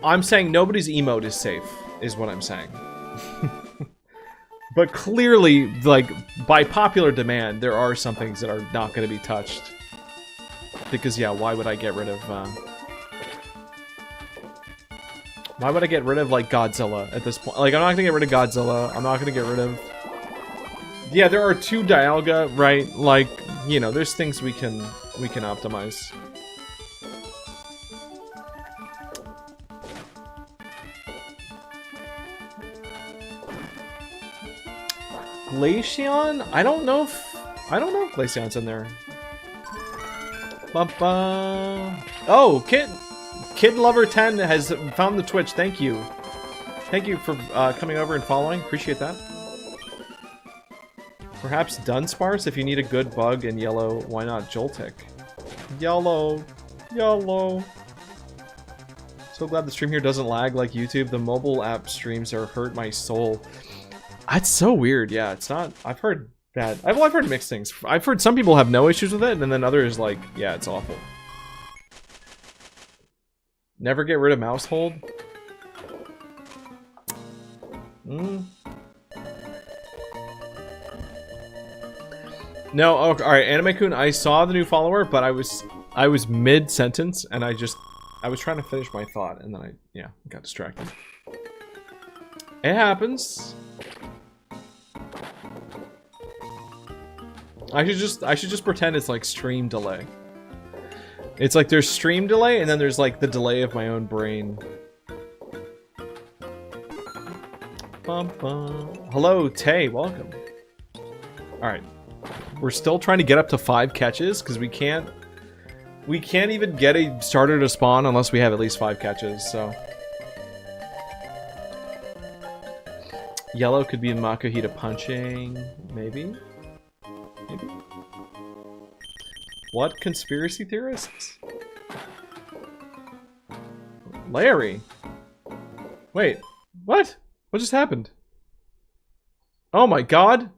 I'm saying nobody's emote is safe, is what I'm saying. But clearly, like, by popular demand, there are some things that are not going to be touched. Because, yeah, why would I get rid of, like, Godzilla at this point? Like, I'm not gonna get rid of Godzilla. I'm not gonna get rid of... Yeah, there are 2 Dialga, right? Like, you know, there's things we can optimize. Glaceon? I don't know if Glaceon's in there. Oh, Kid Lover 10 has found the Twitch. Thank you. Thank you for coming over and following. Appreciate that. Perhaps Dunsparce if you need a good bug, and yellow, why not Joltik? Yellow. So glad the stream here doesn't lag like YouTube. The mobile app streams are hurt my soul. That's so weird. Yeah, it's not. I've heard bad. I've heard mixed things. I've heard some people have no issues with it, and then others like, yeah, it's awful. Never get rid of mouse hold. No, oh, alright, Anime-kun, I saw the new follower, but I was mid-sentence, and I was trying to finish my thought, and then I got distracted. It happens. I should just pretend it's like stream delay. It's like there's stream delay, and then there's like the delay of my own brain. Hello, Tay, welcome. Alright. We're still trying to get up to 5 catches, because we can't even get a starter to spawn unless we have at least 5 catches, so. Yellow could be Makuhita punching, maybe? Maybe? What conspiracy theorists? Larry? Wait, what? What just happened? Oh my god!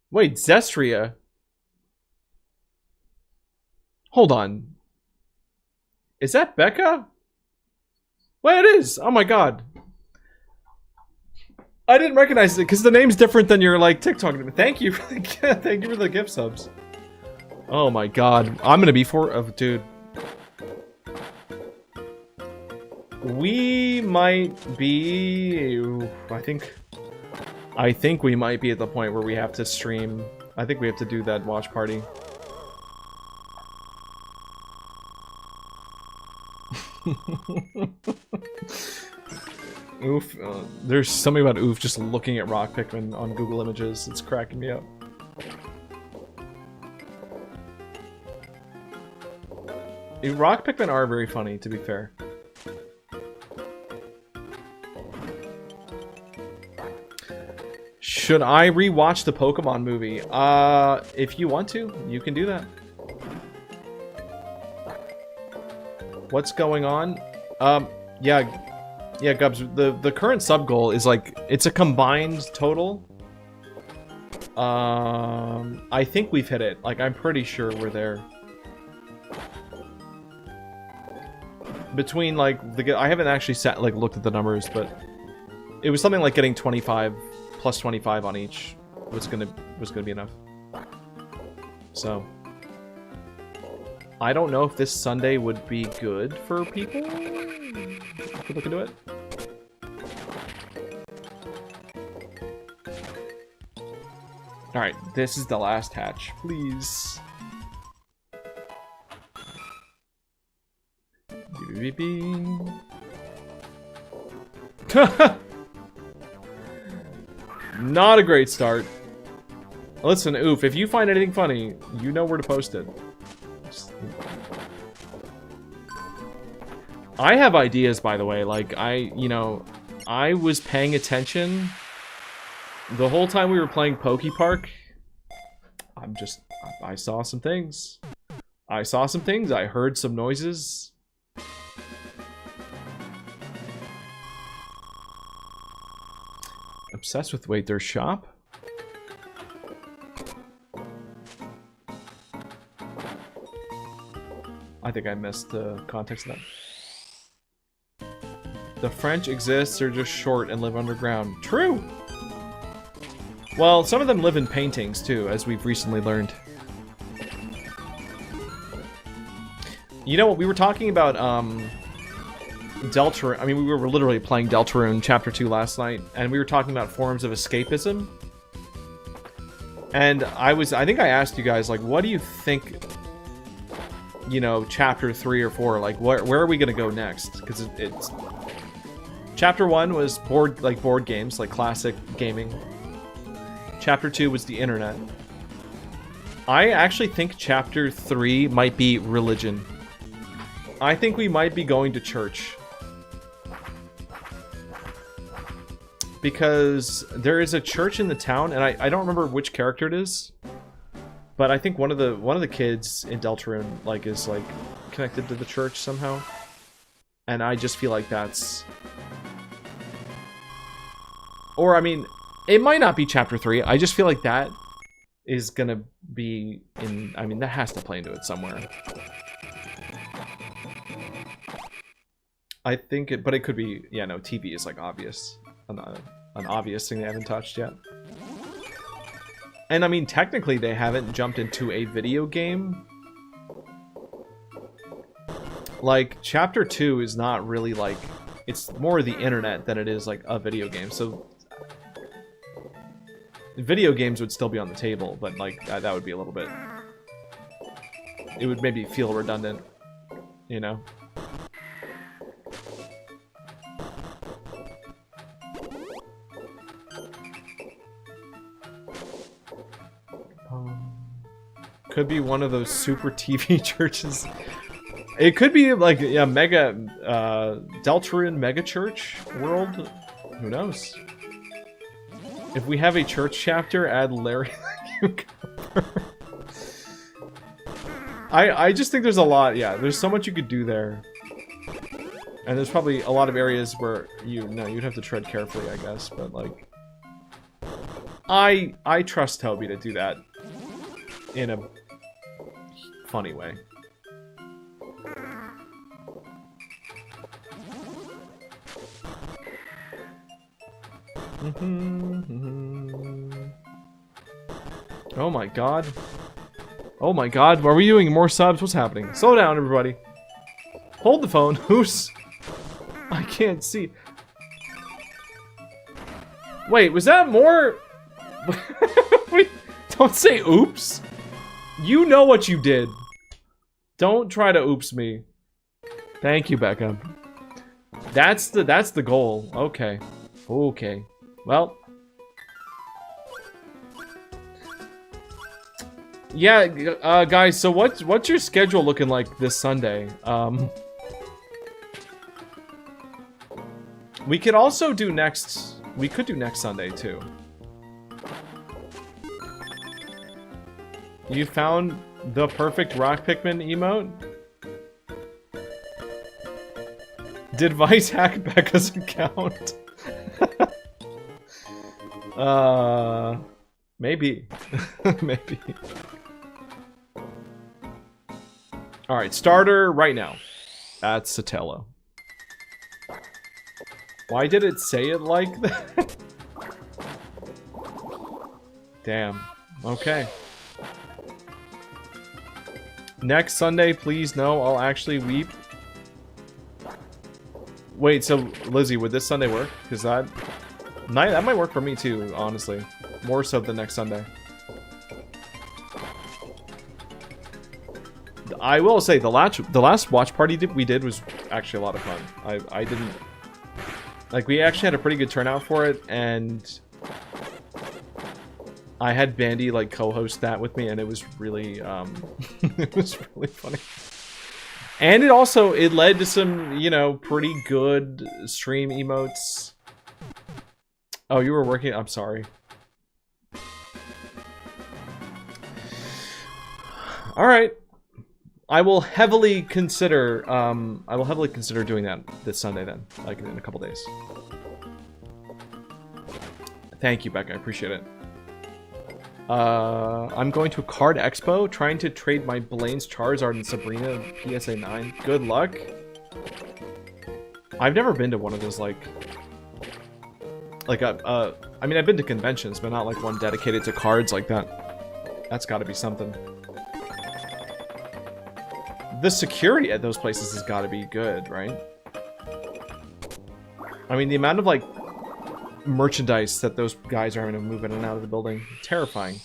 Wait, Zestria? Hold on. Is that Becca? Well, it is! Oh my god. I didn't recognize it because the name's different than your like TikTok. Thank you for the thank you for the gift subs. Oh my god. I'm gonna be dude. We might be I think we might be at the point where we have to stream. I think we have to do that watch party. Oof. There's something about Oof just looking at rock Pikmin on Google Images. It's cracking me up. Rock Pikmin are very funny, to be fair. Should I rewatch the Pokemon movie? If you want to, you can do that. What's going on? Yeah, Gubs, the current sub goal is like, it's a combined total. I think we've hit it. Like, I'm pretty sure we're there. Between like, I haven't actually looked at the numbers, but it was something like getting 25 plus 25 on each was gonna be enough. So I don't know if this Sunday would be good for people. Could look into it. Alright, this is the last hatch. Please. Beep, beep, beep. Not a great start. Listen, Oof, if you find anything funny, you know where to post it. I have ideas, by the way. Like, I was paying attention the whole time we were playing Poke Park. I saw some things. I heard some noises. Obsessed with, wait, their shop? I think I missed the context of that. The French exist, they're just short and live underground. True! Well, some of them live in paintings, too, as we've recently learned. You know what, we were talking about, Deltarune. I mean, we were literally playing Deltarune Chapter 2 last night, and we were talking about forms of escapism. And I think I asked you guys, like, what do you think, you know, Chapter 3 or 4, like, where are we gonna go next? Because it's... Chapter 1 was board games, like classic gaming. Chapter 2 was the internet. I actually think Chapter 3 might be religion. I think we might be going to church. Because there is a church in the town, and I don't remember which character it is. But I think one of the kids in Deltarune, like, is, like, connected to the church somehow. And I just feel like that's... Or, I mean, it might not be Chapter 3. I just feel like that is gonna be in... I mean, that has to play into it somewhere. I think it... But it could be... Yeah, no, TV is, like, obvious. An obvious thing they haven't touched yet. And, I mean, technically they haven't jumped into a video game. Like, Chapter 2 is not really, like... It's more the internet than it is, like, a video game. So... Video games would still be on the table, but, like, that would be a little bit... It would maybe feel redundant, you know? Could be one of those super TV churches. It could be like a mega Deltarune mega church world. Who knows? If we have a church chapter, add Larry the Cucumber. I just think there's a lot. Yeah, there's so much you could do there, and there's probably a lot of areas where you'd have to tread carefully, I guess. But like, I trust Toby to do that in a funny way. Oh my god. Oh my god, are we doing more subs? What's happening? Slow down, everybody. Hold the phone. Who's... I can't see. Wait, was that more... Wait, don't say oops. You know what you did. Don't try to oops me. Thank you, Becca. That's the goal. Okay. Okay. Well. Yeah, guys, so what's your schedule looking like this Sunday? We could also do next... We could do next Sunday, too. You found the perfect Rock Pikmin emote? Did Vice hack Becca's account? Maybe. Maybe. Alright, starter right now. That's Sotelo. Why did it say it like that? Damn. Okay. Next Sunday, please, no, I'll actually weep. Wait, so, Lizzie, would this Sunday work? Because that might work for me too, honestly. More so than next Sunday. I will say, the last watch party we did was actually a lot of fun. I didn't... Like, we actually had a pretty good turnout for it, and... I had Bandy, like, co-host that with me, and it was really, it was really funny. And it led to some, you know, pretty good stream emotes. Oh, you were working? I'm sorry. Alright. I will heavily consider doing that this Sunday then, like in a couple days. Thank you, Becca, I appreciate it. I'm going to a card expo, trying to trade my Blaine's Charizard and Sabrina PSA 9. Good luck. I've never been to one of those, I mean, I've been to conventions, but not like one dedicated to cards like that. That's gotta be something. The security at those places has gotta be good, right? I mean, the amount of, like, merchandise that those guys are having to move in and out of the building. Terrifying.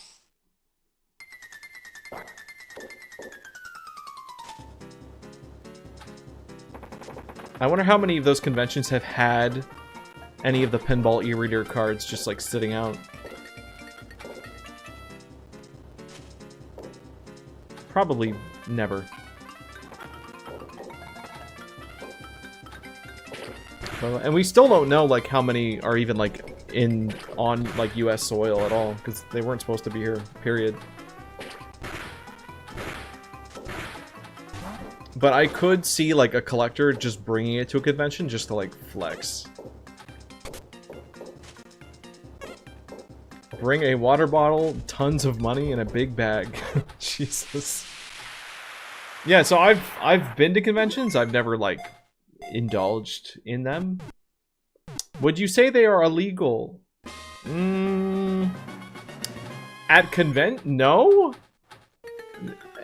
I wonder how many of those conventions have had any of the pinball e-reader cards just like sitting out. probably never. And we still don't know, like, how many are even, like, on like, US soil at all, because they weren't supposed to be here, period. But I could see, like, a collector just bringing it to a convention just to, like, flex. Bring a water bottle, tons of money, and a big bag. Jesus. Yeah, so I've been to conventions. I've never, like, indulged in them. Would you say they are illegal? At convent? No?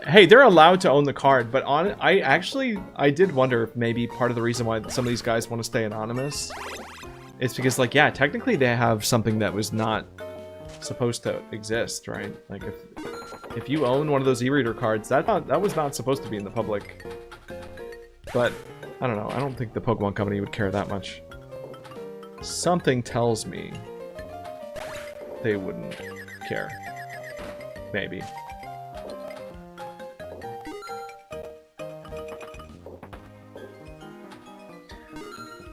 Hey, they're allowed to own the card, but I did wonder if maybe part of the reason why some of these guys want to stay anonymous is because, like, yeah, technically they have something that was not supposed to exist, right? Like, if you own one of those eReader cards, that was not supposed to be in the public. But I don't know. I don't think the Pokemon Company would care that much. Something tells me they wouldn't care. Maybe.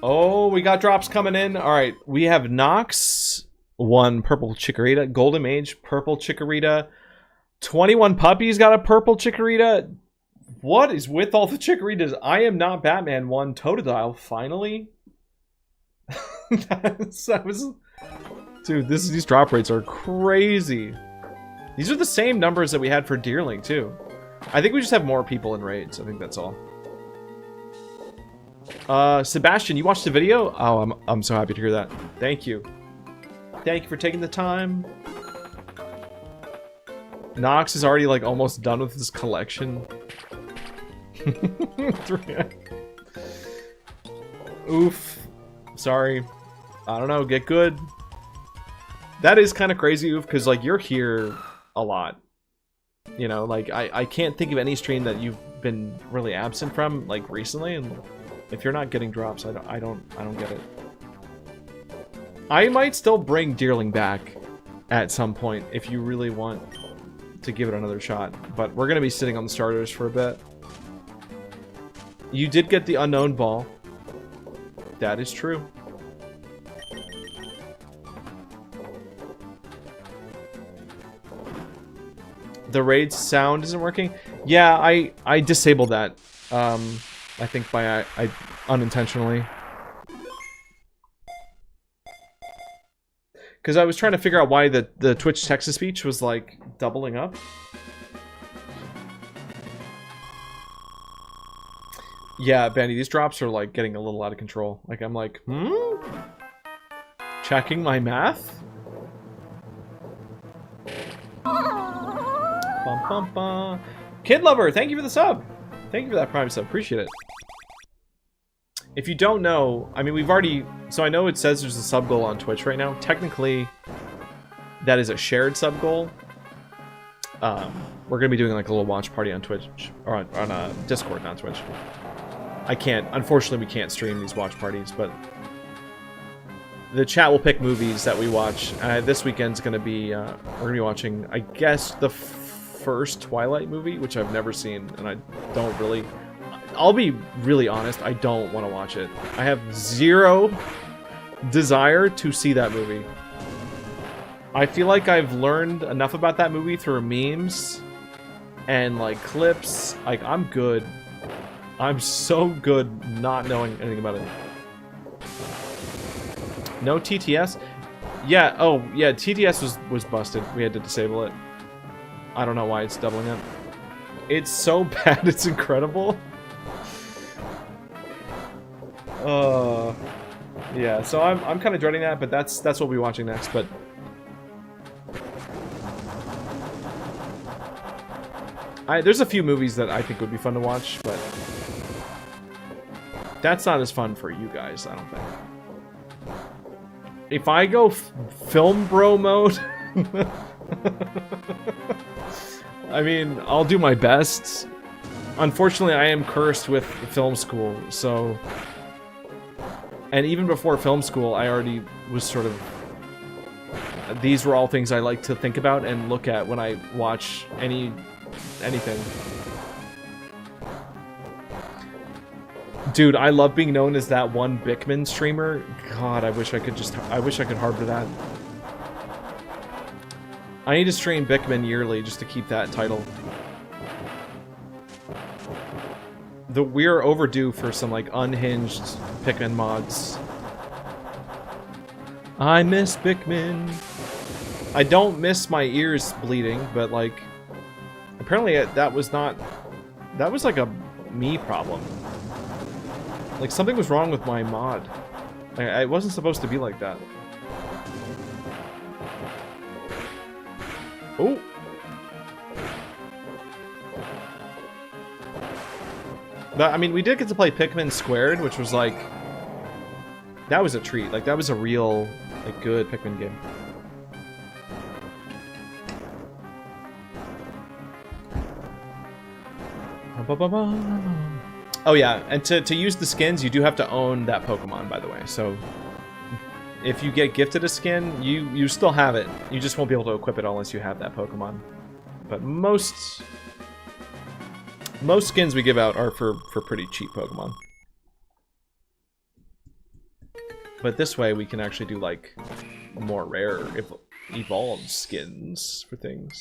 Oh, we got drops coming in. All right, we have Nox, 1 purple Chikorita, Golden Mage, purple Chikorita, 21 Puppies got a purple Chikorita. What is with all the Chikoritas? I am not Batman, 1 Totodile, finally. Dude, these drop rates are crazy. These are the same numbers that we had for Deerling, too. I think we just have more people in raids. I think that's all. Sebastian, you watched the video? Oh, I'm so happy to hear that. Thank you. Thank you for taking the time. Nox is already, like, almost done with his collection. Oof. Sorry. I don't know, get good. That is kind of crazy, Oof, because, like, you're here a lot. You know, like, I can't think of any stream that you've been really absent from, like, recently, and if you're not getting drops, I don't get it. I might still bring Deerling back at some point if you really want to give it another shot, but we're gonna be sitting on the starters for a bit. You did get the unknown ball. That is true. The raid sound isn't working. Yeah, I disabled that. I think by I unintentionally. Because I was trying to figure out why the Twitch text-to-speech was, like, doubling up. Yeah, Benny, these drops are, like, getting a little out of control. Like, I'm like, checking my math? Bum, bum, bum. Kid Lover, thank you for the sub. Thank you for that Prime sub. Appreciate it. If you don't know, I mean, we've already... So I know it says there's a sub goal on Twitch right now. Technically, that is a shared sub goal. We're going to be doing, like, a little watch party on Twitch. Or on Discord, not Twitch. I can't... Unfortunately, we can't stream these watch parties, but... The chat will pick movies that we watch. This weekend's going to be... we're going to be watching, I guess, the first Twilight movie, which I've never seen, and I don't really... I'll be really honest, I don't want to watch it. I have zero desire to see that movie. I feel like I've learned enough about that movie through memes and, like, clips. Like, I'm good. I'm so good not knowing anything about it. No TTS? Yeah, oh, yeah, TTS was busted. We had to disable it. I don't know why it's doubling up. It's so bad, it's incredible. Yeah, so I'm kind of dreading that, but that's what we'll be watching next, but... There's a few movies that I think would be fun to watch, but... That's not as fun for you guys, I don't think. If I go film bro mode... I mean, I'll do my best. Unfortunately, I am cursed with film school, so... And even before film school, I already was sort of... These were all things I like to think about and look at when I watch any anything. Dude, I love being known as that one Bickman streamer. God, I wish I could harbor that. I need to stream Bickman yearly just to keep that title. We're overdue for some, like, unhinged Pikmin mods. I miss Pikmin. I don't miss my ears bleeding, but, like, apparently that was like a me problem. Like, something was wrong with my mod. It wasn't supposed to be like that. Oh! But, I mean, we did get to play Pikmin Squared, which was, like... That was a treat. Like, that was a real, like, good Pikmin game. Oh yeah, and to use the skins, you do have to own that Pokemon, by the way. So if you get gifted a skin, you still have it. You just won't be able to equip it unless you have that Pokemon. But most skins we give out are for pretty cheap Pokemon. But this way we can actually do, like, more rare evolved skins for things.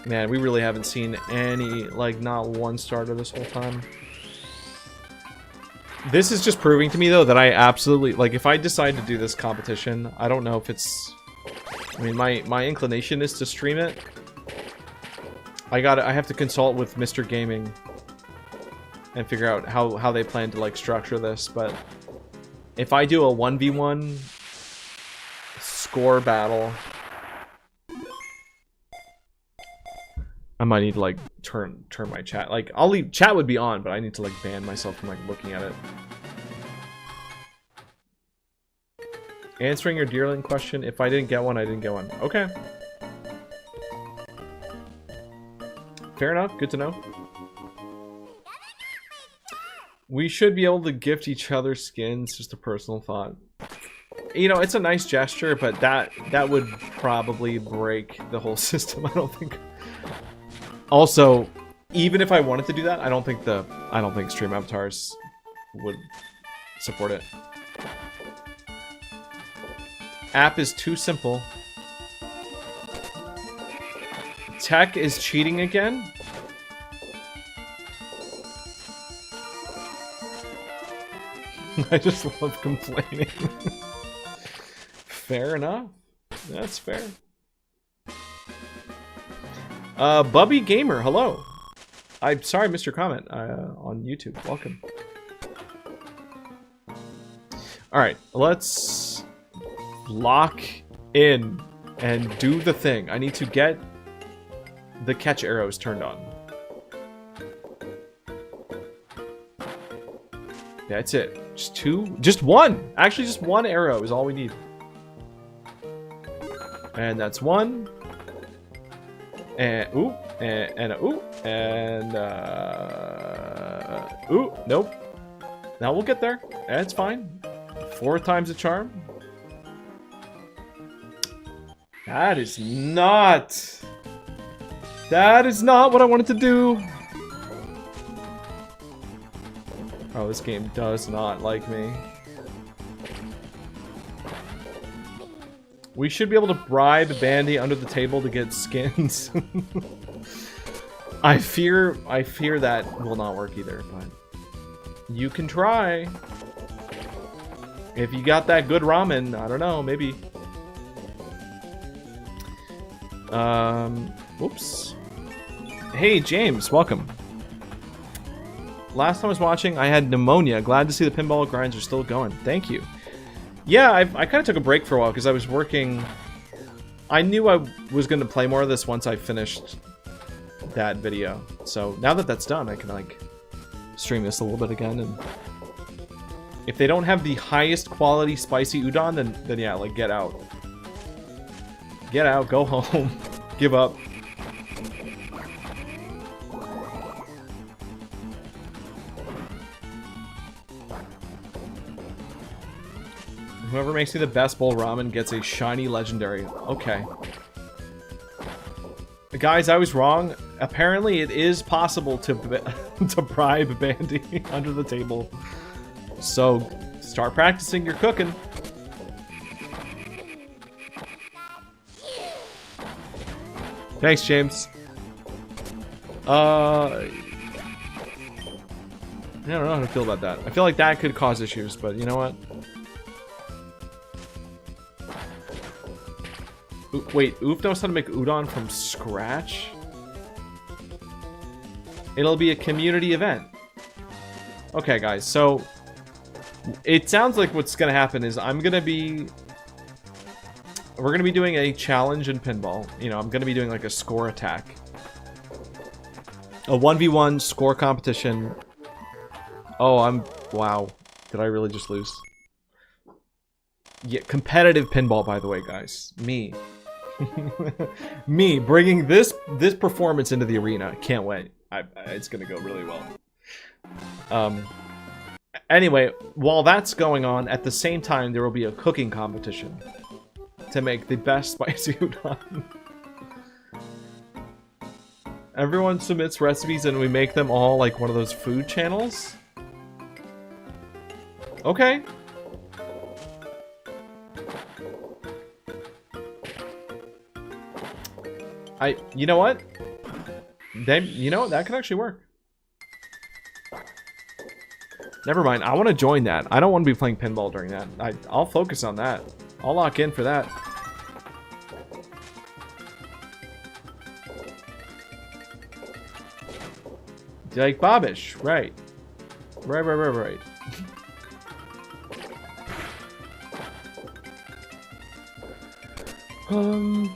Man, we really haven't seen any, like, not one starter this whole time. This is just proving to me, though, that I absolutely, like, if I decide to do this competition, I don't know if it's... I mean, my inclination is to stream it. I have to consult with Mr. Gaming and figure out how they plan to, like, structure this, but if I do a 1v1 score battle, I might need to, like, turn my chat. Like, I'll leave... Chat would be on, but I need to, like, ban myself from, like, looking at it. Answering your Deerling question, if I didn't get one, I didn't get one. Okay. Fair enough. Good to know. We should be able to gift each other skins. Just a personal thought. You know, it's a nice gesture, but that would probably break the whole system, I don't think. Also, even if I wanted to do that, I don't think Stream Avatars would support it. App is too simple. Tech is cheating again? I just love complaining. Fair enough. That's fair. Bubby Gamer, hello. I'm sorry I missed your comment on YouTube. Welcome. Alright, let's lock in and do the thing. I need to get the catch arrows turned on. That's it. Just one! Actually, just one arrow is all we need. And that's one. And ooh, and ooh, and ooh, nope. Now we'll get there. That's fine. 4 times the charm. That is not what I wanted to do. Oh, this game does not like me. We should be able to bribe Bandy under the table to get skins. I fear that will not work either, but you can try. If you got that good ramen, I don't know, maybe. Whoops. Hey, James, welcome. Last time I was watching, I had pneumonia. Glad to see the pinball grinds are still going. Thank you. Yeah, I kind of took a break for a while because I was working... I knew I was going to play more of this once I finished that video. So now that that's done, I can, like, stream this a little bit again. And if they don't have the highest quality spicy udon, then yeah, like, get out. Get out, go home, give up. Whoever makes me the best bowl ramen gets a shiny legendary. Okay. Guys, I was wrong. Apparently, it is possible to to bribe Bandy under the table. So, start practicing your cooking. Thanks, James. I don't know how to feel about that. I feel like that could cause issues, but you know what? Wait, Oof knows how to make udon from scratch? It'll be a community event. Okay, guys, so it sounds like what's gonna happen is we're gonna be doing a challenge in pinball. You know, I'm gonna be doing like a score attack. A 1v1 score competition. Oh, wow. Did I really just lose? Yeah, competitive pinball, by the way, guys. Me. Me bringing this performance into the arena. Can't wait. It's gonna go really well. Anyway, while that's going on, at the same time there will be a cooking competition to make the best spicy udon. Everyone submits recipes and we make them all like one of those food channels. Okay. You know what? You know what? That could actually work. Never mind. I want to join that. I don't want to be playing pinball during that. I'll focus on that. I'll lock in for that. Like Bobbish, right. Right. Oh,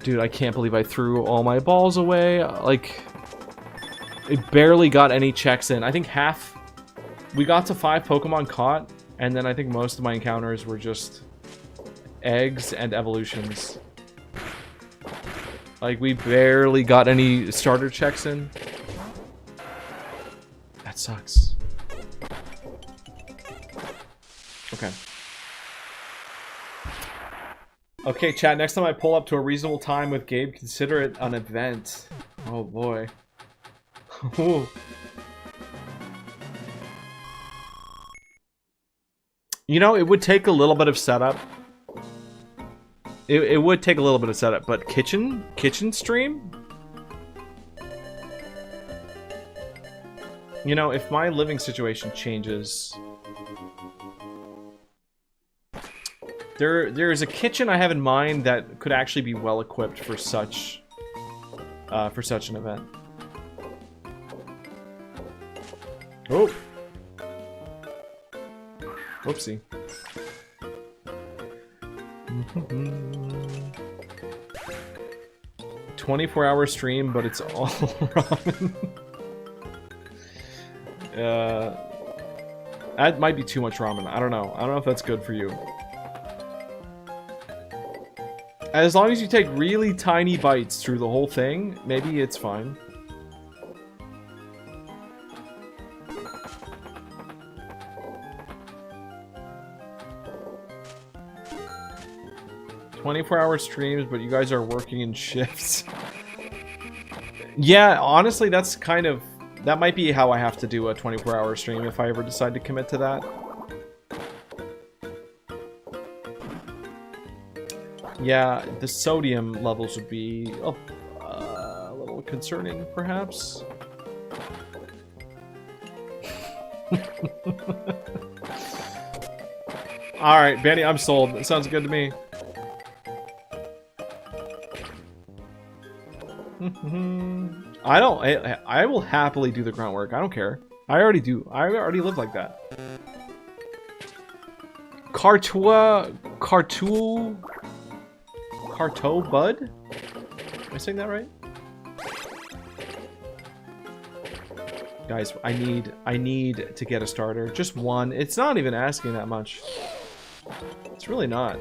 dude, I can't believe I threw all my balls away. Like, it barely got any checks in. I think half... We got to 5 Pokemon caught, and then I think most of my encounters were just eggs and evolutions. Like, we barely got any starter checks in. That sucks. Okay. Okay, chat, next time I pull up to a reasonable time with Gabe, consider it an event. Oh, boy. You know, it would take a little bit of setup. It would take a little bit of setup, but kitchen stream? You know, if my living situation changes... There's a kitchen I have in mind that could actually be well equipped for such an event. Oh. Whoopsie. 24-hour stream, but it's all ramen. That might be too much ramen. I don't know. I don't know if that's good for you. As long as you take really tiny bites through the whole thing, maybe it's fine. "24-hour streams, but you guys are working in shifts." Yeah, honestly, that's kind of... That might be how I have to do a 24-hour stream if I ever decide to commit to that. Yeah, the sodium levels would be a little concerning, perhaps. Alright, Benny, I'm sold. That sounds good to me. I will happily do the grunt work. I don't care. I already do. I already live like that. Cartool Bud? Am I saying that right? Guys, I need to get a starter. Just one. It's not even asking that much. It's really not.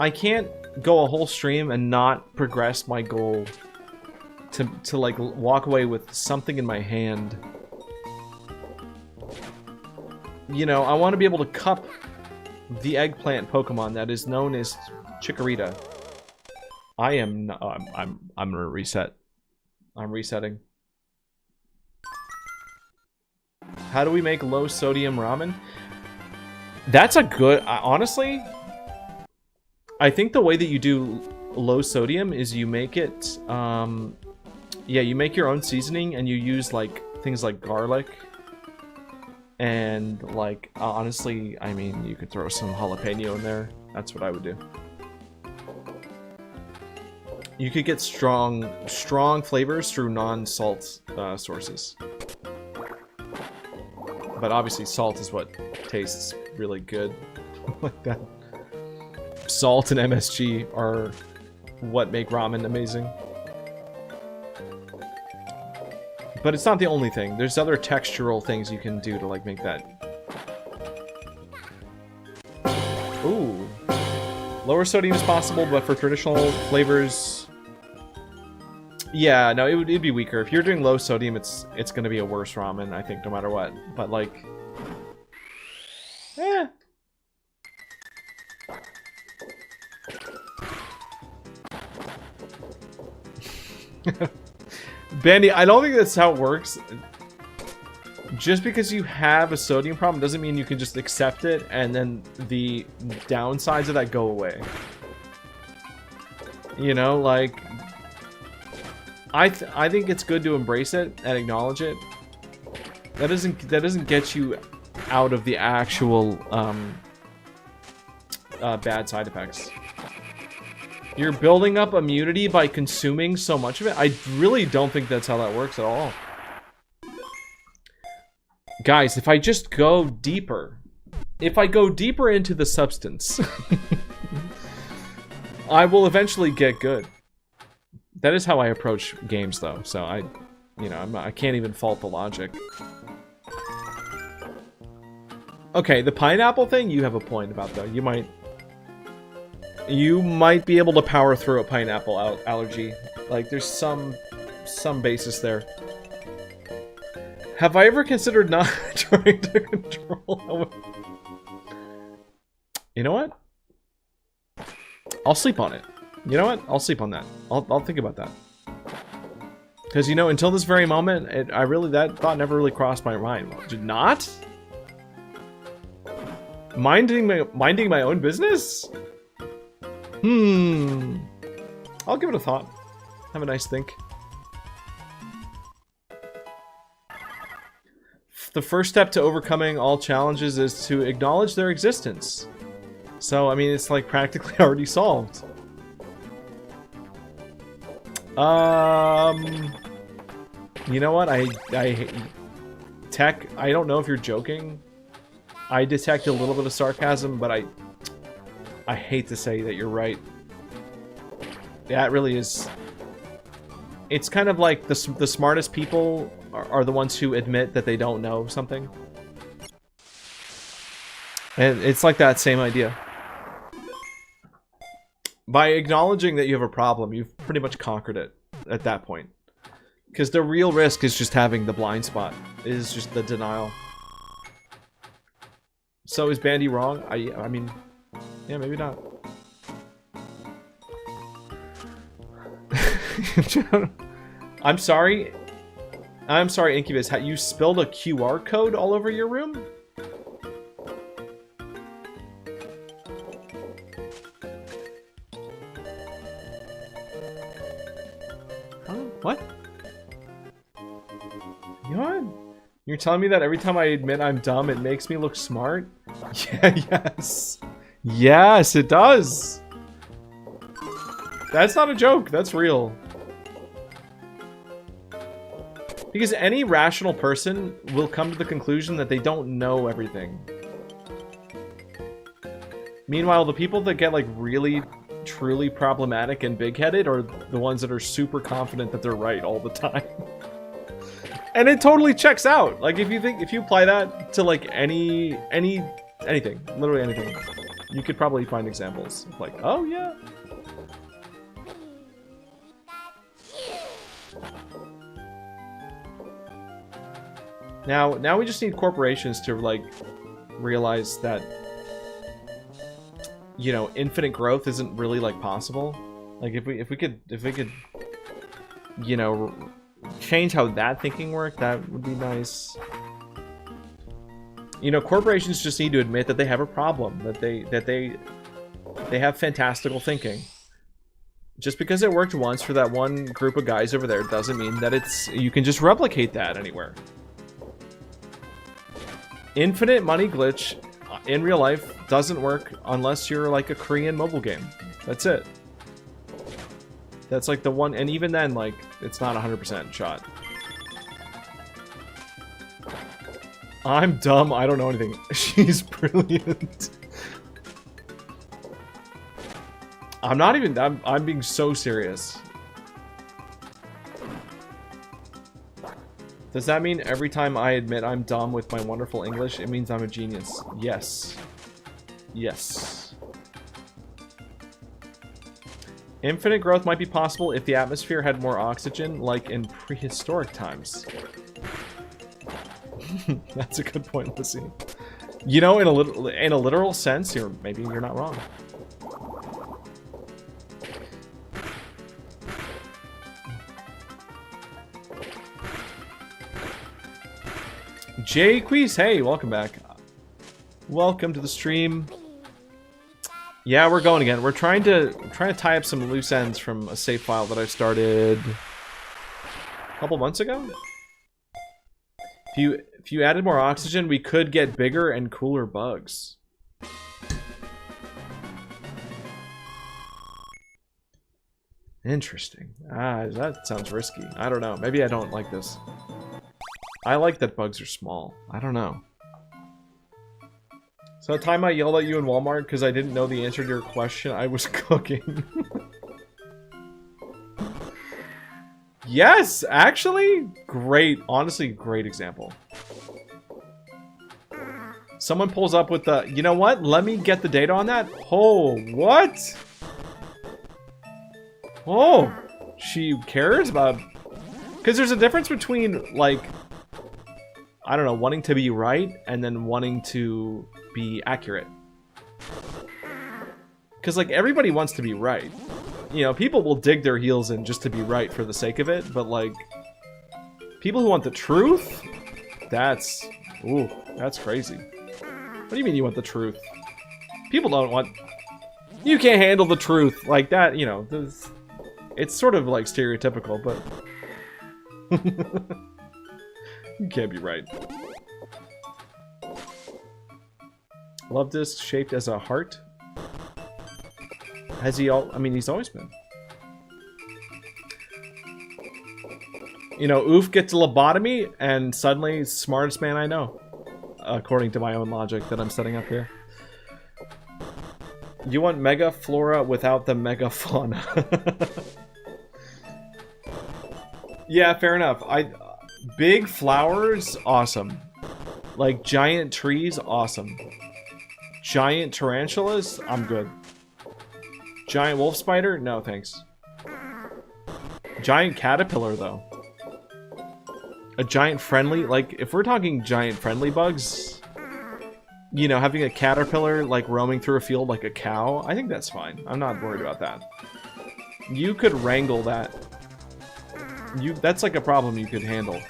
I can't go a whole stream and not progress my goal to like walk away with something in my hand. you know, I want to be able to cup the eggplant Pokemon that is known as Chikorita. I am. I'm gonna reset. I'm resetting. How do we make low sodium ramen? That's a good. Honestly, I think the way that you do low sodium is you make it. Yeah, you make your own seasoning and you use like things like garlic. And like honestly, I mean, you could throw some jalapeno in there. That's what I would do. You could get strong flavors through non-salt sources. But obviously salt is what tastes really good. Like that. Salt and MSG are what make ramen amazing. But it's not the only thing. There's other textural things you can do to like make that. Ooh. Lower sodium is possible, but for traditional flavors, yeah, no, it'd be weaker. If you're doing low sodium, it's gonna be a worse ramen, I think, no matter what. But like, eh. Bandy, I don't think that's how it works. Just because you have a sodium problem doesn't mean you can just accept it and then the downsides of that go away. You know, like, I think it's good to embrace it and acknowledge it. That doesn't get you out of the actual bad side effects. You're building up immunity by consuming so much of it? I really don't think that's how that works at all. Guys, if I just go deeper, if I go deeper into the substance, I will eventually get good. That is how I approach games, though. So I can't even fault the logic. Okay, the pineapple thing, you have a point about though. You might be able to power through a pineapple allergy. Like, there's some basis there. Have I ever considered not trying to control? You know what? I'll sleep on it. You know what? I'll sleep on that. I'll think about that. Because, you know, until this very moment, that thought never really crossed my mind. Did not? Minding my own business? I'll give it a thought. Have a nice think. The first step to overcoming all challenges is to acknowledge their existence. So, I mean, it's like practically already solved. You know what? Tech, I don't know if you're joking. I detect a little bit of sarcasm, but I hate to say that you're right. Yeah, it really is. It's kind of like the smartest people are the ones who admit that they don't know something. And it's like that same idea. By acknowledging that you have a problem, you've pretty much conquered it at that point. Because the real risk is just having the blind spot. It is just the denial. So is Bandy wrong? I mean, yeah, maybe not. I'm sorry. I'm sorry, Incubus. You spilled a QR code all over your room? Huh? What? You know what? You're telling me that every time I admit I'm dumb, it makes me look smart? Yeah, yes. Yes, it does. That's not a joke. That's real. Because any rational person will come to the conclusion that they don't know everything. Meanwhile, the people that get like really, truly problematic and big-headed are the ones that are super confident that they're right all the time. And it totally checks out. Like if you apply that to like anything, literally anything, you could probably find examples of like, oh yeah. Now we just need corporations to like realize that, you know, infinite growth isn't really like possible. Like if we could, you know, change how that thinking worked, that would be nice. You know, corporations just need to admit that they have a problem, that they have fantastical thinking. Just because it worked once for that one group of guys over there doesn't mean that you can just replicate that anywhere. Infinite money glitch in real life doesn't work unless you're like a Korean mobile game. That's it. That's like the one, and even then, like, it's not 100% shot. I'm dumb, I don't know anything. She's brilliant. I'm not even, I'm being so serious. Does that mean every time I admit I'm dumb with my wonderful English, it means I'm a genius? Yes. Yes. Infinite growth might be possible if the atmosphere had more oxygen, like in prehistoric times. That's a good point, Lizzie. You know, in a literal sense, maybe you're not wrong. Jayquees, hey, welcome back. Welcome to the stream. Yeah, we're going again. We're trying to tie up some loose ends from a save file that I started a couple months ago. If you added more oxygen, we could get bigger and cooler bugs. Interesting. Ah, that sounds risky. I don't know. Maybe I don't like this. I like that bugs are small. I don't know. So the time I yelled at you in Walmart because I didn't know the answer to your question, I was cooking. Yes, actually, great. Honestly, great example. Someone pulls up with the, you know what? Let me get the data on that. Oh, what? Oh, she cares about... Because there's a difference between, like... I don't know, wanting to be right and then wanting to be accurate. Because, like, everybody wants to be right. You know, people will dig their heels in just to be right for the sake of it, but, like, people who want the truth? That's... Ooh, that's crazy. What do you mean you want the truth? People don't want... You can't handle the truth. Like, that, you know, it's sort of, like, stereotypical, but... You can't be right. Love disc shaped as a heart. Has he I mean, he's always been. You know, Oof gets a lobotomy, and suddenly, smartest man I know. According to my own logic that I'm setting up here. You want mega flora without the mega fauna. Yeah, fair enough. Big flowers, awesome. Like giant trees, awesome. Giant tarantulas, I'm good. Giant wolf spider, no thanks. Giant caterpillar though. A giant friendly, like if we're talking giant friendly bugs, you know, having a caterpillar like roaming through a field like a cow, I think that's fine. I'm not worried about that. You could wrangle that. That's like a problem you could handle.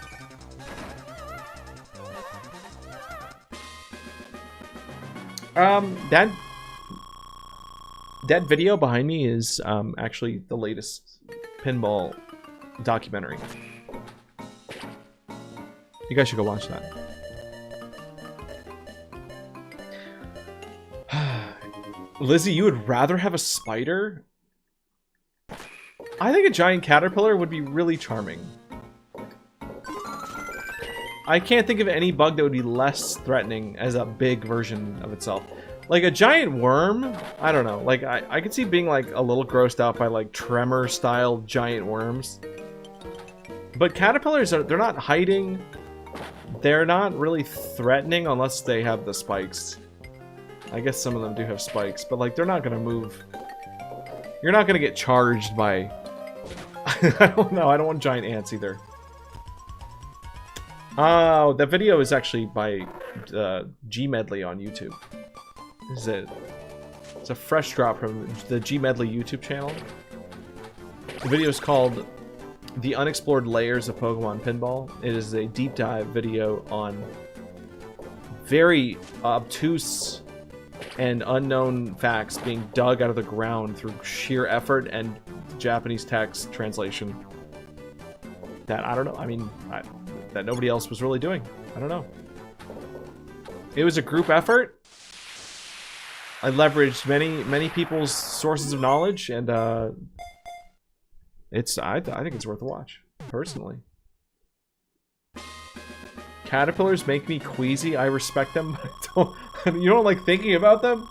That video behind me is actually the latest pinball documentary. You guys should go watch that. Lizzie, you would rather have a spider? I think a giant caterpillar would be really charming. I can't think of any bug that would be less threatening as a big version of itself. Like a giant worm? I don't know. Like, I could see being like a little grossed out by like Tremor-style giant worms. But caterpillars, they're not hiding. They're not really threatening unless they have the spikes. I guess some of them do have spikes, but like they're not gonna move. You're not gonna get charged by... I don't know, I don't want giant ants either. Oh, that video is actually by gmedley on YouTube. It's a fresh drop from the gmedley YouTube channel. The video is called The Unexplored Layers of Pokemon Pinball. It is a deep dive video on very obtuse and unknown facts being dug out of the ground through sheer effort and Japanese text translation that, I don't know, I mean, that nobody else was really doing. I don't know. It was a group effort. I leveraged many people's sources of knowledge, and I think it's worth a watch, personally. Caterpillars make me queasy. I respect them, but you don't like thinking about them?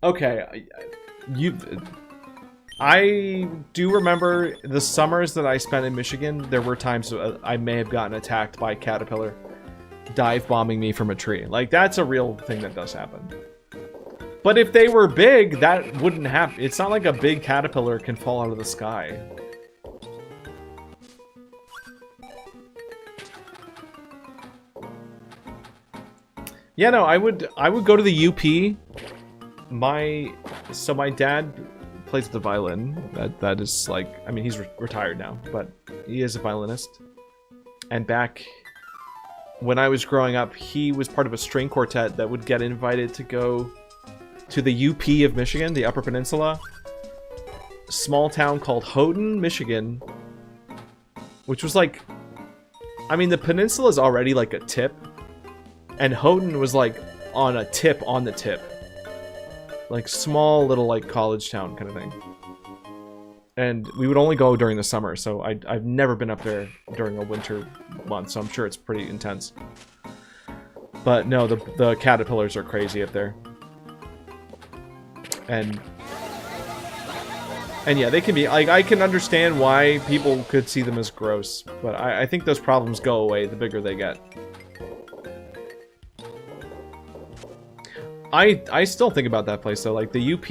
Okay, I do remember the summers that I spent in Michigan. There were times I may have gotten attacked by a caterpillar dive bombing me from a tree. Like, that's a real thing that does happen. But if they were big, that wouldn't happen. It's not like a big caterpillar can fall out of the sky. Yeah, no, I would go to the UP. My dad plays the violin. That is like, I mean, he's retired now, but he is a violinist. And back when I was growing up, he was part of a string quartet that would get invited to go to the UP of Michigan, the Upper Peninsula. Small town called Houghton, Michigan. Which was like, I mean, the peninsula is already like a tip. And Houghton was like on a tip on the tip. Like small little like college town kind of thing. And we would only go during the summer, so I've never been up there during a winter month, so I'm sure it's pretty intense. But no, the caterpillars are crazy up there. And yeah, they can be, like, I can understand why people could see them as gross, but I think those problems go away the bigger they get. I still think about that place though, like the UP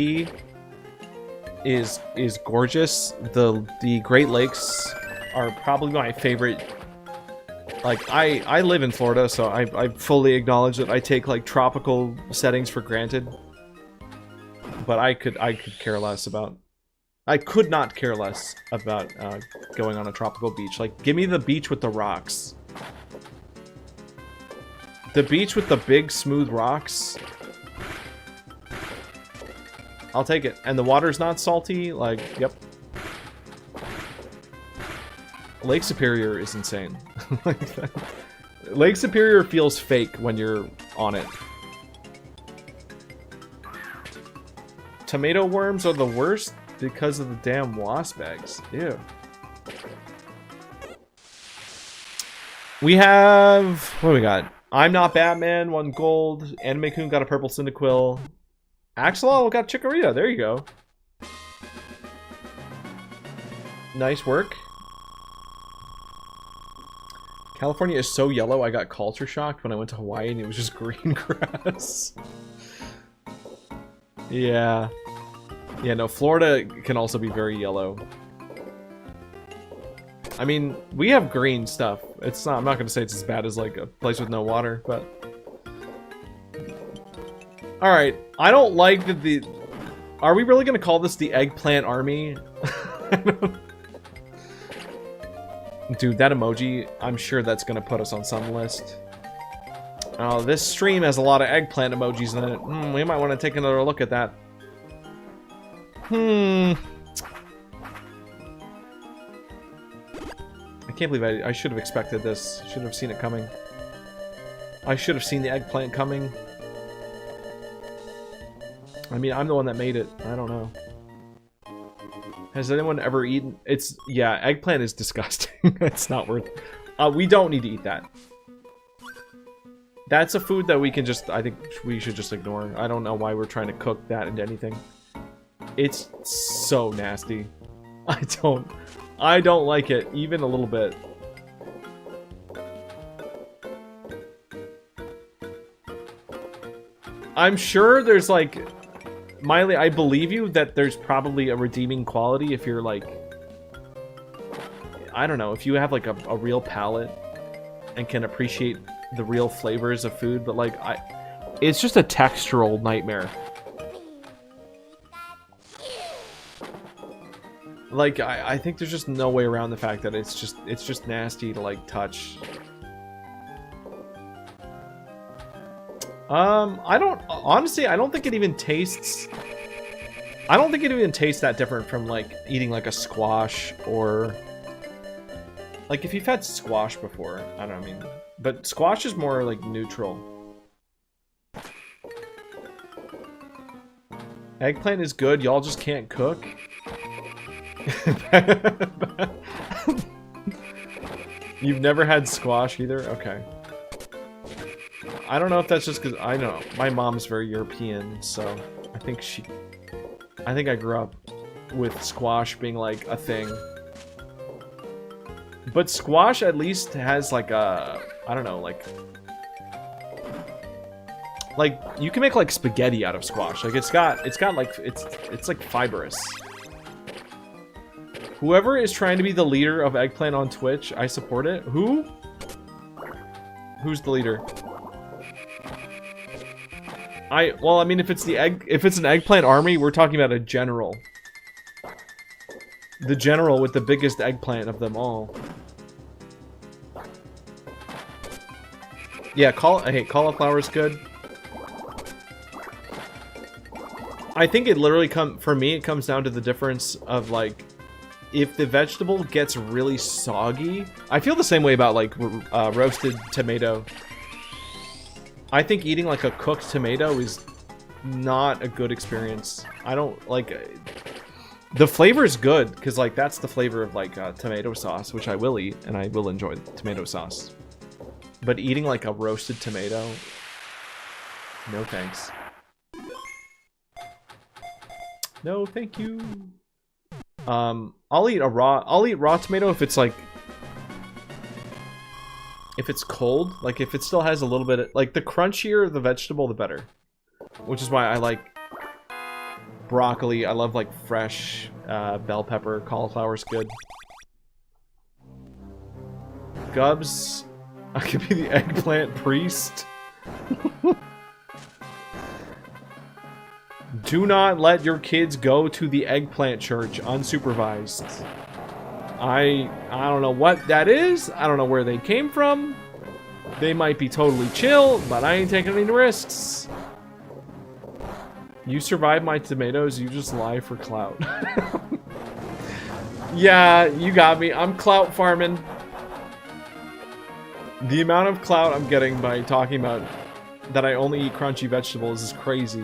is gorgeous. The Great Lakes are probably my favorite. Like, I live in Florida, so I fully acknowledge that I take like tropical settings for granted. But I could care less about, I could not care less about going on a tropical beach. Like, give me the beach with the rocks. The beach with the big smooth rocks. I'll take it. And the water's not salty, like, yep. Lake Superior is insane. Lake Superior feels fake when you're on it. Tomato worms are the worst because of the damn wasp eggs. Ew. We have... what do we got? I'm Not Batman, 1 gold. Anime-kun got a purple Cyndaquil. Axolotl got Chikorita. There you go. Nice work. California is so yellow, I got culture shocked when I went to Hawaii and it was just green grass. Yeah. Yeah, no, Florida can also be very yellow. I mean, we have green stuff. It's not, I'm not gonna say it's as bad as like a place with no water, but... Alright, I don't like that the... Are we really gonna call this the Eggplant Army? Dude, that emoji, I'm sure that's gonna put us on some list. Oh, this stream has a lot of eggplant emojis in it. We might want to take another look at that. I can't believe I should have expected this. Should have seen it coming. I should have seen the eggplant coming. I mean, I'm the one that made it. I don't know. Has anyone ever eaten? It's, yeah, eggplant is disgusting. It's not worth it. We don't need to eat that. That's a food that we can just, I think we should just ignore. I don't know why we're trying to cook that into anything. It's so nasty. I don't like it, even a little bit. I'm sure there's like... Miley, I believe you that there's probably a redeeming quality if you're like... I don't know, if you have like a real palate. and can appreciate the real flavors of food, but like it's just a textural nightmare. Like I think there's just no way around the fact that it's just nasty to like touch. I don't think it even tastes. I don't think it even tastes that different from like eating like a squash or like if you've had squash before. I don't know, I mean, but squash is more like neutral. Eggplant is good. Y'all just can't cook. You've never had squash either? Okay. I don't know if that's just because I know my mom's very European, so I think I grew up with squash being like a thing. But squash at least has like a, I don't know, like you can make like spaghetti out of squash. Like it's got like it's like fibrous. Whoever is trying to be the leader of Eggplant on Twitch, I support it. Who? Who's the leader? Well, I mean, if it's an Eggplant army, we're talking about a general. The general with the biggest eggplant of them all. Yeah, cauliflower's good. I think it literally for me, it comes down to the difference of like, if the vegetable gets really soggy, I feel the same way about like roasted tomato. I think eating like a cooked tomato is not a good experience. I don't like the flavor is good because like that's the flavor of like tomato sauce, which I will eat and I will enjoy tomato sauce. But eating like a roasted tomato, no thanks. No, thank you. I'll eat raw tomato if it's like, if it's cold, like if it still has a little bit of, like the crunchier the vegetable, the better. Which is why I like broccoli. I love like fresh bell pepper. Cauliflower's good. Gubs, I could be the eggplant priest. Do not let your kids go to the eggplant church unsupervised. I don't know what that is. I don't know where they came from. They might be totally chill, but I ain't taking any risks. You survive my tomatoes, you just lie for clout. Yeah, you got me. I'm clout farming. The amount of clout I'm getting by talking about that I only eat crunchy vegetables is crazy.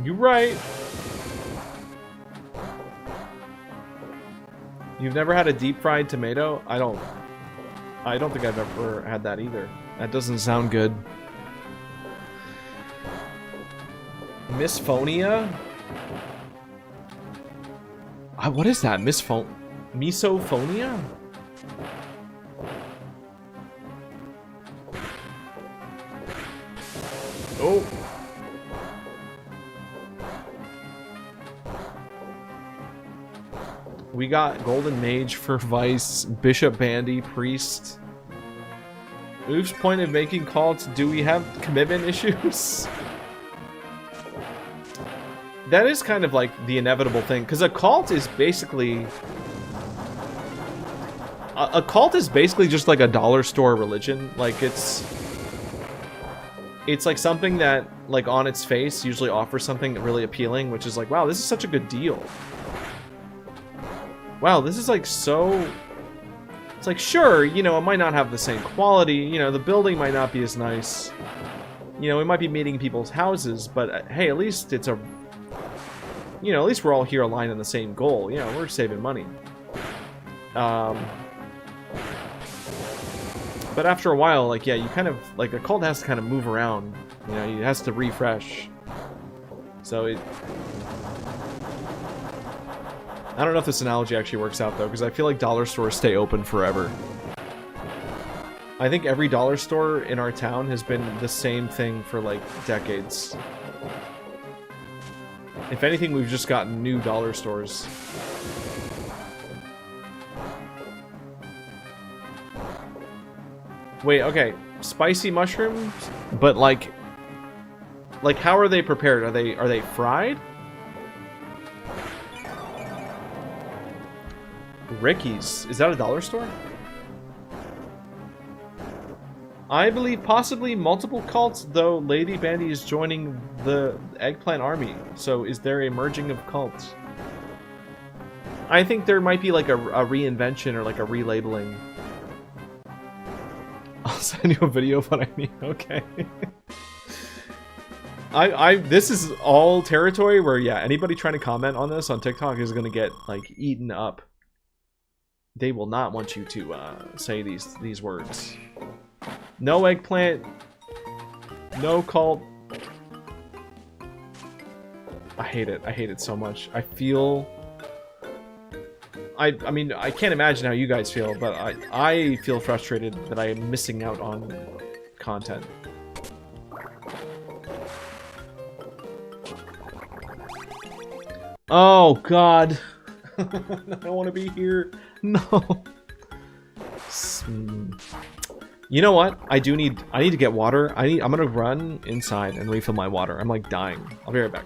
You're right. You've never had a deep fried tomato? I don't think I've ever had that either. That doesn't sound good. Misphonia? What is that? Misophonia? Oh. We got Golden Mage for Vice, Bishop Bandy, Priest. Oof's point of making cults, do we have commitment issues? That is kind of like the inevitable thing, because a cult is basically... A cult is basically just like a dollar store religion. Like, it's like something that, like, on its face usually offers something really appealing, which is like, wow, this is such a good deal. Wow, this is like so... It's like, sure, you know, it might not have the same quality, you know, the building might not be as nice. You know, we might be meeting people's houses, but hey, at least it's a... You know, at least we're all here aligned on the same goal. You know, we're saving money. But after a while, like, yeah, you kind of... Like, a cult has to kind of move around. You know, it has to refresh. So it... I don't know if this analogy actually works out, though, because I feel like dollar stores stay open forever. I think every dollar store in our town has been the same thing for, like, decades. If anything, we've just gotten new dollar stores. Wait, okay. Spicy mushrooms? But like how are they prepared? Are they fried? Ricky's. Is that a dollar store? I believe possibly multiple cults, though Lady Bandy is joining the Eggplant Army. So is there a merging of cults? I think there might be like a reinvention or like a relabeling. I'll send you a video of what I mean. Okay. This is all territory where, yeah, anybody trying to comment on this on TikTok is gonna get like eaten up. They will not want you to say these words. No eggplant. No cult. I hate it. I hate it so much. I feel... I mean, I can't imagine how you guys feel, but I feel frustrated that I am missing out on content. Oh, God. I don't want to be here. No. You know what? I need to get water. I'm gonna run inside and refill my water. I'm like dying. I'll be right back.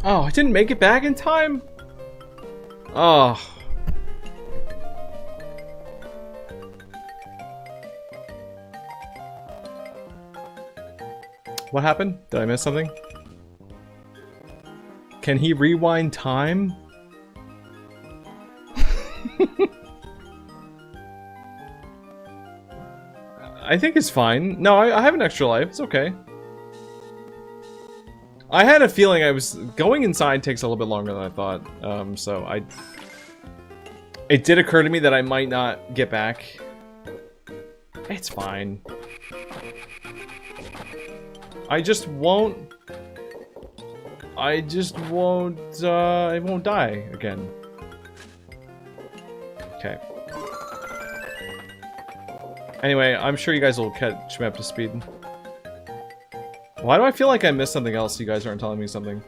Oh, I didn't make it back in time? Oh. What happened? Did I miss something? Can he rewind time? I think it's fine. No, I have an extra life. It's okay. I had a feeling going inside takes a little bit longer than I thought, so It did occur to me that I might not get back. It's fine. I just won't... I won't die again. Okay. Anyway, I'm sure you guys will catch me up to speed. Why do I feel like I missed something else? You guys aren't telling me something.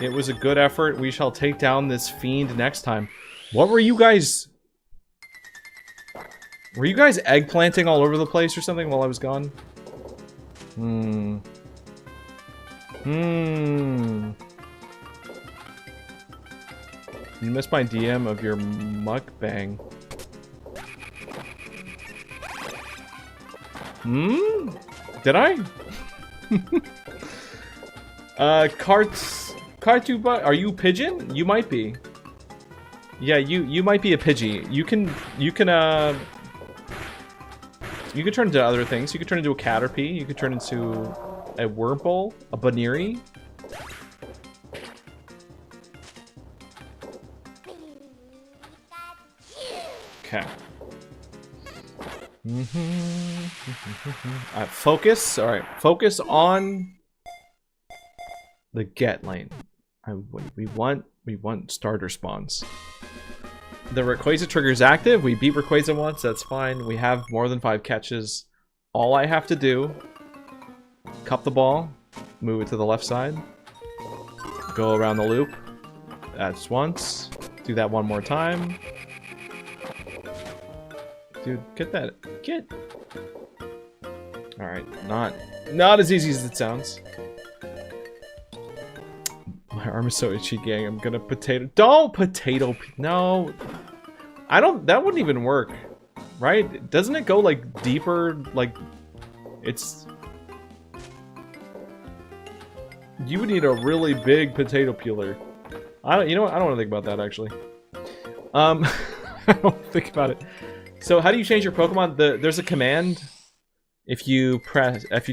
It was a good effort. We shall take down this fiend next time. What were you guys... Were you guys eggplanting all over the place or something while I was gone? You missed my DM of your mukbang. Did I? Cartuba, are you pigeon? You might be. Yeah, you might be a Pidgey. You can turn into other things. You can turn into a Caterpie. You can turn into a Wurmple, a Baneri. Okay. Alright, focus. Alright, focus on the get lane. We want starter spawns. The Rayquaza trigger is active. We beat Rayquaza once. That's fine. We have more than 5 catches. All I have to do, cup the ball, move it to the left side, go around the loop. That's once. Do that one more time. Dude, get that. Get. Alright, not as easy as it sounds. My arm is so itchy, gang. I'm gonna potato. Don't potato. No. I don't. That wouldn't even work. Right? Doesn't it go like deeper? Like. It's. You would need a really big potato peeler. You know what? I don't want to think about that actually. I don't think about it. So how do you change your Pokemon? There's a command. If you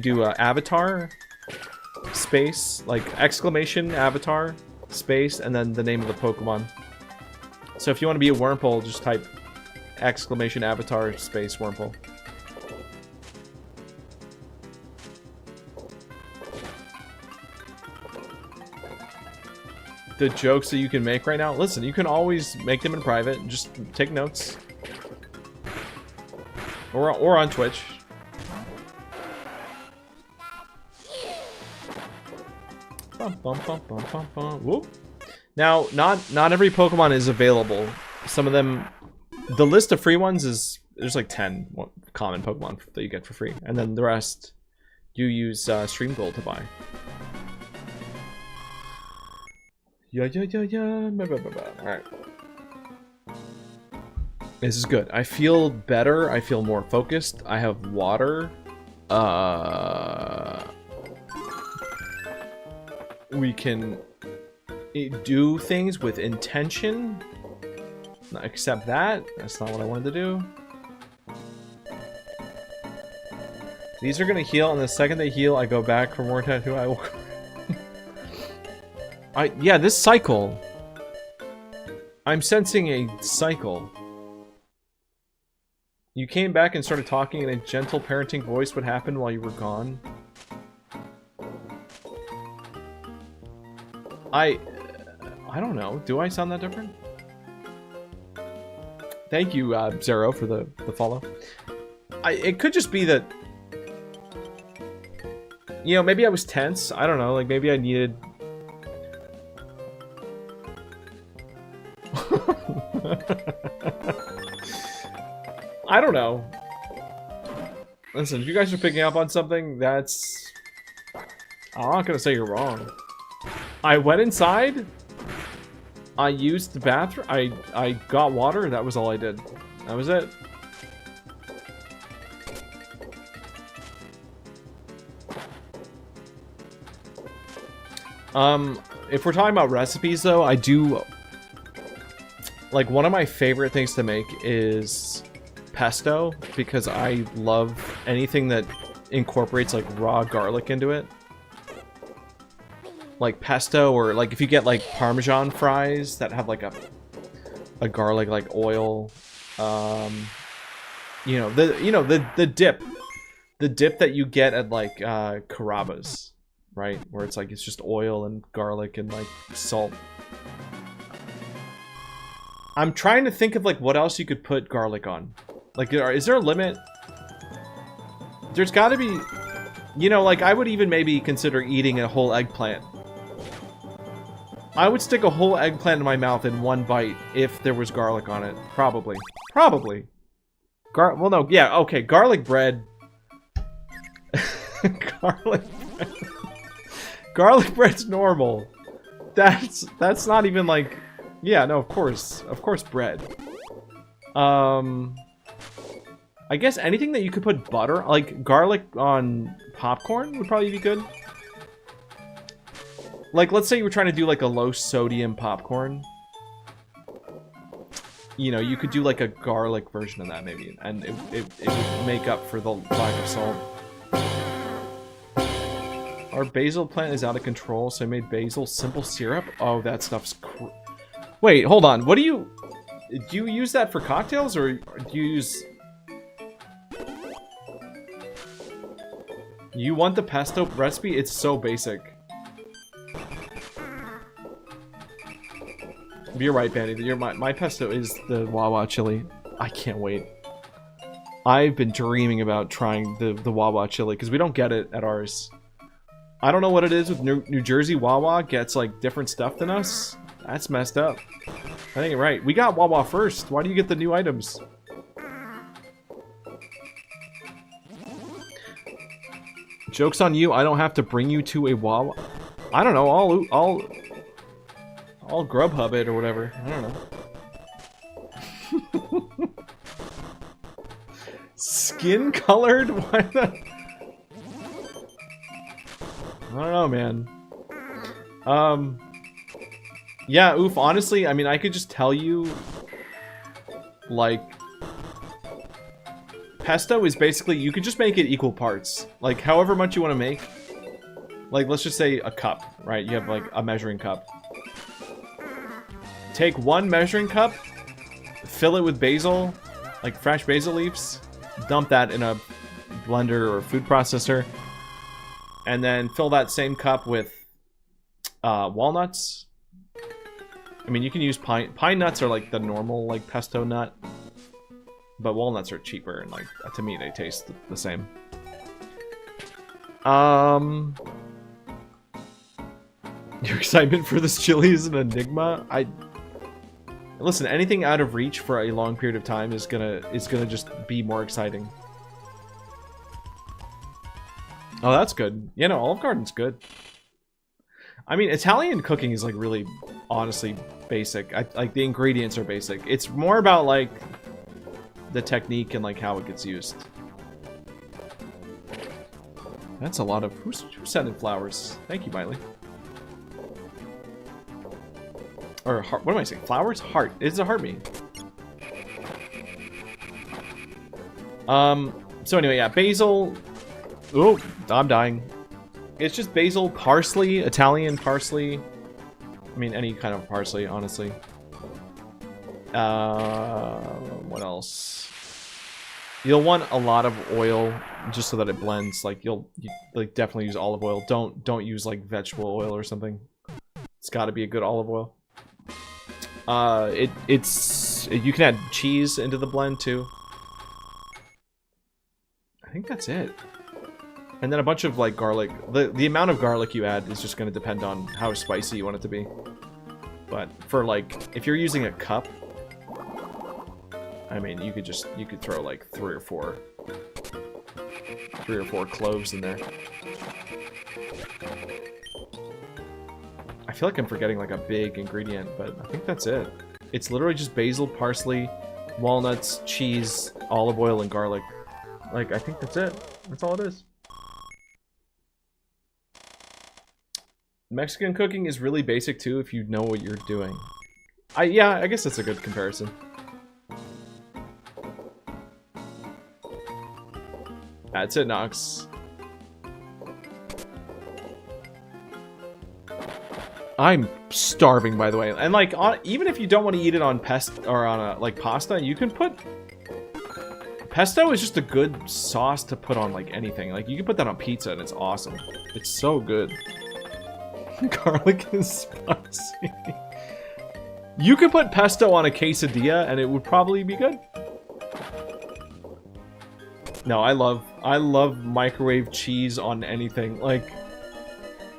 do avatar space, like exclamation avatar space, and then the name of the Pokemon. So if you want to be a Wurmple, just type exclamation avatar space Wurmple. The jokes that you can make right now, listen, you can always make them in private and just take notes. Or on Twitch. Whoop. Now, not every Pokemon is available. Some of them, the list of free ones is there's like 10 common Pokemon that you get for free, and then the rest you use Stream Gold to buy. Yeah. All right. This is good. I feel better. I feel more focused. I have water. We can do things with intention. Except that. That's not what I wanted to do. These are gonna heal, and the second they heal, I go back for more tattoo. I will. Yeah, this cycle. I'm sensing a cycle. You came back and started talking in a gentle parenting voice. What happened while you were gone? I don't know. Do I sound that different? Thank you, Zero, for the follow. It could just be that, you know, maybe I was tense. I don't know. Like, maybe I needed... I don't know. Listen, if you guys are picking up on something, that's... I'm not gonna say you're wrong. I went inside. I used the bathroom. I got water. That was all I did. That was it. If we're talking about recipes, though, I do... Like, one of my favorite things to make is pesto, because I love anything that incorporates, like, raw garlic into it. like pesto, or like if you get like Parmesan fries that have like a garlic like oil, you know the dip that you get at like Carrabba's, right? Where it's like it's just oil and garlic and like salt. I'm trying to think of like what else you could put garlic on. Like, is there a limit? There's got to be, you know, like I would even maybe consider eating a whole eggplant. I would stick a whole eggplant in my mouth in one bite if there was garlic on it. Probably. Probably. Well, no, yeah, okay, garlic bread. Garlic bread. Garlic bread's normal. That's not even like... Yeah, no, of course bread. I guess anything that you could put butter, like garlic on popcorn would probably be good. Like, let's say you were trying to do like a low sodium popcorn. You know, you could do like a garlic version of that maybe, and it would make up for the lack of salt. Our basil plant is out of control, so I made basil simple syrup. Oh, that stuff's Wait, hold on. What do you use that for cocktails, or do you use... You want the pesto recipe? It's so basic. You're right, Bandy. My pesto is the Wawa chili. I can't wait. I've been dreaming about trying the Wawa chili, because we don't get it at ours. I don't know what it is with New Jersey. Wawa gets, like, different stuff than us. That's messed up. That ain't right. We got Wawa first. Why do you get the new items? Joke's on you. I don't have to bring you to a Wawa. I don't know. I'll Grubhub it or whatever. I don't know. Skin colored? Why the... I don't know, man. Yeah, oof, honestly, I mean, I could just tell you, like, pesto is basically, you could just make it equal parts. Like, however much you want to make. Like, let's just say a cup, right? You have, like, a measuring cup. Take one measuring cup, fill it with basil, like fresh basil leaves, dump that in a blender or food processor, and then fill that same cup with walnuts. I mean, you can use pine nuts are like the normal like pesto nut, but walnuts are cheaper and like to me they taste the same. Your excitement for this chili is an enigma. Listen, anything out of reach for a long period of time is gonna just be more exciting. Oh, that's good. Yeah, no, Olive Garden's good. I mean, Italian cooking is like really, honestly, basic. Like the ingredients are basic. It's more about like the technique and like how it gets used. That's a lot of who's sending flowers. Thank you, Miley. Or heart, what am I saying? Flowers? Heart. It's a heart me. So anyway, yeah, basil. Oh, I'm dying. It's just basil, parsley, Italian parsley. I mean, any kind of parsley, honestly. What else? You'll want a lot of oil just so that it blends. Like you like definitely use olive oil. Don't use like vegetable oil or something. It's got to be a good olive oil. You can add cheese into the blend too. I think that's it. And then a bunch of like garlic. The amount of garlic you add is just going to depend on how spicy you want it to be. But for like, if you're using a cup, I mean, you could throw like three or four cloves in there. I feel like I'm forgetting like a big ingredient, but I think that's it. It's literally just basil, parsley, walnuts, cheese, olive oil, and garlic. Like, I think that's it. That's all it is. Mexican cooking is really basic too if you know what you're doing. Yeah, I guess that's a good comparison. That's it, Nox. I'm starving, by the way. And like, even if you don't want to eat it on like pasta, you can put. Pesto is just a good sauce to put on like anything. Like you can put that on pizza and it's awesome. It's so good. Garlic is spicy. You could put pesto on a quesadilla and it would probably be good. No, I love microwave cheese on anything. Like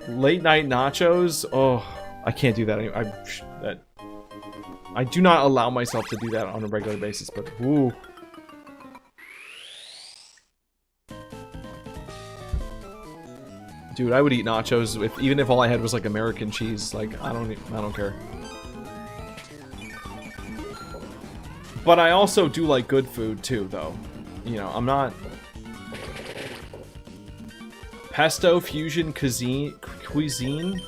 late night nachos. Oh, I can't do that anymore. I do not allow myself to do that on a regular basis, but ooh. Dude, I would eat nachos even if all I had was like American cheese. Like I don't care. But I also do like good food too, though. You know, I'm not pesto fusion cuisine.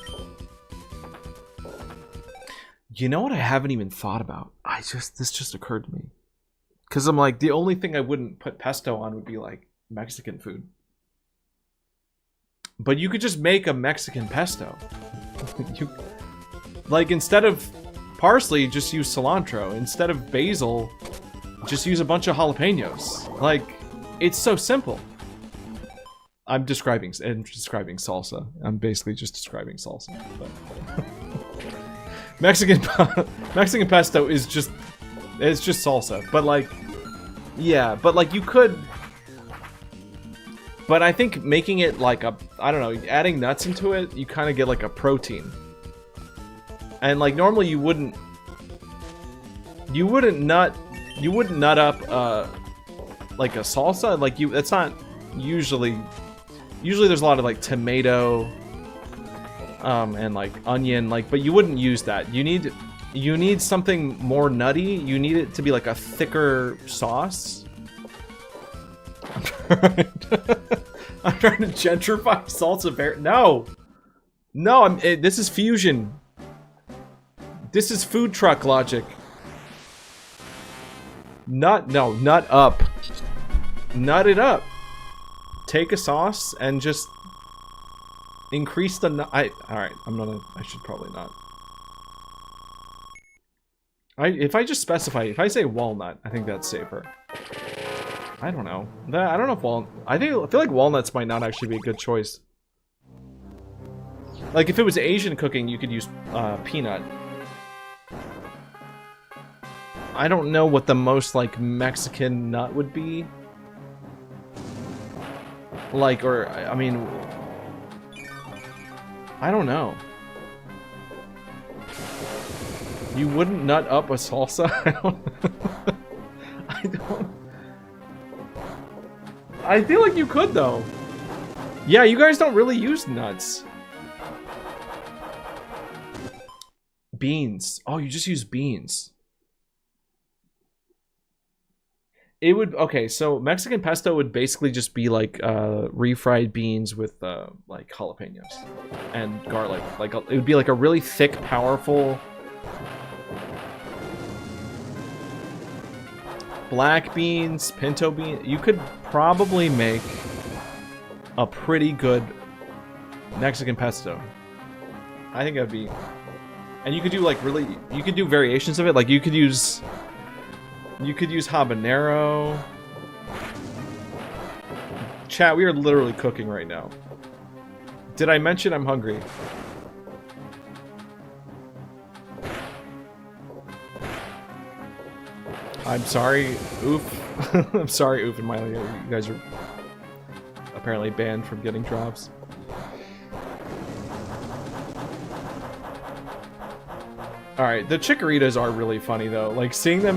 You know what I haven't even thought about? This just occurred to me. Cause I'm like, the only thing I wouldn't put pesto on would be like Mexican food. But you could just make a Mexican pesto. Like, instead of parsley, just use cilantro. Instead of basil, just use a bunch of jalapenos. Like, it's so simple. I'm describing salsa. I'm basically just describing salsa. But Mexican pesto is just, it's just salsa. But like, yeah, but like you could. But I think making it like a, I don't know, adding nuts into it, you kind of get like a protein. And like normally you wouldn't nut up like a salsa. Like that's not usually there's a lot of like tomato and like onion, like, but you wouldn't use that. You need something more nutty. You need it to be like a thicker sauce. I'm trying to gentrify salsa. No, this is fusion. This is food truck logic. Nut up. Nut it up. Take a sauce and just increase the nut. Alright, I should probably not. If I just specify, if I say walnut, I think that's safer. I don't know. I don't know if I feel like walnuts might not actually be a good choice. Like if it was Asian cooking, you could use peanut. I don't know what the most like Mexican nut would be. Like, or I mean, I don't know. You wouldn't nut up a salsa? I don't. I feel like you could, though. Yeah, you guys don't really use nuts. Beans. Oh, you just use beans. It would... Okay, so Mexican pesto would basically just be like refried beans with like jalapenos and garlic. Like it would be like a really thick, powerful... Black beans, pinto beans. You could probably make a pretty good Mexican pesto. I think that'd be... And you could do like really... You could do variations of it. Like you could use habanero. Chat, we are literally cooking right now. Did I mention I'm hungry? I'm sorry, Oof. I'm sorry, Oof and Miley. You guys are apparently banned from getting drops. Alright, the Chikoritas are really funny though. Like seeing a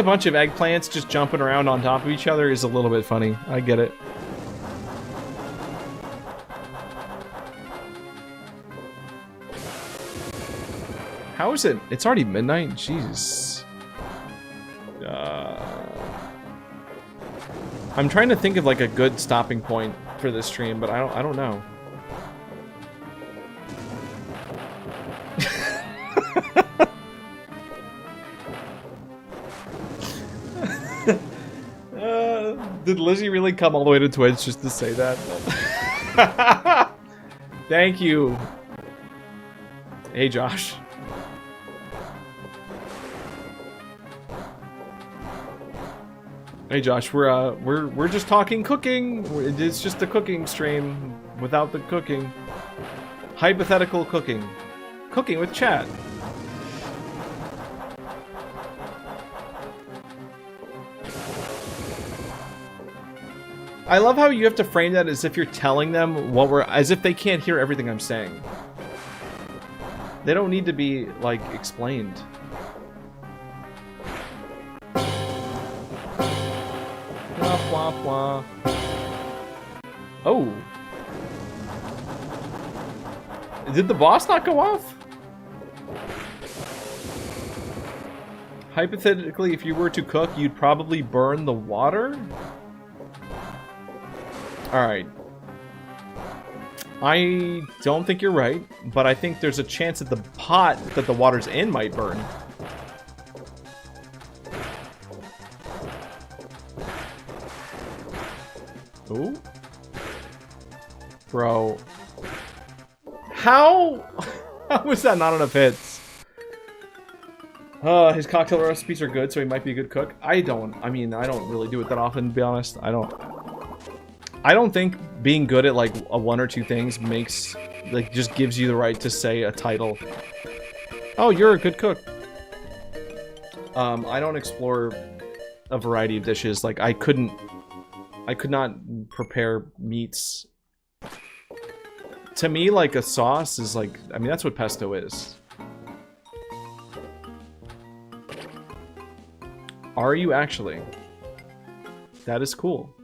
bunch of eggplants just jumping around on top of each other is a little bit funny. I get it. How is it? It's already midnight? Jesus. I'm trying to think of like a good stopping point for this stream, but I don't know. Did Lizzie really come all the way to Twitch just to say that? Thank you. Hey, Josh. Hey, Josh. We're just talking cooking. It's just a cooking stream without the cooking. Hypothetical cooking. Cooking with chat. I love how you have to frame that as if you're telling them as if they can't hear everything I'm saying. They don't need to be, like, explained. Wah, wah, wah. Oh. Did the boss not go off? Hypothetically, if you were to cook, you'd probably burn the water? Alright. I don't think you're right, but I think there's a chance that the pot that the water's in might burn. Ooh. Bro. How was that not enough hits? His cocktail recipes are good, so he might be a good cook. I don't really do it that often, to be honest. I don't think being good at, like, one or two things makes, like, just gives you the right to say a title. Oh, you're a good cook. I don't explore a variety of dishes. Like, I could not prepare meats. To me, like, a sauce is, like, I mean, that's what pesto is. Are you actually? That is cool.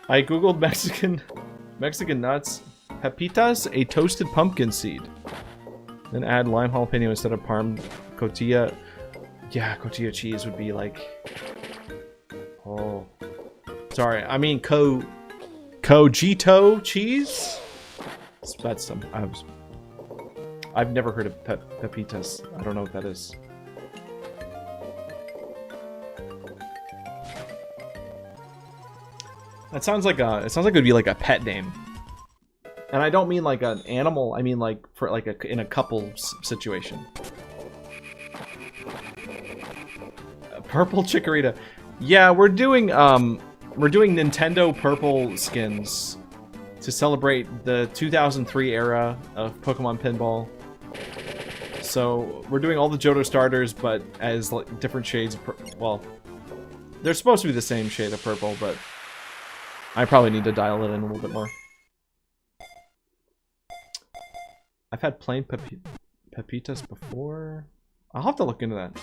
I googled Mexican nuts. Pepitas, a toasted pumpkin seed. Then add lime jalapeno instead of parm. Cotija. Yeah, cotija cheese would be like... Oh. Sorry, I mean cojito cheese? That's some... I've never heard of pepitas. I don't know what that is. That sounds like it would be like a pet name. And I don't mean like an animal, I mean like for like in a couple situation. Purple Chikorita. Yeah, we're doing Nintendo purple skins to celebrate the 2003 era of Pokemon Pinball. So, we're doing all the Johto starters, but as like different shades of well, they're supposed to be the same shade of purple, but I probably need to dial it in a little bit more. I've had plain pepitas before. I'll have to look into that.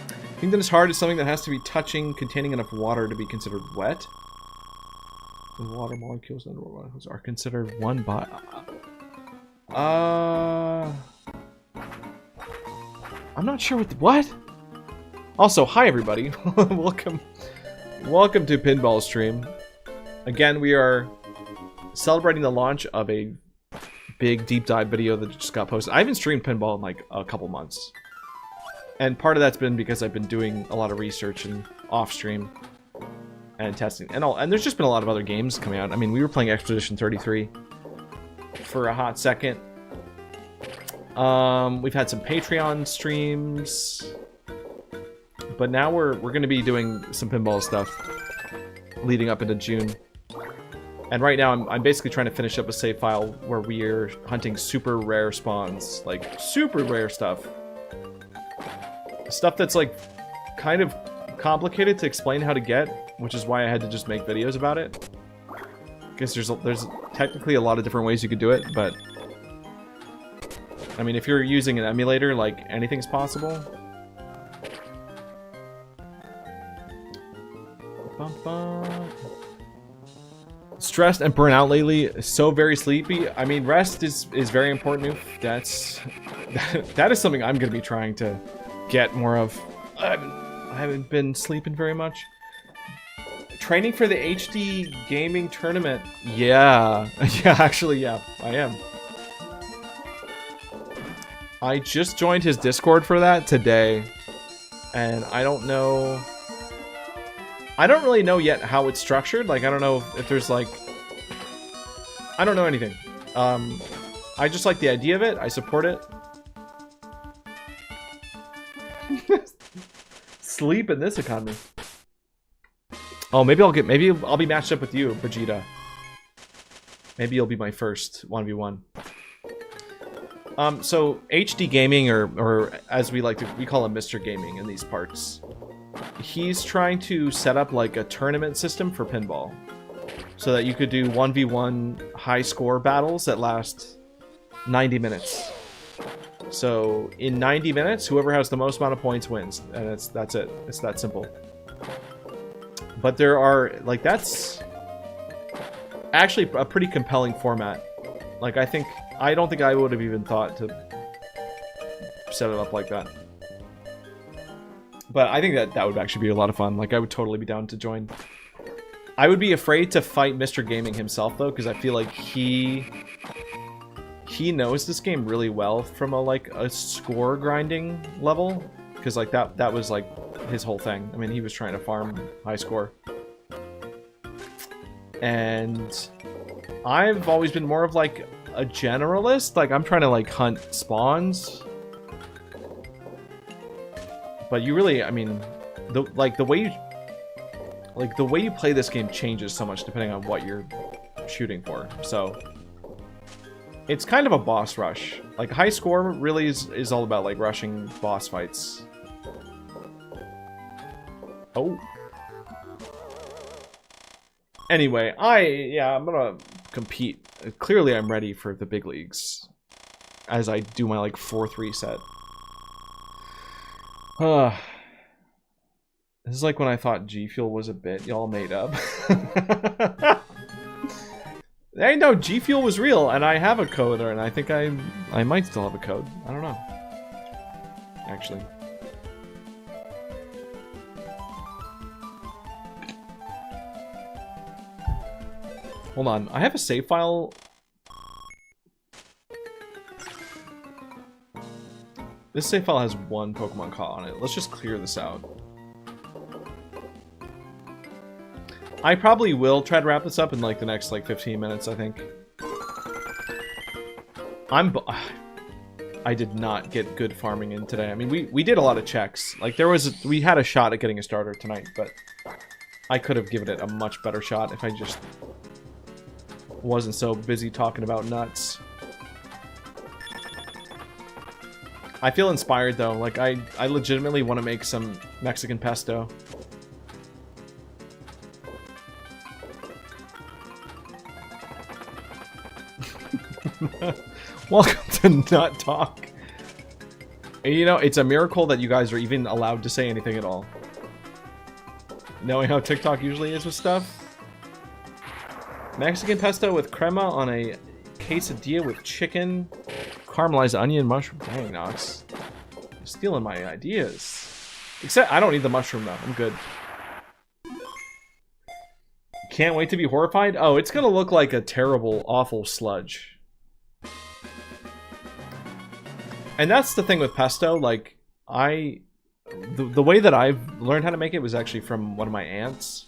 I think that is hard is something that has to be touching, containing enough water to be considered wet. The water molecules and molecules are considered one by. I'm not sure what. Also, hi everybody. Welcome to Pinball Stream. Again, we are celebrating the launch of a big deep dive video that just got posted. I haven't streamed Pinball in like a couple months. And part of that's been because I've been doing a lot of research and off stream and testing and all. And there's just been a lot of other games coming out. I mean, we were playing Expedition 33 for a hot second. We've had some Patreon streams. But now we're going to be doing some pinball stuff leading up into June. And right now I'm basically trying to finish up a save file where we're hunting super rare spawns. Like, super rare stuff. Stuff that's, like, kind of complicated to explain how to get, which is why I had to just make videos about it. Because there's technically a lot of different ways you could do it, but... I mean, if you're using an emulator, like, anything's possible. Stressed and burnt out lately. So very sleepy. I mean, rest is very important. That is something I'm going to be trying to get more of. I haven't been sleeping very much. Training for the HD gaming tournament. Yeah. Yeah, actually, yeah, I am. I just joined his Discord for that today. And I don't know... I don't really know yet how it's structured. Like, I don't know if there's, like... I don't know anything. I just like the idea of it. I support it. Sleep in this economy. Oh, maybe I'll be matched up with you, Vegeta. Maybe you'll be my first 1v1. So HD Gaming, or as we call him Mr. Gaming in these parts. He's trying to set up like a tournament system for pinball. So that you could do 1v1 high score battles that last 90 minutes. So in 90 minutes, whoever has the most amount of points wins. And that's it. It's that simple. But there are, like, that's actually a pretty compelling format. Like, I don't think I would have even thought to set it up like that. But I think that would actually be a lot of fun. Like, I would totally be down to join. I would be afraid to fight Mr. Gaming himself, though, because I feel like he knows this game really well from a score grinding level. Because, like, that was, like, his whole thing. I mean, he was trying to farm high score. And I've always been more of, like, a generalist. Like, I'm trying to, like, hunt spawns. But you really, I mean, the way you play this game changes so much depending on what you're shooting for. So it's kind of a boss rush. Like, high score really is all about, like, rushing boss fights. Oh. Anyway, I'm gonna compete. Clearly I'm ready for the big leagues as I do my, like, 4th reset. This is like when I thought G Fuel was a bit y'all made up. Hey, no, G Fuel was real, and I have a code, and I think I might still have a code. I don't know. Actually. Hold on, I have a save file. This save file has 1 Pokemon caught on it. Let's just clear this out. I probably will try to wrap this up in, like, the next, like, 15 minutes, I think. I did not get good farming in today. I mean, we did a lot of checks. Like, we had a shot at getting a starter tonight, but I could have given it a much better shot if I just wasn't so busy talking about nuts. I feel inspired, though. Like, I legitimately want to make some Mexican pesto. Welcome to Nut Talk. You know, it's a miracle that you guys are even allowed to say anything at all. Knowing how TikTok usually is with stuff. Mexican pesto with crema on a quesadilla with chicken, caramelized onion, mushroom. Dang, Nox. You're stealing my ideas. Except, I don't need the mushroom, though. I'm good. Can't wait to be horrified? Oh, it's gonna look like a terrible, awful sludge. And that's the thing with pesto, like, the way that I've learned how to make it was actually from one of my aunts.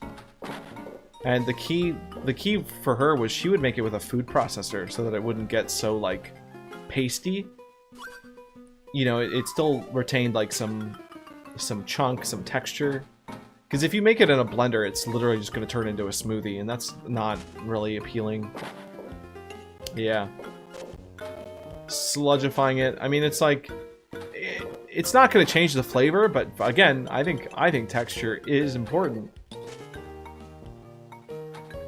And the key for her was she would make it with a food processor so that it wouldn't get so, like, pasty. You know, it still retained, like, some chunk, some texture. Because if you make it in a blender, it's literally just going to turn into a smoothie, and that's not really appealing. Yeah. Sludgifying it. I mean, it's like... It's not going to change the flavor, but again, I think texture is important.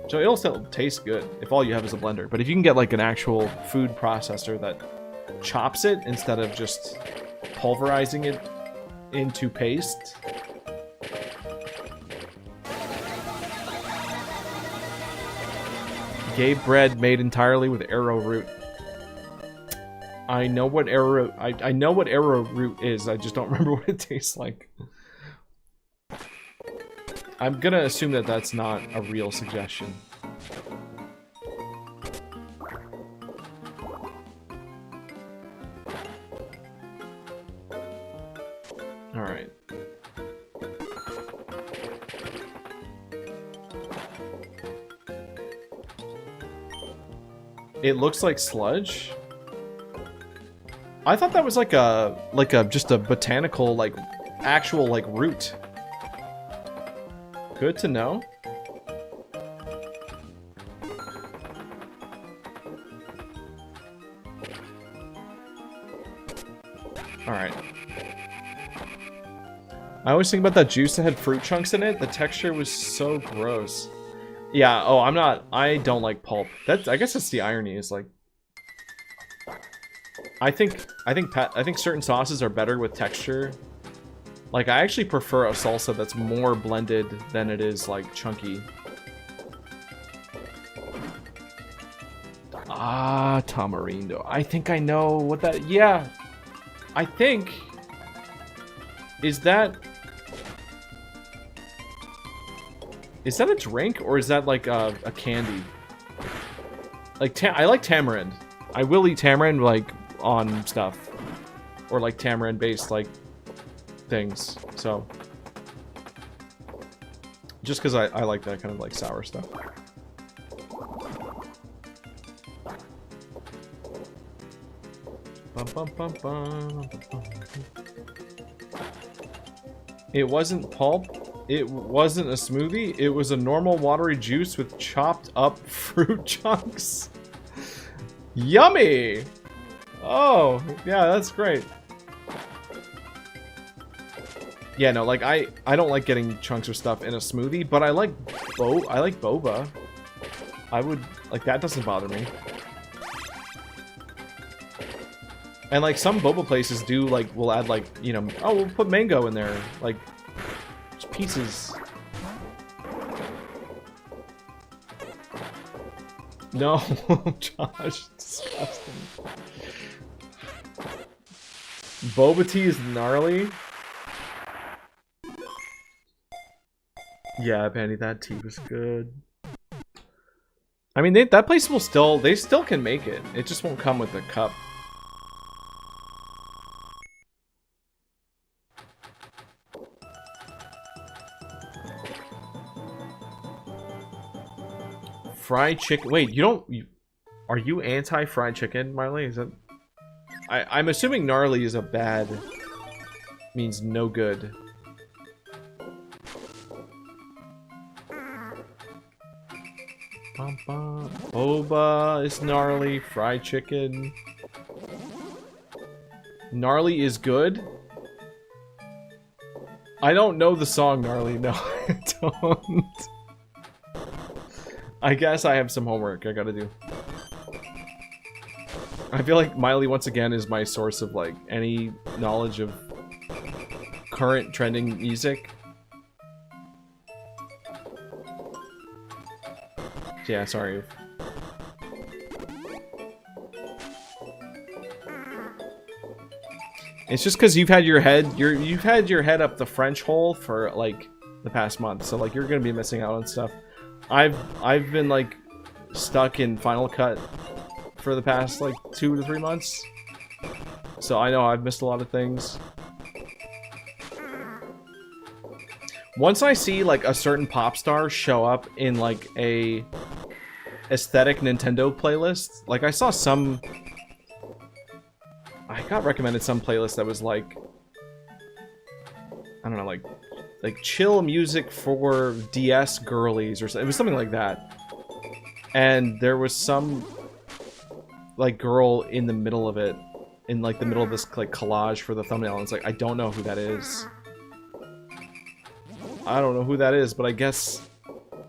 So it'll still taste good if all you have is a blender. But if you can get, like, an actual food processor that chops it instead of just pulverizing it into paste... Gay bread made entirely with arrowroot. I know what I know what arrowroot is. I just don't remember what it tastes like. I'm gonna assume that that's not a real suggestion. All right. It looks like sludge? I thought that was like a just a botanical, like, actual, like, root. Good to know. Alright. I always think about that juice that had fruit chunks in it. The texture was so gross. Yeah, oh, I don't like pulp. I guess that's the irony, is like... I think certain sauces are better with texture. Like, I actually prefer a salsa that's more blended than it is, like, chunky. Ah, tamarindo. I think I know what that... Yeah. I think... Is that a drink, or is that, like, a candy? Like, I like tamarind. I will eat tamarind, like, on stuff. Or, like, tamarind-based, like, things. So... Just because I like that kind of, like, sour stuff. Bum, bum, bum, bum, bum. It wasn't pulp. It wasn't a smoothie. It was a normal watery juice with chopped up fruit chunks. Yummy! Oh, yeah, that's great. Yeah, no, like, I don't like getting chunks or stuff in a smoothie, but I like boba. I would, like, that doesn't bother me. And, like, some boba places do, like, will add, like, you know, oh, we'll put mango in there. Like, just pieces. No, Josh, disgusting. Boba tea is gnarly. Yeah, Benny, that tea was good. I mean, that place will still, they still can make it. It just won't come with a cup. Fried chicken. Wait, you don't... are you anti-fried chicken, Marley? Is that... I'm assuming gnarly is a bad... means no good. Boba is gnarly. Fried chicken. Gnarly is good? I don't know the song Gnarly. No, I don't. I guess I have some homework I gotta do. I feel like Miley, once again, is my source of, like, any knowledge of current trending music. Yeah, sorry. It's just because you've had your head up the French hole for, like, the past month, so, like, you're gonna be missing out on stuff. I've been, like, stuck in Final Cut for the past, like, 2 to 3 months. So I know I've missed a lot of things. Once I see, like, a certain pop star show up in, like, a aesthetic Nintendo playlist, like, I saw some... I got recommended some playlist that was, like... I don't know, like chill music for DS girlies, or something. It was something like that. And there was some, like, girl in the middle of it, in, like, the middle of this, like, collage for the thumbnail, and it's like, I don't know who that is. I don't know who that is, but I guess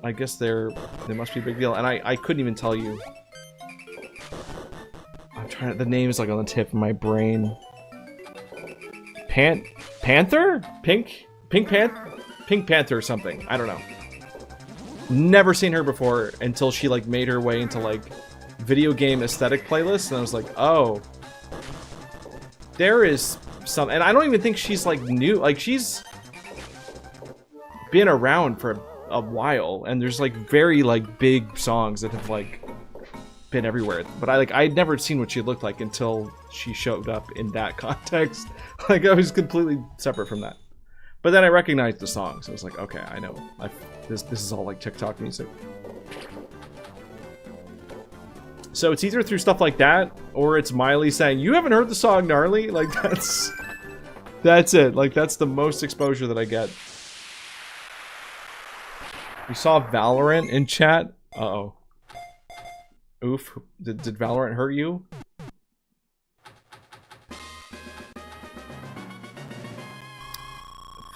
they must be a big deal, and I couldn't even tell you. I'm trying to, the name is, like, on the tip of my brain. Panther? Pink Panther or something. I don't know. Never seen her before until she, like, made her way into, like, video game aesthetic playlists, and I was like, oh. There is some... And I don't even think she's, like, new. Like, she's been around for a while, and there's, like, very, like, big songs that have, like, been everywhere. But I'd never seen what she looked like until she showed up in that context. Like, I was completely separate from that. But then I recognized the song, so I was like, okay, I know. This is all, like, TikTok music. So it's either through stuff like that, or it's Miley saying, "You haven't heard the song Gnarly?" Like, that's it. Like, that's the most exposure that I get. We saw Valorant in chat. Uh-oh. Oof. Did Valorant hurt you?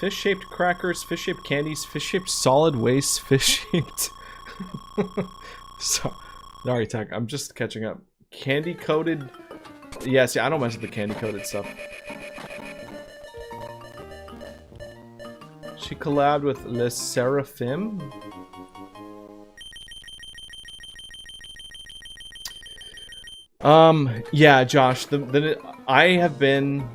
Fish-shaped crackers, fish-shaped candies, fish-shaped solid waste, fish-shaped... Sorry, Tech. I'm just catching up. Candy-coated... Yeah, see, I don't mess with the candy-coated stuff. She collabed with Le Seraphim? Yeah, Josh, I have been...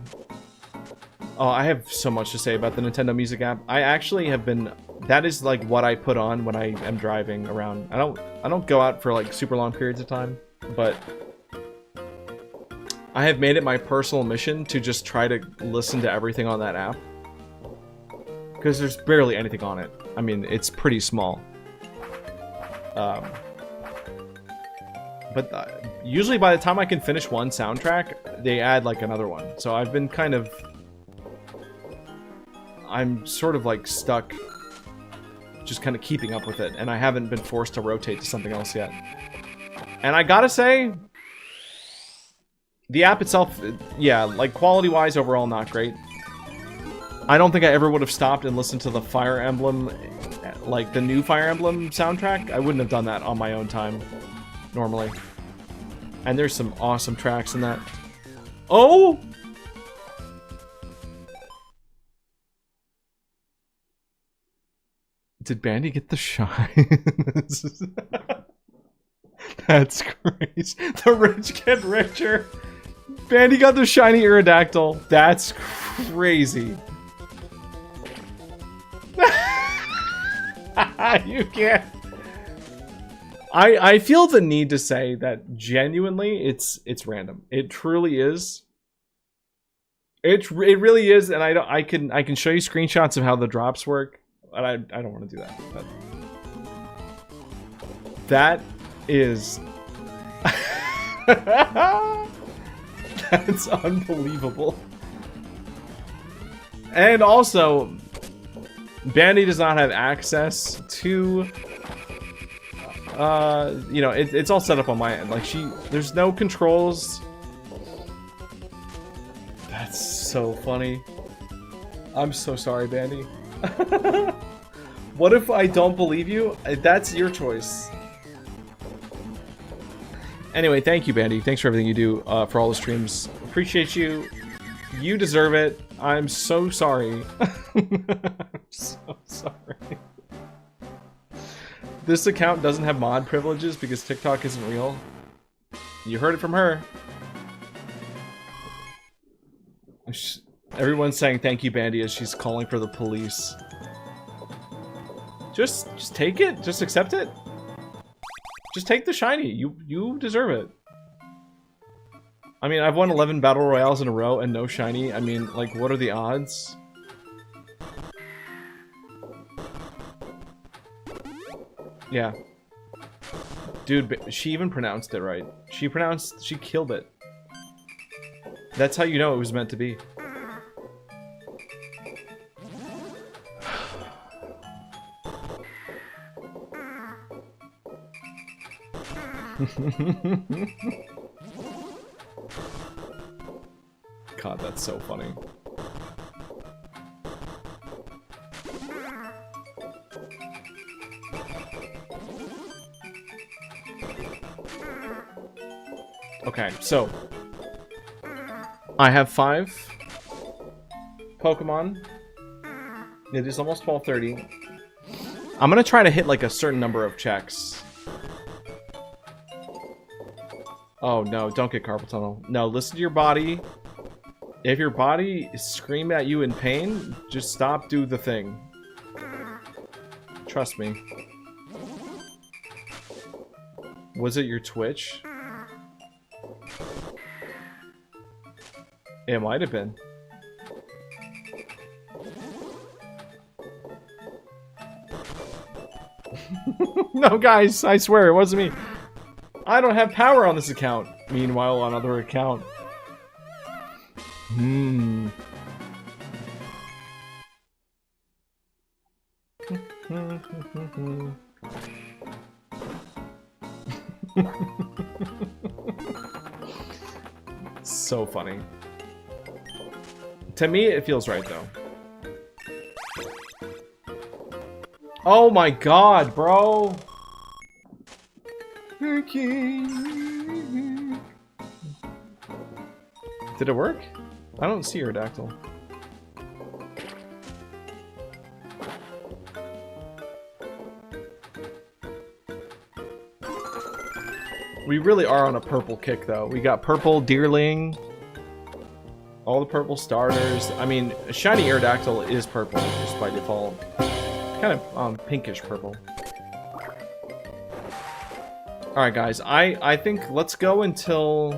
Oh, I have so much to say about the Nintendo Music app. I actually have been... That is, like, what I put on when I am driving around. I don't go out for, like, super long periods of time, but... I have made it my personal mission to just try to listen to everything on that app. Because there's barely anything on it. I mean, it's pretty small. But usually by the time I can finish one soundtrack, they add, like, another one. So I've been kind of... I'm sort of, like, stuck just kind of keeping up with it, and I haven't been forced to rotate to something else yet. And I gotta say, the app itself, yeah, like, quality-wise, overall, not great. I don't think I ever would have stopped and listened to the Fire Emblem, like, the new Fire Emblem soundtrack. I wouldn't have done that on my own time, normally. And there's some awesome tracks in that. Oh! Did Bandy get the shine? That's crazy. The rich get richer. Bandy got the shiny Aerodactyl. That's crazy. You can't. I feel the need to say that genuinely it's random. It truly is. It really is, and I can show you screenshots of how the drops work. And I don't want to do that. But that is... That's unbelievable. And also, Bandy does not have access to... you know, it's all set up on my end. Like, there's no controls. That's so funny. I'm so sorry, Bandy. What if I don't believe you? That's your choice. Anyway, thank you, Bandy. Thanks for everything you do for all the streams. Appreciate you. You deserve it. I'm so sorry. I'm so sorry. This account doesn't have mod privileges because TikTok isn't real. You heard it from her. Everyone's saying thank you, Bandy, as she's calling for the police. Just take it. Just accept it. Just take the shiny. You deserve it. I mean, I've won 11 battle royales in a row and no shiny. I mean, like, what are the odds? Yeah. Dude, she even pronounced it right. She killed it. That's how you know it was meant to be. God, that's so funny. Okay, so I have 5 Pokemon. It is almost 12:30. I'm gonna try to hit like a certain number of checks. Oh no, don't get carpal tunnel. No, listen to your body. If your body is screaming at you in pain, just stop, do the thing. Trust me. Was it your Twitch? It might have been. No, guys, I swear, it wasn't me. I don't have power on this account. Meanwhile, on other account. So funny. To me, it feels right, though. Oh my god, bro! Did it work? I don't see Aerodactyl. We really are on a purple kick, though. We got purple Deerling. All the purple starters. I mean, a shiny Aerodactyl is purple, just by default. Kind of pinkish purple. Alright, guys. I think let's go until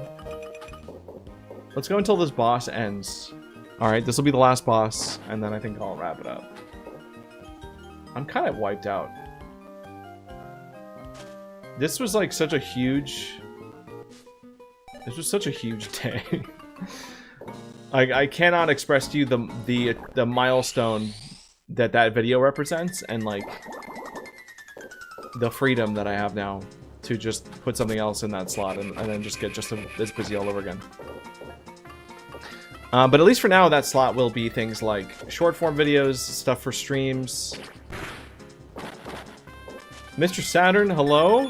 this boss ends. Alright, this will be the last boss, and then I think I'll wrap it up. I'm kind of wiped out. This was like such a huge... This was such a huge day. I cannot express to you the milestone that video represents, and like the freedom that I have now to just put something else in that slot and then just get just this busy all over again. But at least for now, that slot will be things like short form videos, stuff for streams. Mr. Saturn, hello?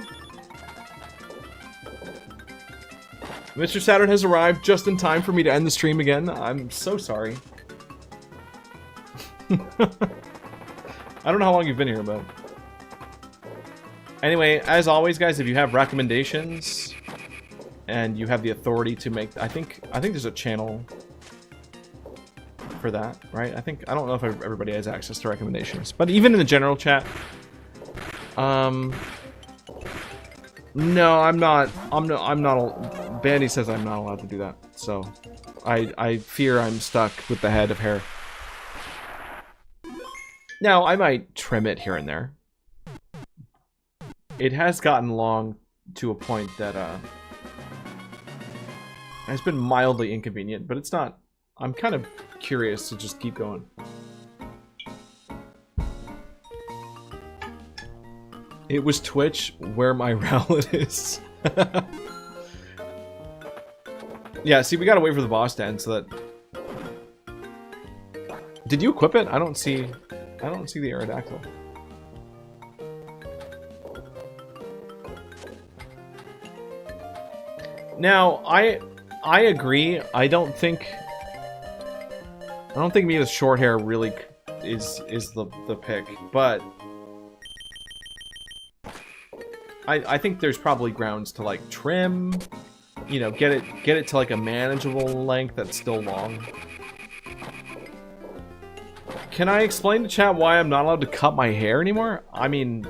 Mr. Saturn has arrived just in time for me to end the stream again. I'm so sorry. I don't know how long you've been here, but... Anyway, as always, guys, if you have recommendations and you have the authority to make... I think there's a channel for that, right? I don't know if everybody has access to recommendations. But even in the general chat... No, I'm not. Bandy says I'm not allowed to do that, so I fear I'm stuck with the head of hair. Now, I might trim it here and there. It has gotten long to a point that has been mildly inconvenient, but it's not. I'm kind of curious to just keep going. It was Twitch where my rowlet is. Yeah, see, we gotta wait for the boss to end so that... Did you equip it? I don't see the Aerodactyl. Now, I agree. I don't think me with short hair really is the pick, but I think there's probably grounds to like trim, you know, get it to like a manageable length that's still long. Can I explain to chat why I'm not allowed to cut my hair anymore? I mean,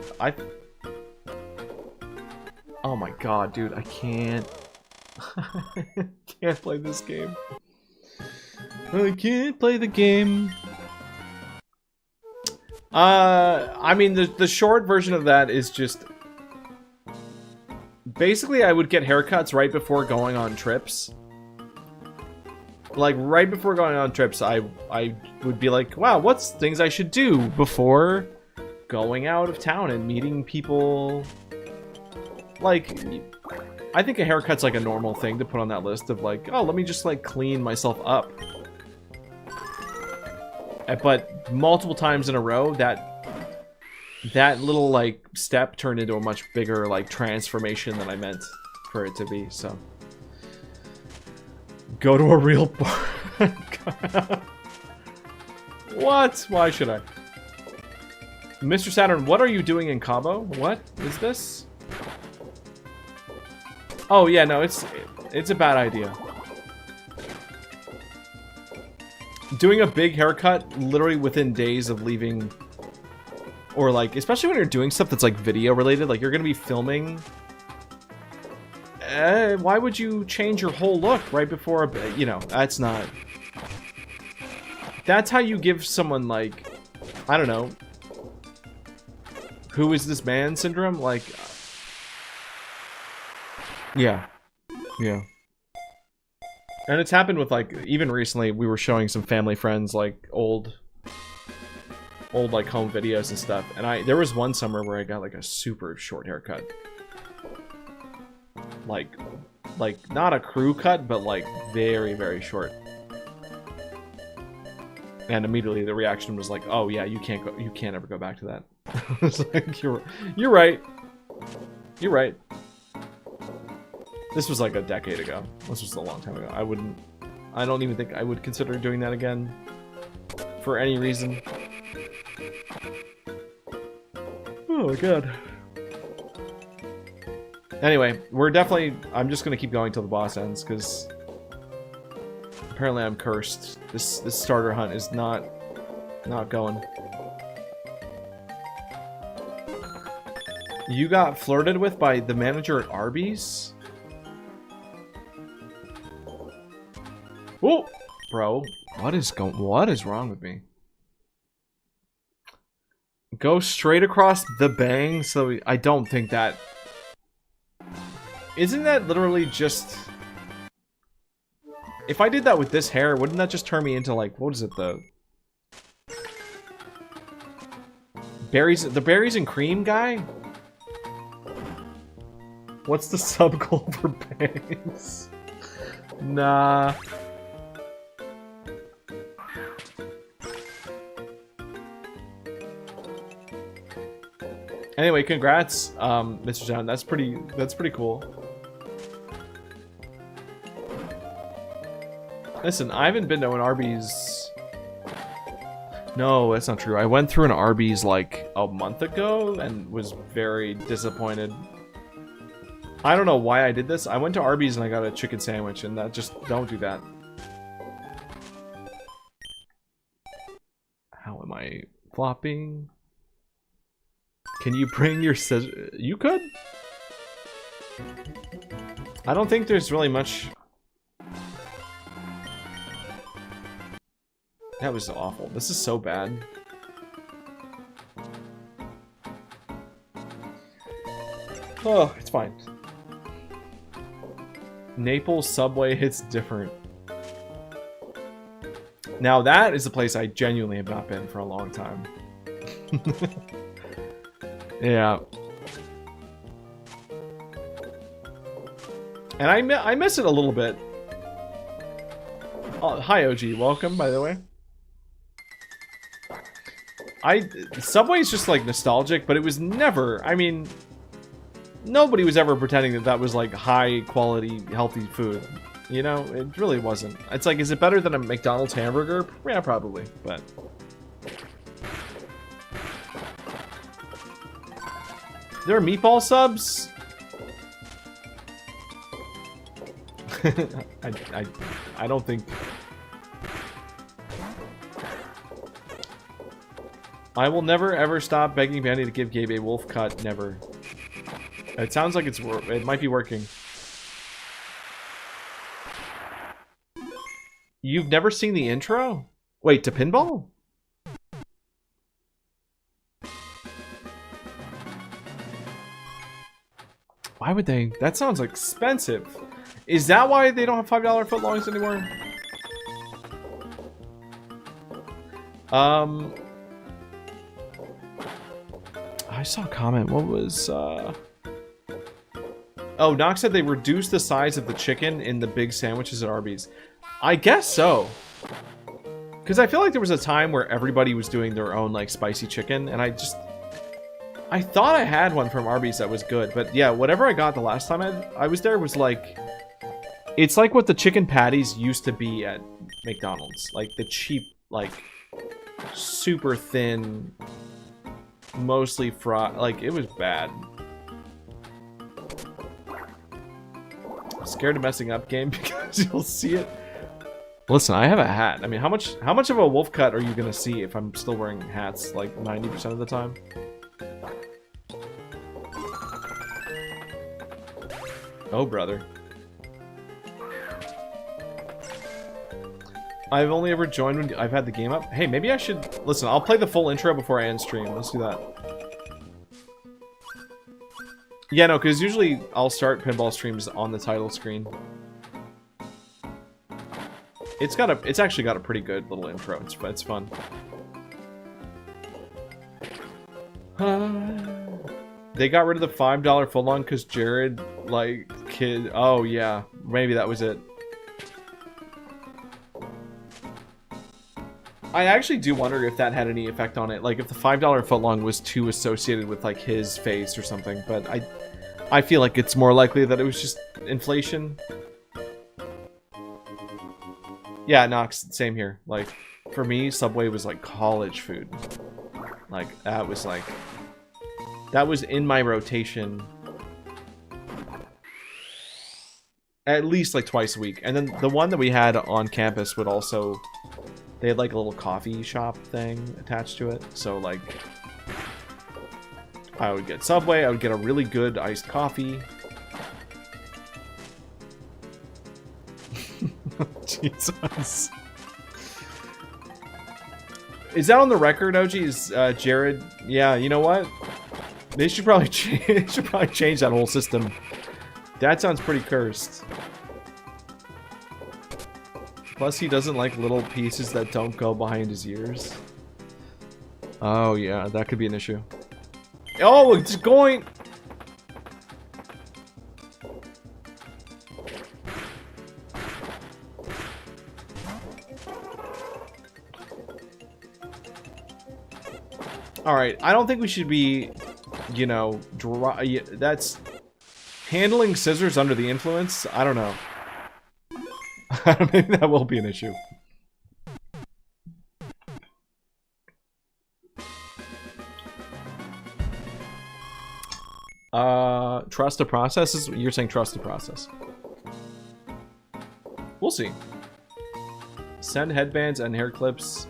oh my god, dude, I can't. Can't play this game. I can't play the game. I mean, the short version of that is just... Basically, I would get haircuts right before going on trips. Like, right before going on trips, I would be like, wow, what's things I should do before going out of town and meeting people? Like, I think a haircut's like a normal thing to put on that list of like, oh, let me just like clean myself up. But multiple times in a row, that little like step turned into a much bigger like transformation than I meant for it to be, so. Go to a real bar. What? Why should I? Mr. Saturn, what are you doing in Cabo? What is this? Oh yeah, no, it's a bad idea. Doing a big haircut literally within days of leaving, or like, especially when you're doing stuff that's like video related, like you're gonna be filming. Why would you change your whole look right before a, you know, that's not. That's how you give someone like, I don't know, who is this man syndrome? Like, Yeah. Yeah. And it's happened with, like, even recently, we were showing some family friends, like, old like home videos and stuff, and there was one summer where I got like a super short haircut, like not a crew cut, but like very, very short, and immediately the reaction was like, oh yeah, you can't ever go back to that. I was like, you're right, this was like a decade ago. This was a long time ago. I don't even think I would consider doing that again for any reason. Oh my god. Anyway, I'm just gonna keep going till the boss ends, because apparently I'm cursed. This starter hunt is not going. You got flirted with by the manager at Arby's? Oh, bro, what is wrong with me? Go straight across the bang, so I don't think that... Isn't that literally just... If I did that with this hair, wouldn't that just turn me into, like, what is it, the berries and cream guy? What's the sub goal for bangs? Nah. Anyway, congrats, Mr. John. That's pretty cool. Listen, I haven't been to an Arby's. No, that's not true. I went through an Arby's like a month ago and was very disappointed. I don't know why I did this. I went to Arby's and I got a chicken sandwich, and don't do that. How am I flopping? Can you bring your scissors? You could? I don't think there's really much... That was awful. This is so bad. Oh, it's fine. Naples Subway hits different. Now that is a place I genuinely have not been for a long time. Yeah. And I miss it a little bit. Oh, hi OG, welcome by the way. Subway's just like nostalgic, but it was never, I mean, nobody was ever pretending that was like high quality, healthy food. You know, it really wasn't. It's like, is it better than a McDonald's hamburger? Yeah, probably, but... There are meatball subs? I don't think... I will never ever stop begging Bandy to give Gabe a wolf cut. Never. It sounds like it might be working. You've never seen the intro? Wait, to Pinball? Why would they? That sounds expensive. Is that why they don't have $5 footlongs anymore? I saw a comment. What was, Oh, Nox said they reduced the size of the chicken in the big sandwiches at Arby's. I guess so. Because I feel like there was a time where everybody was doing their own, like, spicy chicken, and I thought I had one from Arby's that was good, but yeah, whatever I got the last time I was there was like... It's like what the chicken patties used to be at McDonald's. Like, the cheap, like, super thin, mostly fried... Like, it was bad. I'm scared of messing up, game, because you'll see it. Listen, I have a hat. I mean, how much of a wolf cut are you gonna see if I'm still wearing hats, like, 90% of the time? Oh, brother. I've only ever joined when I've had the game up. Hey, maybe I should... Listen, I'll play the full intro before I end stream. Let's do that. Yeah, no, because usually I'll start pinball streams on the title screen. It's actually got a pretty good little intro. It's fun. They got rid of the $5 footlong because Jared, like, kid. Oh yeah, maybe that was it. I actually do wonder if that had any effect on it. Like, if the $5 footlong was too associated with like his face or something. But I feel like it's more likely that it was just inflation. Yeah, Nox, same here. Like, for me, Subway was like college food. Like, that was in my rotation at least like twice a week. And then the one that we had on campus would also, they had like a little coffee shop thing attached to it. So like, I would get Subway, I would get a really good iced coffee. Jesus. Is that on the record, OG? Is Jared? Yeah, you know what? They should probably change that whole system. That sounds pretty cursed. Plus, he doesn't like little pieces that don't go behind his ears. Oh yeah, that could be an issue. Oh, it's going. Alright, I don't think we should be, you know, that's... Handling scissors under the influence? I don't know. Maybe that will be an issue. Trust the process? You're saying trust the process. We'll see. Send headbands and hair clips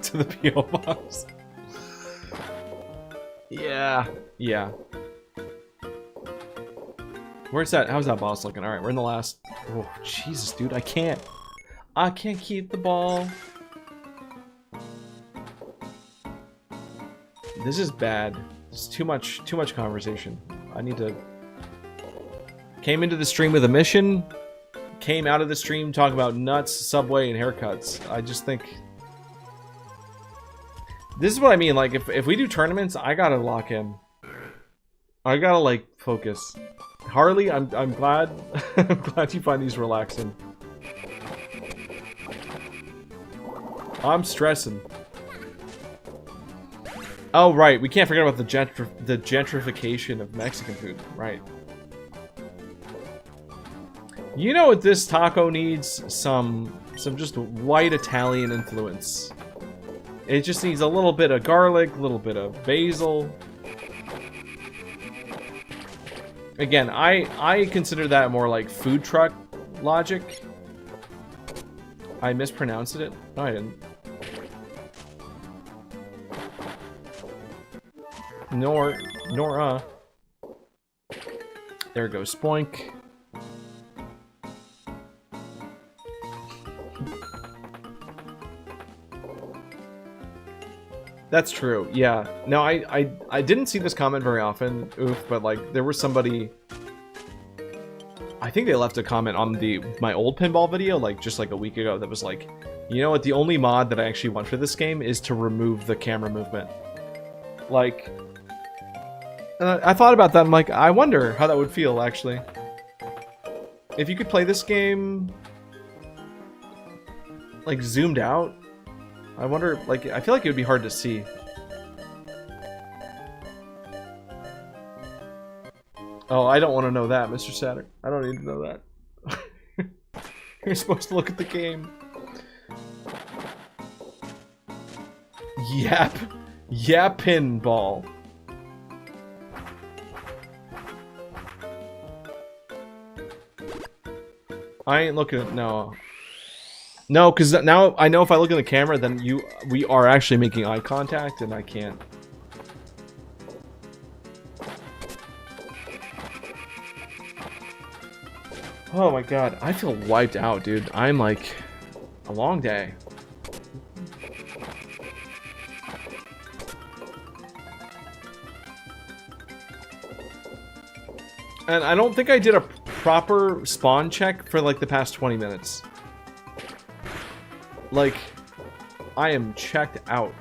to the P.O. box. Yeah, yeah. Where's that? How's that boss looking? Alright, we're in the last... Oh, Jesus, dude, I can't keep the ball. This is bad. It's too much conversation. I need to... Came into the stream with a mission. Came out of the stream talking about nuts, Subway, and haircuts. I just think... This is what I mean, like, if we do tournaments, I gotta lock in. I gotta, like, focus. Harley, I'm glad I'm glad you find these relaxing. I'm stressing. Oh, right, we can't forget about the gentrification of Mexican food, right. You know what this taco needs? Some just white Italian influence. It just needs a little bit of garlic, a little bit of basil. Again, I consider that more like food truck logic. I mispronounced it. No, I didn't. Nora. There goes Spoink. That's true, yeah. No, I didn't see this comment very often, oof, but like, there was somebody... I think they left a comment on my old pinball video, like, just like a week ago, that was like, you know what, the only mod that I actually want for this game is to remove the camera movement. Like... I thought about that, I'm like, I wonder how that would feel, actually. If you could play this game... like, zoomed out... I wonder, like, I feel like it would be hard to see. Oh, I don't want to know that, Mr. Saturn. I don't need to know that. You're supposed to look at the game. Yap. Yap pinball. I ain't looking at, no. No, because now I know if I look in the camera, then we are actually making eye contact, and I can't. Oh my god, I feel wiped out, dude. I'm like, a long day. And I don't think I did a proper spawn check for like the past 20 minutes. Like, I am checked out.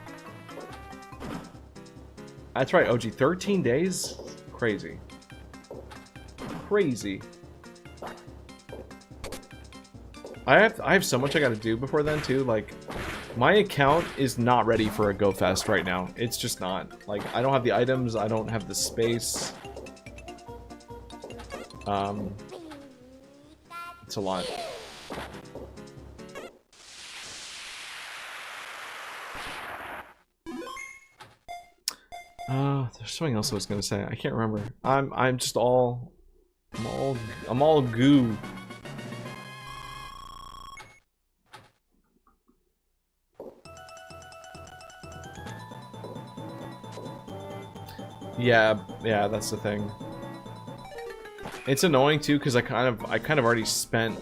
That's right, OG. 13 days? Crazy. Crazy. I have so much I gotta do before then, too. Like, my account is not ready for a Go Fest right now. It's just not. Like, I don't have the items. I don't have the space. It's a lot. There's something else I was gonna say. I can't remember. I'm just all I'm all goo. Yeah, that's the thing. It's annoying too because I kind of already spent.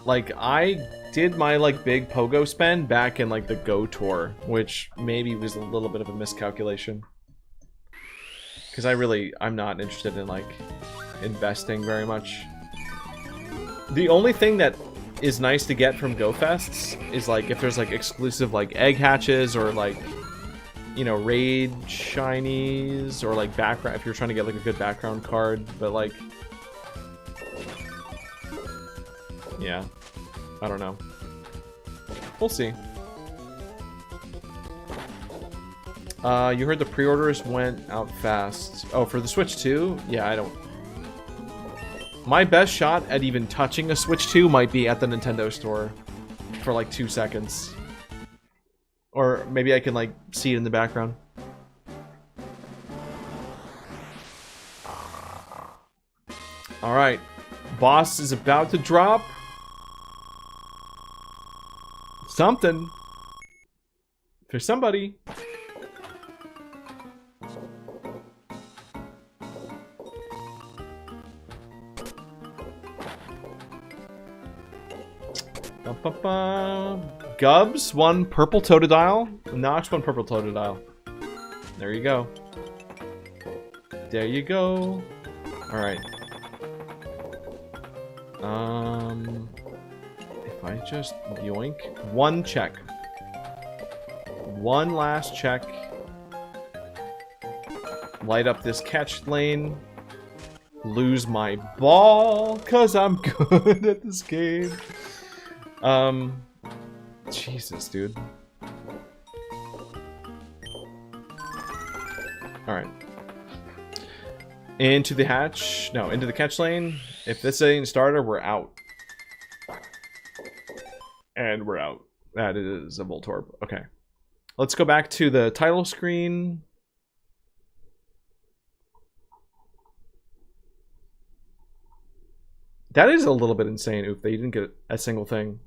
Like, I did my like big pogo spend back in like the Go tour, which maybe was a little bit of a miscalculation. Because I'm not interested in like investing very much. The only thing that is nice to get from Go Fests is like if there's like exclusive like egg hatches or like, you know, raid shinies or like background if you're trying to get like a good background card, but like, yeah, I don't know. We'll see. You heard the pre-orders went out fast. Oh, for the Switch 2? Yeah, I don't. My best shot at even touching a Switch 2 might be at the Nintendo store for like 2 seconds. Or maybe I can like see it in the background. Alright. Boss is about to drop. Something. For somebody. Gubs, 1 purple Totodile. Nox, 1 purple Totodile. There you go. There you go. Alright. If I just yoink. 1 check. 1 last check. Light up this catch lane. Lose my ball, 'cause I'm good at this game. Jesus, dude. Alright. Into the hatch. No, into the catch lane. If this ain't starter, we're out. And we're out. That is a Voltorb. Okay. Let's go back to the title screen. That is a little bit insane, Oof, that you didn't get a single thing.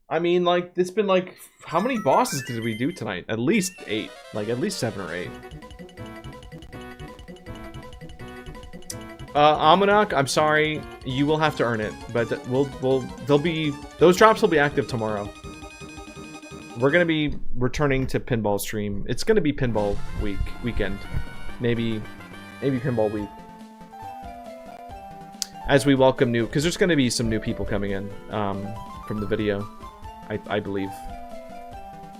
I mean, like, it's been like, how many bosses did we do tonight? At least 8. Like, at least 7 or 8. Almanac, I'm sorry, you will have to earn it, but those drops will be active tomorrow. We're gonna be returning to Pinball stream. It's gonna be Pinball weekend. Maybe Pinball week. As we welcome new, because there's gonna be some new people coming in, from the video. I believe.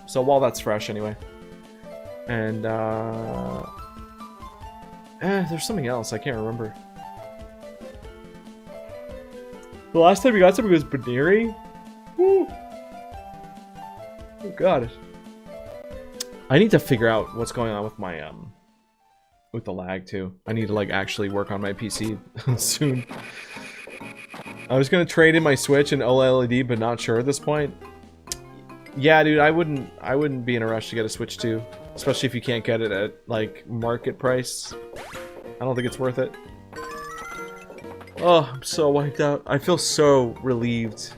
So while that's fresh anyway. And there's something else, I can't remember. The last time we got something was Baneri? Woo! Oh god. I need to figure out what's going on with my with the lag too. I need to like actually work on my PC soon. I was gonna trade in my Switch and OLED, but not sure at this point. Yeah, dude, I wouldn't be in a rush to get a Switch 2, especially if you can't get it at like market price. I don't think it's worth it. Oh, I'm so wiped out. I feel so relieved.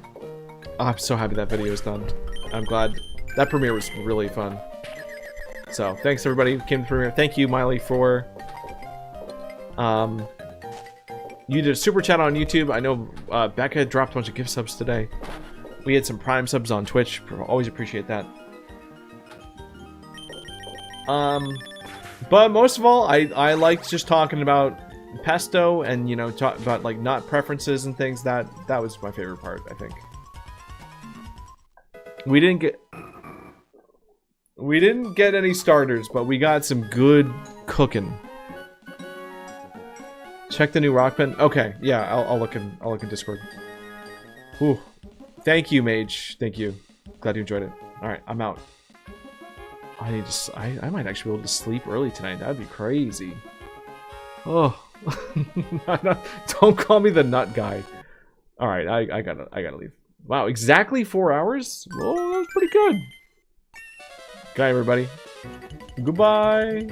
Oh, I'm so happy that video is done. I'm glad. That premiere was really fun. So, thanks everybody who came to the premiere. Thank you, Miley, for you did a super chat on YouTube. I know Becca dropped a bunch of gift subs today. We had some Prime subs on Twitch. Always appreciate that. But most of all, I liked just talking about pesto and, you know, talk about like nut preferences and things. That was my favorite part, I think. We didn't get any starters, but we got some good cooking. Check the new rock band. Okay, yeah, I'll look in Discord. Ooh. Thank you, Mage. Thank you. Glad you enjoyed it. Alright, I'm out. I need to I might actually be able to sleep early tonight. That'd be crazy. Oh. Don't call me the nut guy. Alright, I gotta leave. Wow, exactly 4 hours? Oh, that was pretty good. Good night, everybody. Goodbye.